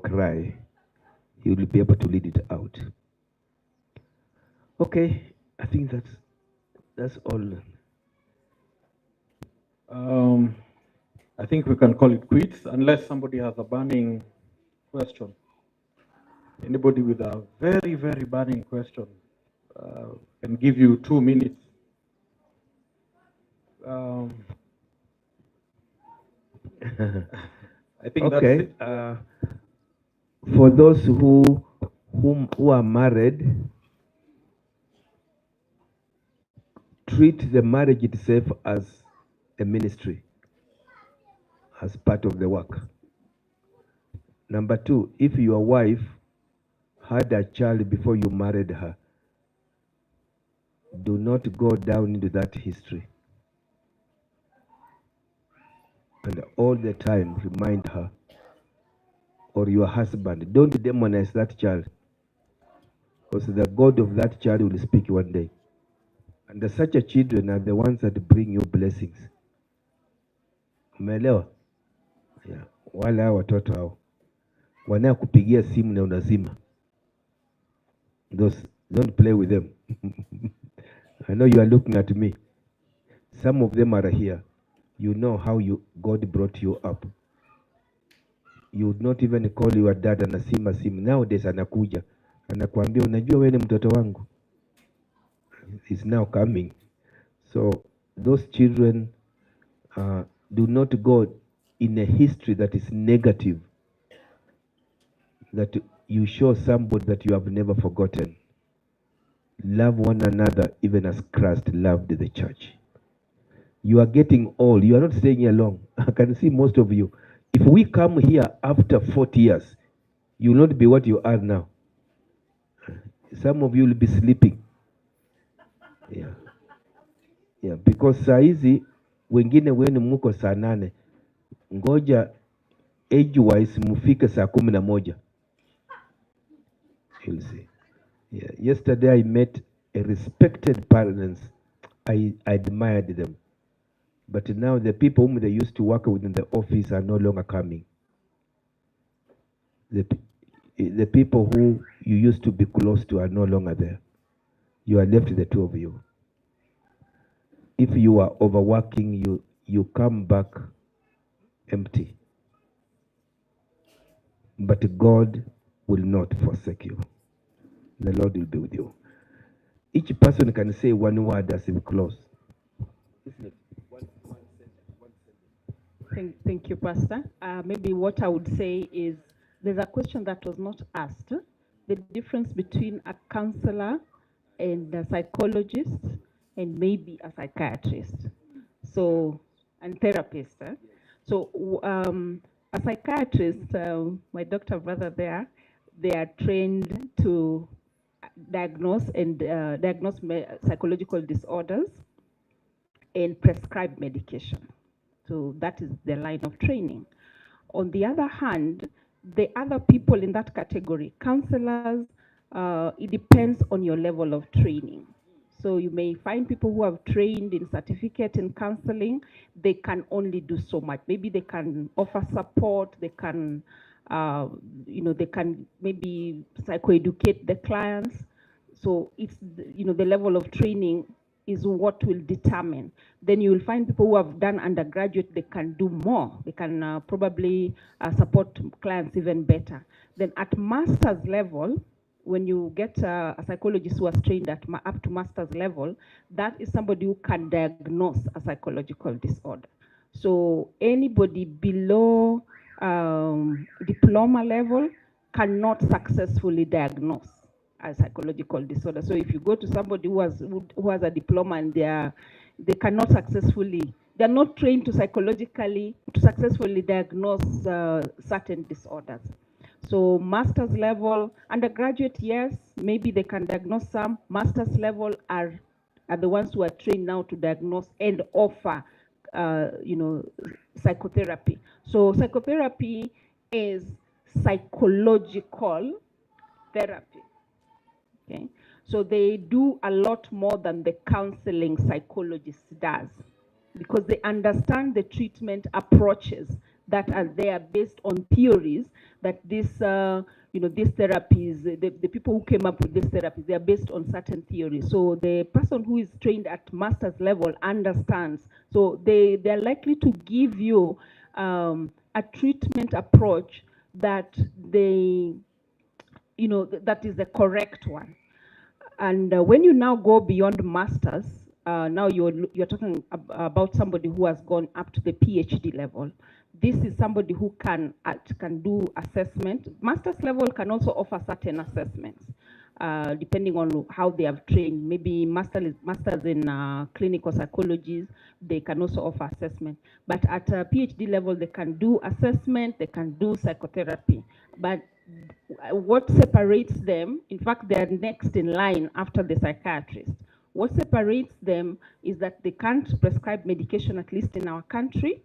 cry. He will be able to lead it out. Okay, I think that's all. I think we can call it quits unless somebody has a burning question. Anybody with a very, very burning question can give you 2 minutes. I think Okay. that's it. For those who are married, treat the marriage itself as a ministry, as part of the work. Number 2, if your wife had a child before you married her, do not go down into that history. And all the time remind her, or your husband, don't demonize that child, because the God of that child will speak one day. And such a children are the ones that bring you blessings. Umeelewa? Yeah. Wale hao watoto hao wanakupigia simu na unazima. Those, don't play with them. I know you are looking at me. Some of them are here. You know how God brought you up. You would not even call your dad anasima simu. Nowadays anakuja. Anakuambia unajua wewe ni mtoto wangu. He's now coming. So those children do not go in a history that is negative, that you show somebody that you have never forgotten. Love one another even as Christ loved the church. You are getting old. You are not staying here long. I can see most of you. If we come here after 40 years, you will not be what you are now. Some of you will be sleeping. Yeah. Yeah, because saa hizi wengine wenu mko saa 8. Ngoja age wise mufike saa 11. You'll see. Yeah. Yesterday I met a respected parents. I admired them. But now the people whom they used to work with in the office are no longer coming. The people who you used to be close to are no longer there. You are left, the two of you. If you are overworking, you come back empty. But God will not forsake you. The Lord will be with you. Each person can say one word as we close. Thank you, Pastor. Maybe what I would say is there's a question that was not asked. The difference between a counselor and a psychologist and maybe a psychiatrist. So, and therapist. So, a psychiatrist, my doctor brother there, they are trained to diagnose psychological disorders and prescribe medication. So that is the line of training. On the other hand, the other people in that category, counselors, it depends on your level of training. So you may find people who have trained in certificate in counseling, they can only do so much. Maybe they can offer support, they can, they can maybe psychoeducate the clients. So it's, the level of training is what will determine. Then you will find people who have done undergraduate, they can do more. They can probably support clients even better. Then at master's level, when you get a psychologist who has trained at up to master's level, that is somebody who can diagnose a psychological disorder. So anybody below diploma level cannot successfully diagnose a psychological disorder. So if you go to somebody who has a diploma and they cannot successfully, they're not trained to successfully diagnose certain disorders. So master's level, undergraduate, yes, maybe they can diagnose some. Master's level are the ones who are trained now to diagnose and offer, psychotherapy. So psychotherapy is psychological therapy. Okay, so they do a lot more than the counseling psychologist does, because they understand the treatment approaches that are there based on theories that these therapies, the people who came up with these therapies, they are based on certain theories. So the person who is trained at master's level understands. So they're likely to give you a treatment approach that that is the correct one. And when you now go beyond masters, now you're talking about somebody who has gone up to the PhD level. This is somebody who can do assessment. Master's level can also offer certain assessments, depending on how they have trained. Maybe masters in clinical psychology, they can also offer assessment. But at a PhD level, they can do assessment, they can do psychotherapy. But what separates them, in fact, they're next in line after the psychiatrist. What separates them is that they can't prescribe medication, at least in our country.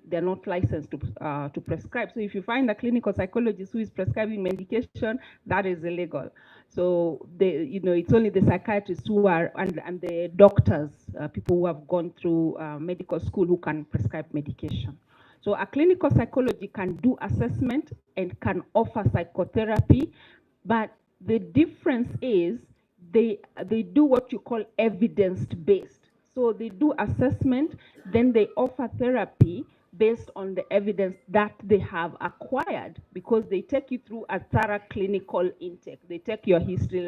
They're not licensed to prescribe. So if you find a clinical psychologist who is prescribing medication, that is illegal. So it's only the psychiatrists who are, and the doctors, people who have gone through medical school, who can prescribe medication. So a clinical psychology can do assessment and can offer psychotherapy, but the difference is they do what you call evidence-based. So they do assessment, then they offer therapy based on the evidence that they have acquired, because they take you through a thorough clinical intake. They take your history,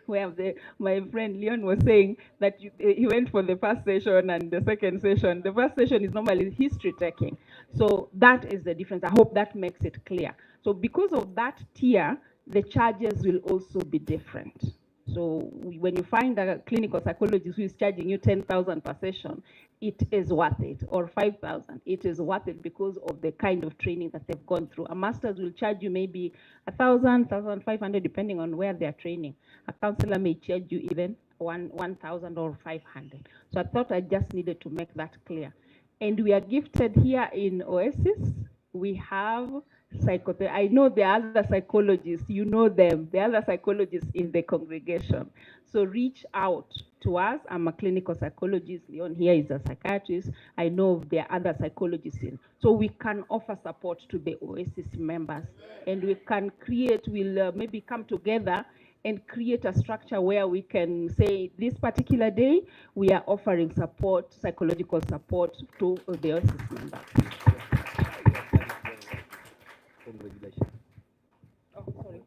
where my friend Leon was saying that he went for the first session and the second session. The first session is normally history taking. So that is the difference. I hope that makes it clear. So because of that tier, the charges will also be different. So when you find a clinical psychologist who is charging you 10,000 per session, it is worth it, or 5,000. It is worth it because of the kind of training that they've gone through. A master's will charge you maybe 1,000, 1,500, depending on where they're training. A counselor may charge you even 1,000 or 500. So I thought I just needed to make that clear. And we are gifted here in Oasis. We have psychotherapy. I know the other psychologists, you know them, the other psychologists in the congregation. So reach out to us. I'm a clinical psychologist. Leon here is a psychiatrist. I know there are other psychologists in. So we can offer support to the Oasis members, and we can create, we'll maybe come together and create a structure where we can say this particular day we are offering support, psychological support to the Oasis members. Congratulations. Oh, sorry.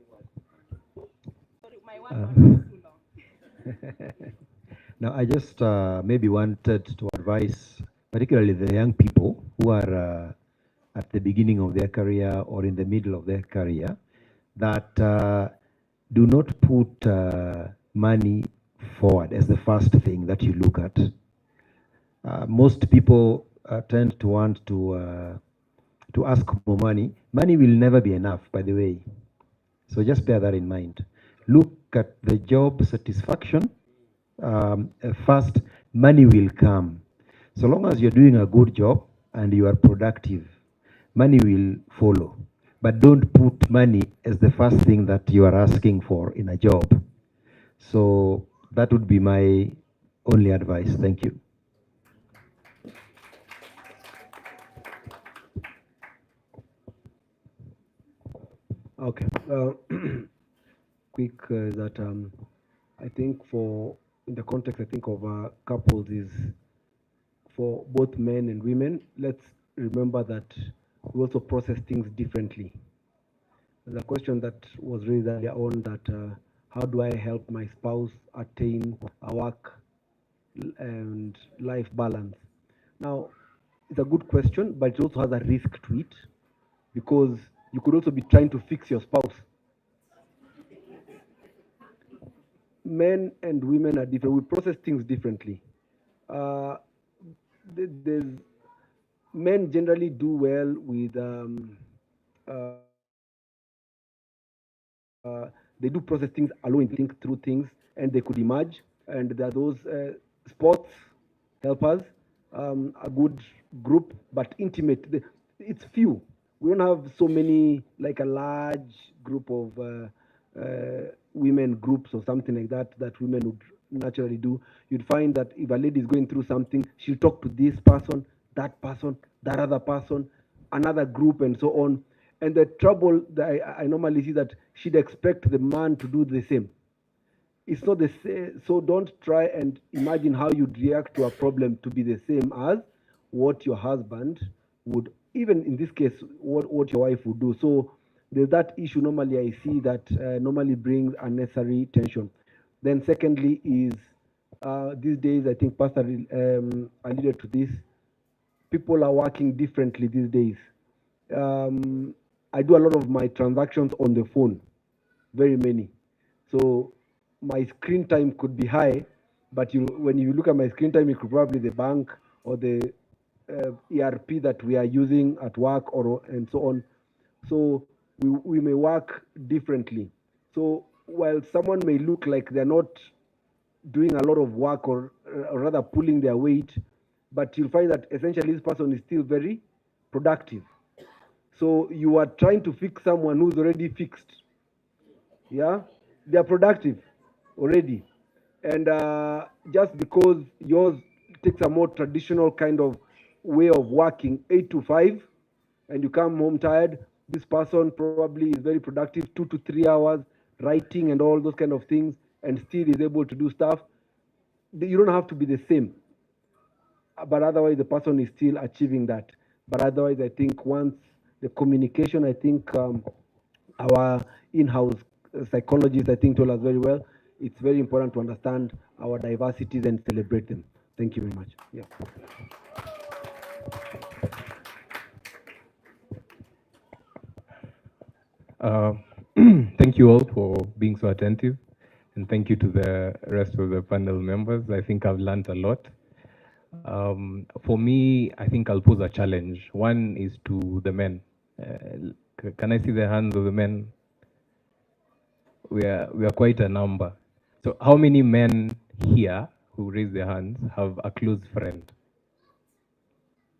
Sorry, my one was too long. Now, I just maybe wanted to advise, particularly the young people who are at the beginning of their career or in the middle of their career, that do not put money forward as the first thing that you look at. Most people tend to want to ask for money. Money will never be enough, by the way. So just bear that in mind. Look at the job satisfaction. First, money will come. So long as you're doing a good job and you are productive, money will follow. But don't put money as the first thing that you are asking for in a job. So that would be my only advice. Thank you. Okay. Quick that I think for in the context, I think, of couples is for both men and women. Let's remember that we also process things differently. The question that was raised earlier on that how do I help my spouse attain a work and life balance? Now, it's a good question, but it also has a risk to it because you could also be trying to fix your spouse. Men and women are different. We process things differently. Men generally do well with they do process things alone, think through things, and they could emerge. And there are those sports helpers, a good group, but intimate. It's few. We don't have so many, like a large group of women groups or something like that that women would naturally do. You'd find that if a lady is going through something, she'll talk to this person, that other person, another group, and so on. And the trouble that I normally see that she'd expect the man to do the same. It's not the same. So don't try and imagine how you'd react to a problem to be the same as what your husband would, even in this case, what your wife would do. So there's that issue normally I see that normally brings unnecessary tension. Then secondly is these days, I think Pastor alluded to this, people are working differently these days. I do a lot of my transactions on the phone, very many. So my screen time could be high, but when you look at my screen time, it could probably the bank or the ERP that we are using at work and so on. So we may work differently. So while someone may look like they're not doing a lot of work or rather pulling their weight, but you'll find that essentially this person is still very productive. So you are trying to fix someone who's already fixed. Yeah, they are productive already. And just because yours takes a more traditional kind of way of working, 8 to 5, and you come home tired, this person probably is very productive, 2 to 3 hours, writing and all those kind of things, and still is able to do stuff. You don't have to be the same. But otherwise, the person is still achieving that. But otherwise, I think once the communication, I think our in-house psychologists, I think, told us very well, it's very important to understand our diversities and celebrate them. Thank you very much. Yeah. Thank you all for being so attentive, and thank you to the rest of the panel members. I think I've learned a lot. For me, I think I'll pose a challenge. One is to the men. Can I see the hands of the men? We are quite a number. So how many men here who raise their hands have a close friend?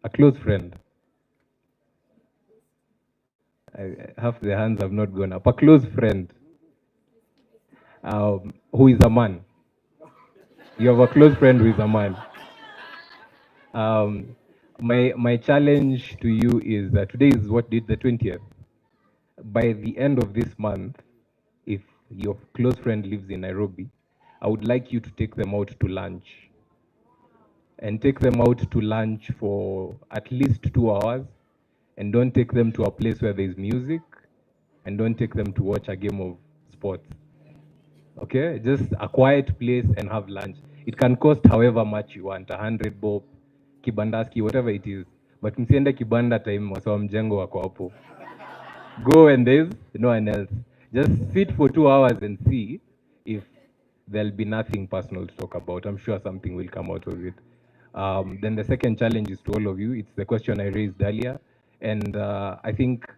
A close friend? Half the hands have not gone up. A close friend who is a man. You have a close friend who is a man. My challenge to you is that today is what date, the 20th. By the end of this month, if your close friend lives in Nairobi, I would like you to take them out to lunch. And take them out to lunch for at least 2 hours. And don't take them to a place where there's music. And don't take them to watch a game of sports. Okay, just a quiet place and have lunch. It can cost however much you want, 100 bob, kibandaski, whatever it is. But msiende kibanda time wasawa mjengo wako hapo. Go and there's no one else. Just sit for 2 hours and see if there'll be nothing personal to talk about. I'm sure something will come out of it. Then the second challenge is to all of you. It's the question I raised earlier. And I think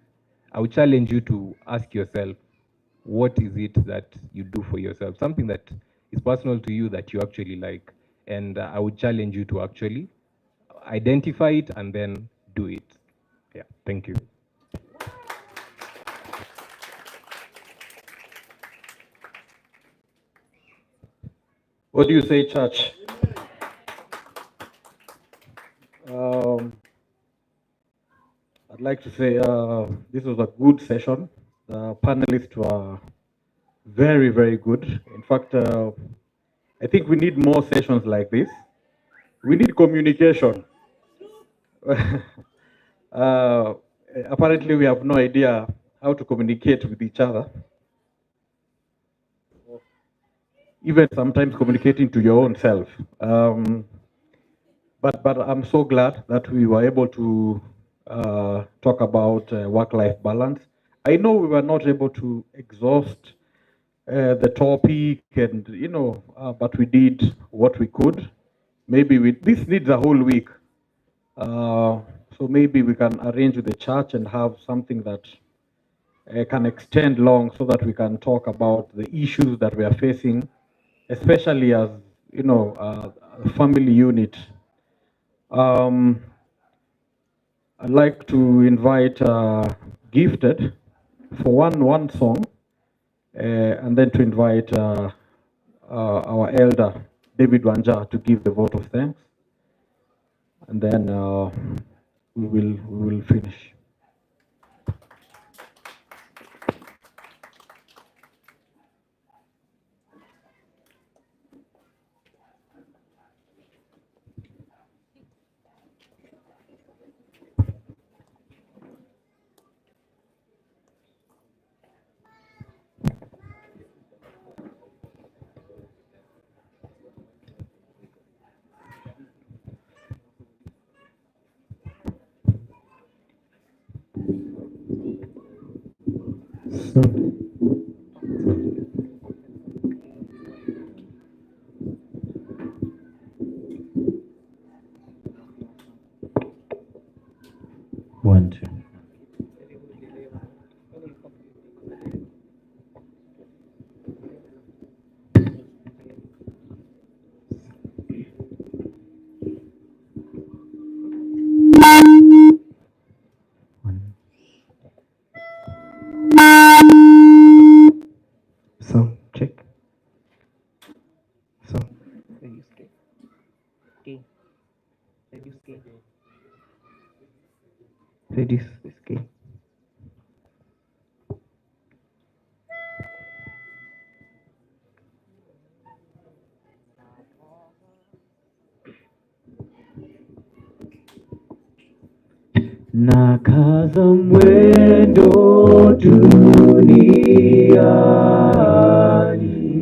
I would challenge you to ask yourself, what is it that you do for yourself? Something that is personal to you that you actually like. And I would challenge you to actually identify it and then do it. Yeah, thank you. What do you say, church? I'd like to say this was a good session. The panelists were very, very good. In fact, I think we need more sessions like this. We need communication. Apparently, we have no idea how to communicate with each other. Even sometimes communicating to your own self. But I'm so glad that we were able to talk about work-life balance. I know we were not able to exhaust the topic, and but we did what we could. Maybe this needs a whole week. So maybe we can arrange with the church and have something that can extend long, so that we can talk about the issues that we are facing, especially as a family unit. I'd like to invite Gifted for one song, and then to invite our elder David Wanja to give the vote of thanks, and then we will finish. One, two. So, check. So. Reduce this key. Nakaza mwendo duniani,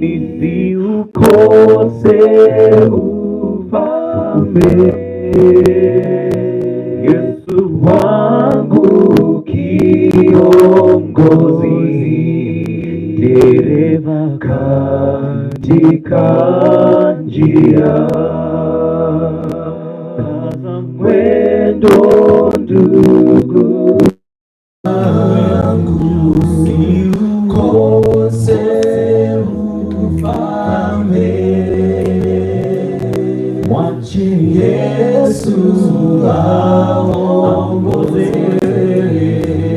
nisiukose ufalme. Yesu wangu kiongozi, dereva katika njia. Kaza mwendo ndugu wangu, usikose ufalme. Mwache Yesu aongoze,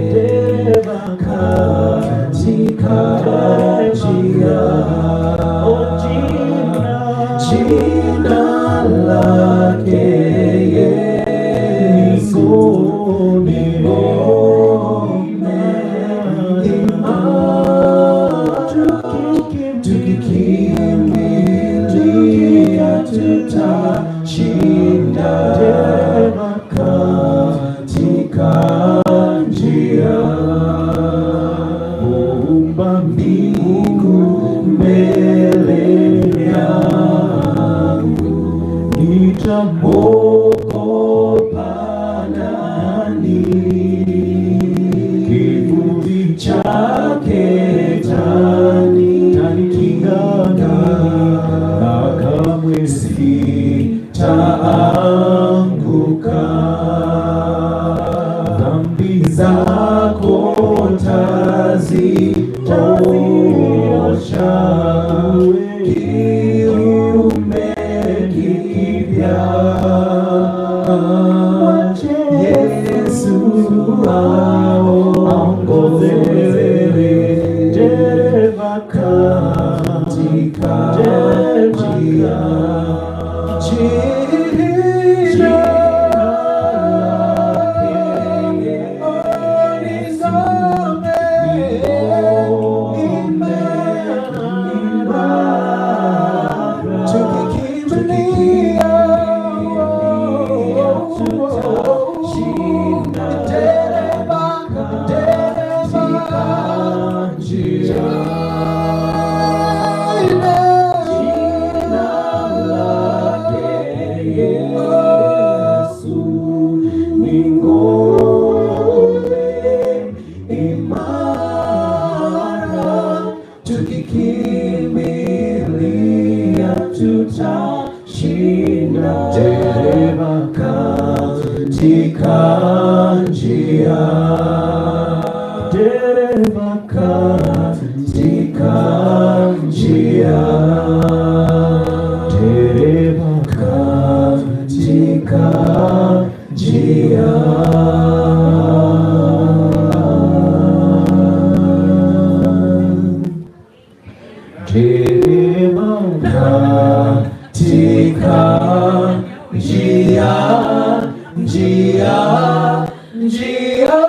dereva katika njia. Jina lake Yesu ni ngome imara, tukikimbilia tutashinda, dereva katika njia. Muumba mbingu mbele yangu, nitamwogopa nani? Kivuli chake tanikinga, na kamwe sitaanguka. Dhambi zako taziosha, kiume kipya. Yesu aongoze, dereva katika njia. Jina njia, dereva katika njia, dereva katika njia. Dereva katika njia, njia, njia.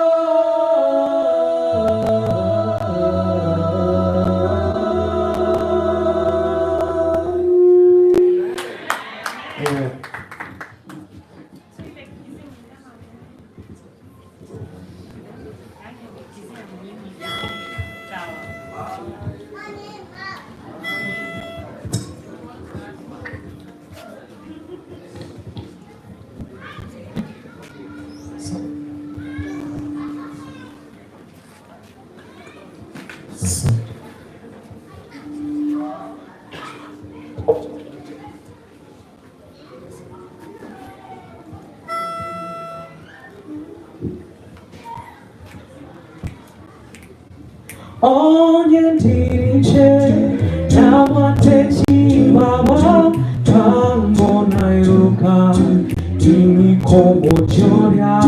Onye diriche na wateti baba tango na yuka tini komo choria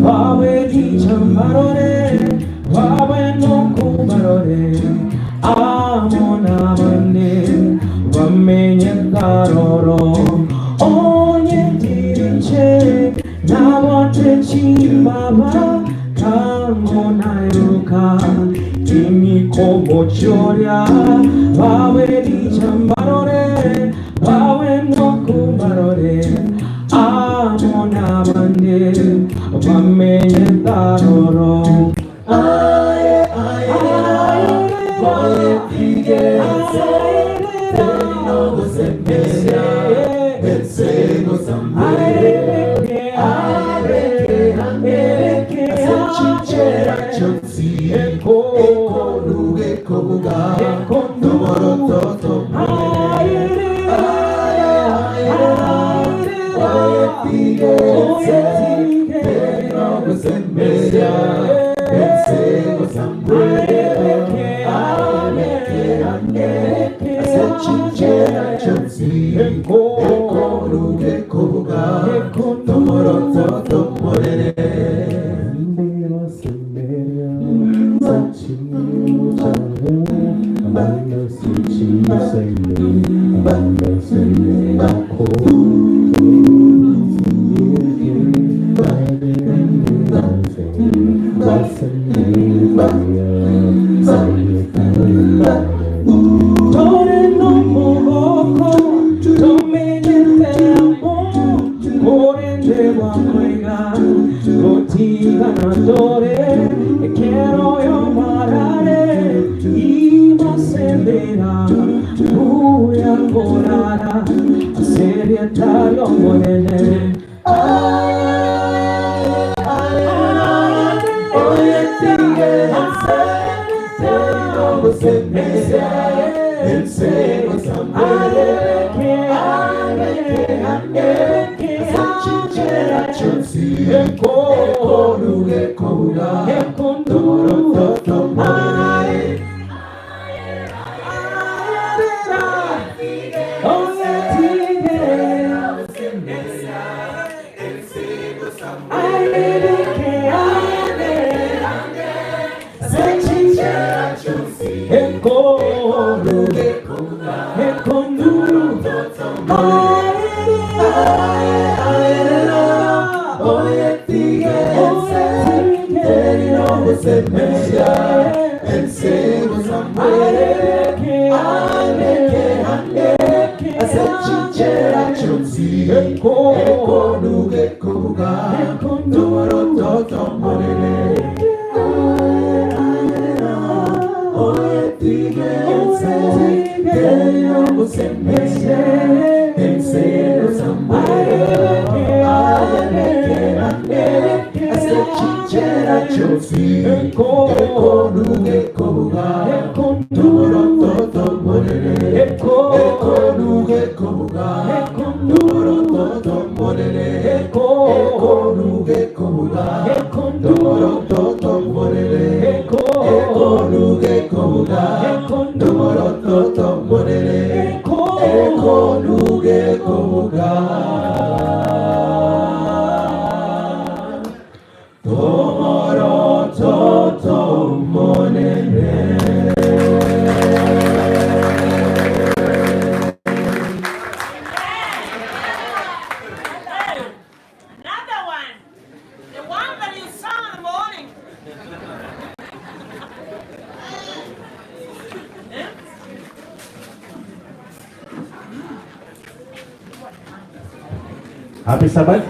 wawe di chambarore wawe no kubarore amona mane wamenye karoro. Onye diriche na wateti baba tango na yuka Kimi como choria, wawe di chambarore, wawe no kubarore, amona mande, wamenye taroro. Aye, aye, aye, voye figuese, no se mesia, el seno samare, areke, chichera chonsi. Eko nuge kobuga, tomoro toto aye oye figuese, no se mesia, el seno samare, areke, ase chichera chonsi. Eko nuge kobuga, tomoro toto morere. Quiero yo parare y más enverar, voy a volar a serietario morene. Oye fíjense, no se mece, el seno samare, esa chichera chonsi, eko nuge kobuga, tomoro toto morene. Se mencia, el seno samare, ase chichera chonsi, eko nuge kobuga, tomoro toto morene. Oye fíjense, no se mencia, el seno samare, ase chichera chonsi, eko nuge kobuga, tomoro toto morene. Eko nuge kobuga, tomoro toto morene. Eko nuge Happy Sabbath.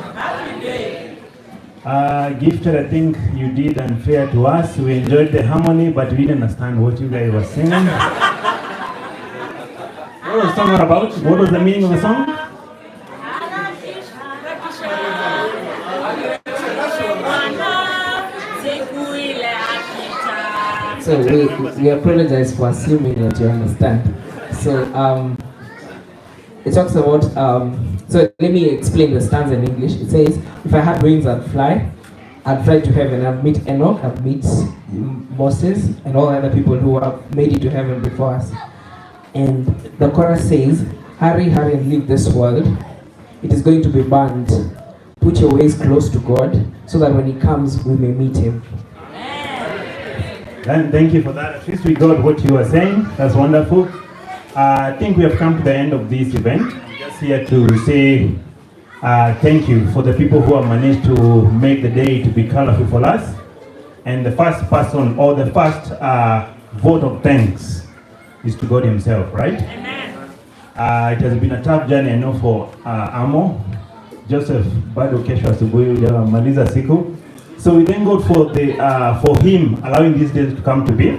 Gifted, I think you did unfair to us. We enjoyed the harmony, but we didn't understand what you guys were singing. What was the song about? What was the meaning of the song? So we apologize for assuming that you understand. So it talks about, so let me explain the stanza in English. It says, if I had wings, I'd fly to heaven. I'd meet Enoch, I'd meet Moses, and all other people who have made it to heaven before us. And the chorus says, hurry, hurry and leave this world. It is going to be burned. Put your ways close to God, so that when He comes, we may meet Him. And thank you for that. At least we got what you were saying. That's wonderful. I think we have come to the end of this event. I'm just here to say thank you for the people who have managed to make the day to be colorful for us. And the first person, or the first vote of thanks is to God Himself, right? Amen. It has been a tough journey, I know, for Amo, Joseph, bado kesho asubuhi maliza siku. So we thank God for him allowing these days to come to be.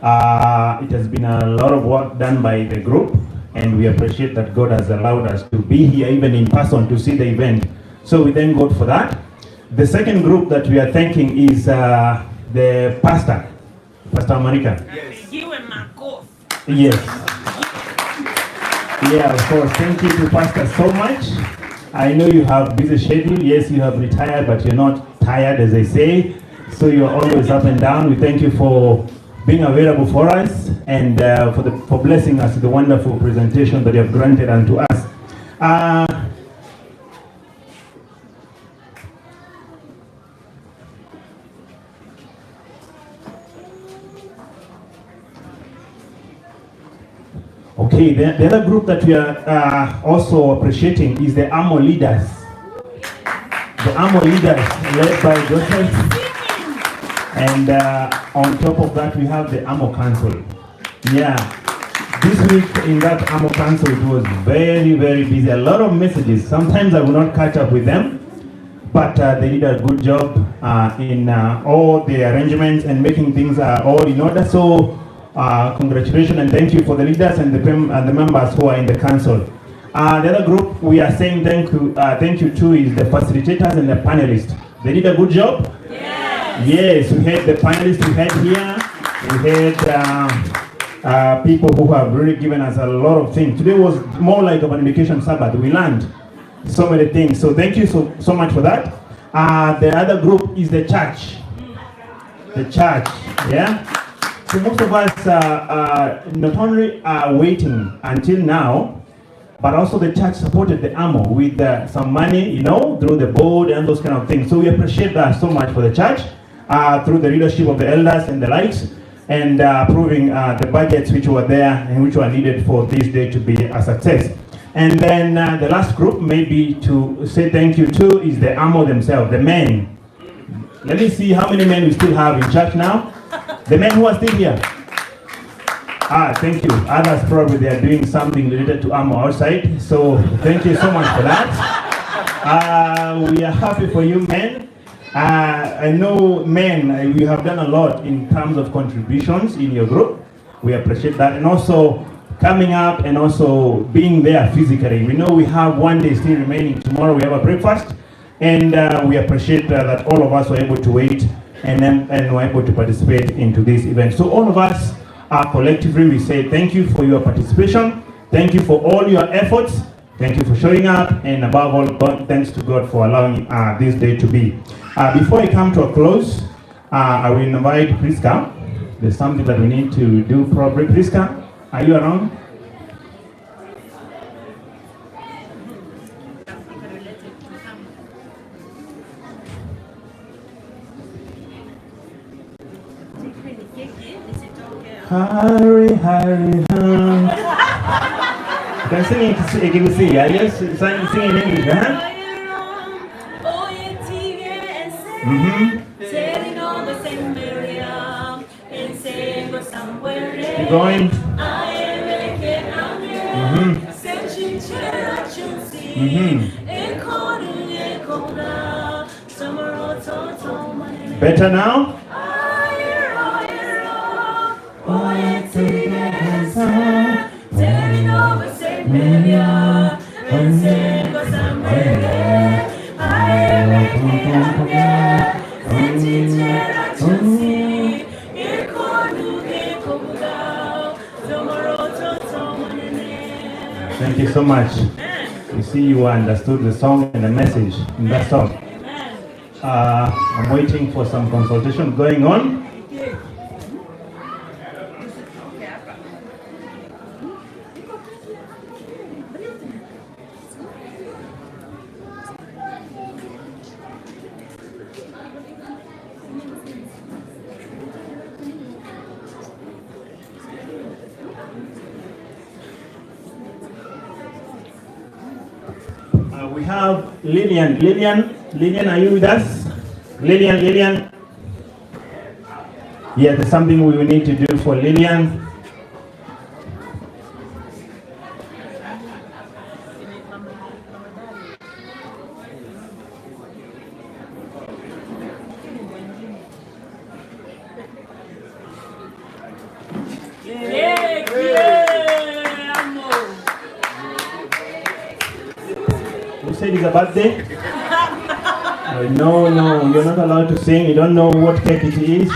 It has been a lot of work done by the group, and we appreciate that God has allowed us to be here even in person to see the event. So we thank God for that. The second group that we are thanking is the Pastor Wamalika. Yes. Yeah, of course. Thank you to Pastor so much. I know you have busy schedule. Yes, you have retired, but you're not tired, as I say. So you're always up and down. We thank you for being available for us, and for blessing us with the wonderful presentation that you have granted unto us. Okay, the other group that we are also appreciating is the AMO leaders. The AMO leaders led by Joseph. And on top of that, we have the AMO Council. Yeah, this week in that AMO Council, it was very, very busy. A lot of messages. Sometimes I will not catch up with them, but they did a good job in all the arrangements and making things all in order. So congratulations and thank you for the leaders and the members who are in the council. The other group we are saying thank you to is the facilitators and the panelists. They did a good job. Yes, we had the panelists we had here. We had people who have really given us a lot of things. Today was more like an education Sabbath. We learned so many things. So thank you so much for that. The other group is the church. The church, yeah? So most of us not only are waiting until now, but also the church supported the AMO with some money, you know, through the board and those kind of things. So we appreciate that so much for the church, through the leadership of the elders and the likes, and approving the budgets which were there and which were needed for this day to be a success. And then the last group maybe to say thank you to is the AMO themselves, the men. Let me see how many men we still have in church now. The men who are still here. Thank you. Others probably they are doing something related to AMO outside. So thank you so much for that. We are happy for you men. I know men, you have done a lot in terms of contributions in your group. We appreciate that. And also coming up and also being there physically. We know we have one day still remaining. Tomorrow we have a breakfast. And we appreciate that all of us were able to wait and were able to participate into this event. So all of us collectively, we say thank you for your participation. Thank you for all your efforts. Thank you for showing up, and above all, thanks to God for allowing this day to be. Before I come to a close, I will invite Priska. There's something that we need to do properly. Priska, are you around? Hurry, hurry, hurry. You can sing in Kigusi, yes? Sing in English, huh? Keep going. Better now? Thank you so much. You see, you understood the song and the message in that song. I'm waiting for some consultation going on. We have Lillian. Lillian, are you with us? Lillian. Yeah, there's something we will need to do for Lillian. You said it's a birthday? No, you're not allowed to sing. You don't know what cake it is. You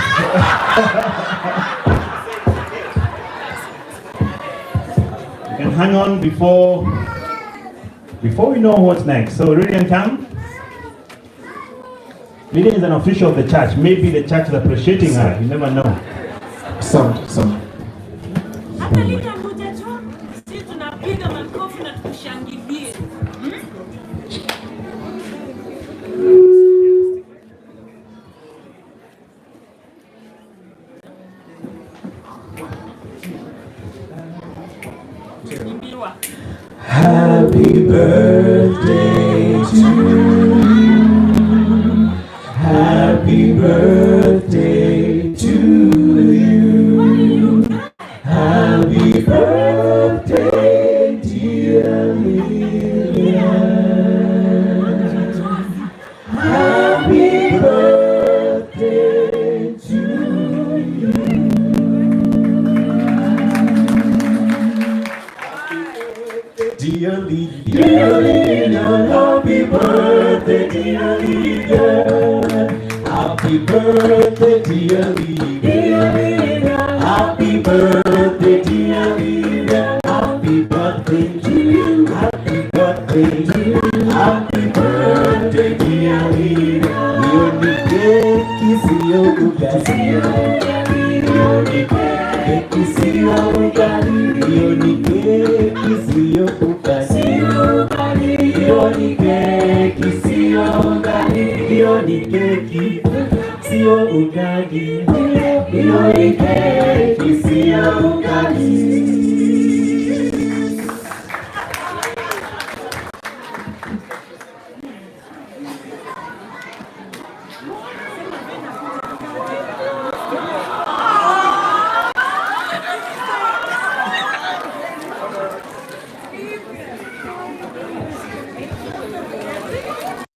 can hang on before we know what's next. So Lillian, come. Lillian is an official of the church. Maybe the church is appreciating her. You never know. Sound. Happy birthday to you. Happy birthday to you. Happy birthday, dear Lillian. Happy birthday to you. Dear Lillian, happy birthday, dear Lillian. Happy birthday, dear Lillian. Happy birthday, dear Lillian. Happy birthday to you. Happy birthday to you. Happy birthday, dear Lillian. Yoni keki siyo ugali. Yoni keki siyo ugali. Yoni keki siyo ugali. Yoni keki siyo ugali. Yoni keki siyo ugali. Yoni keki siyo ugali.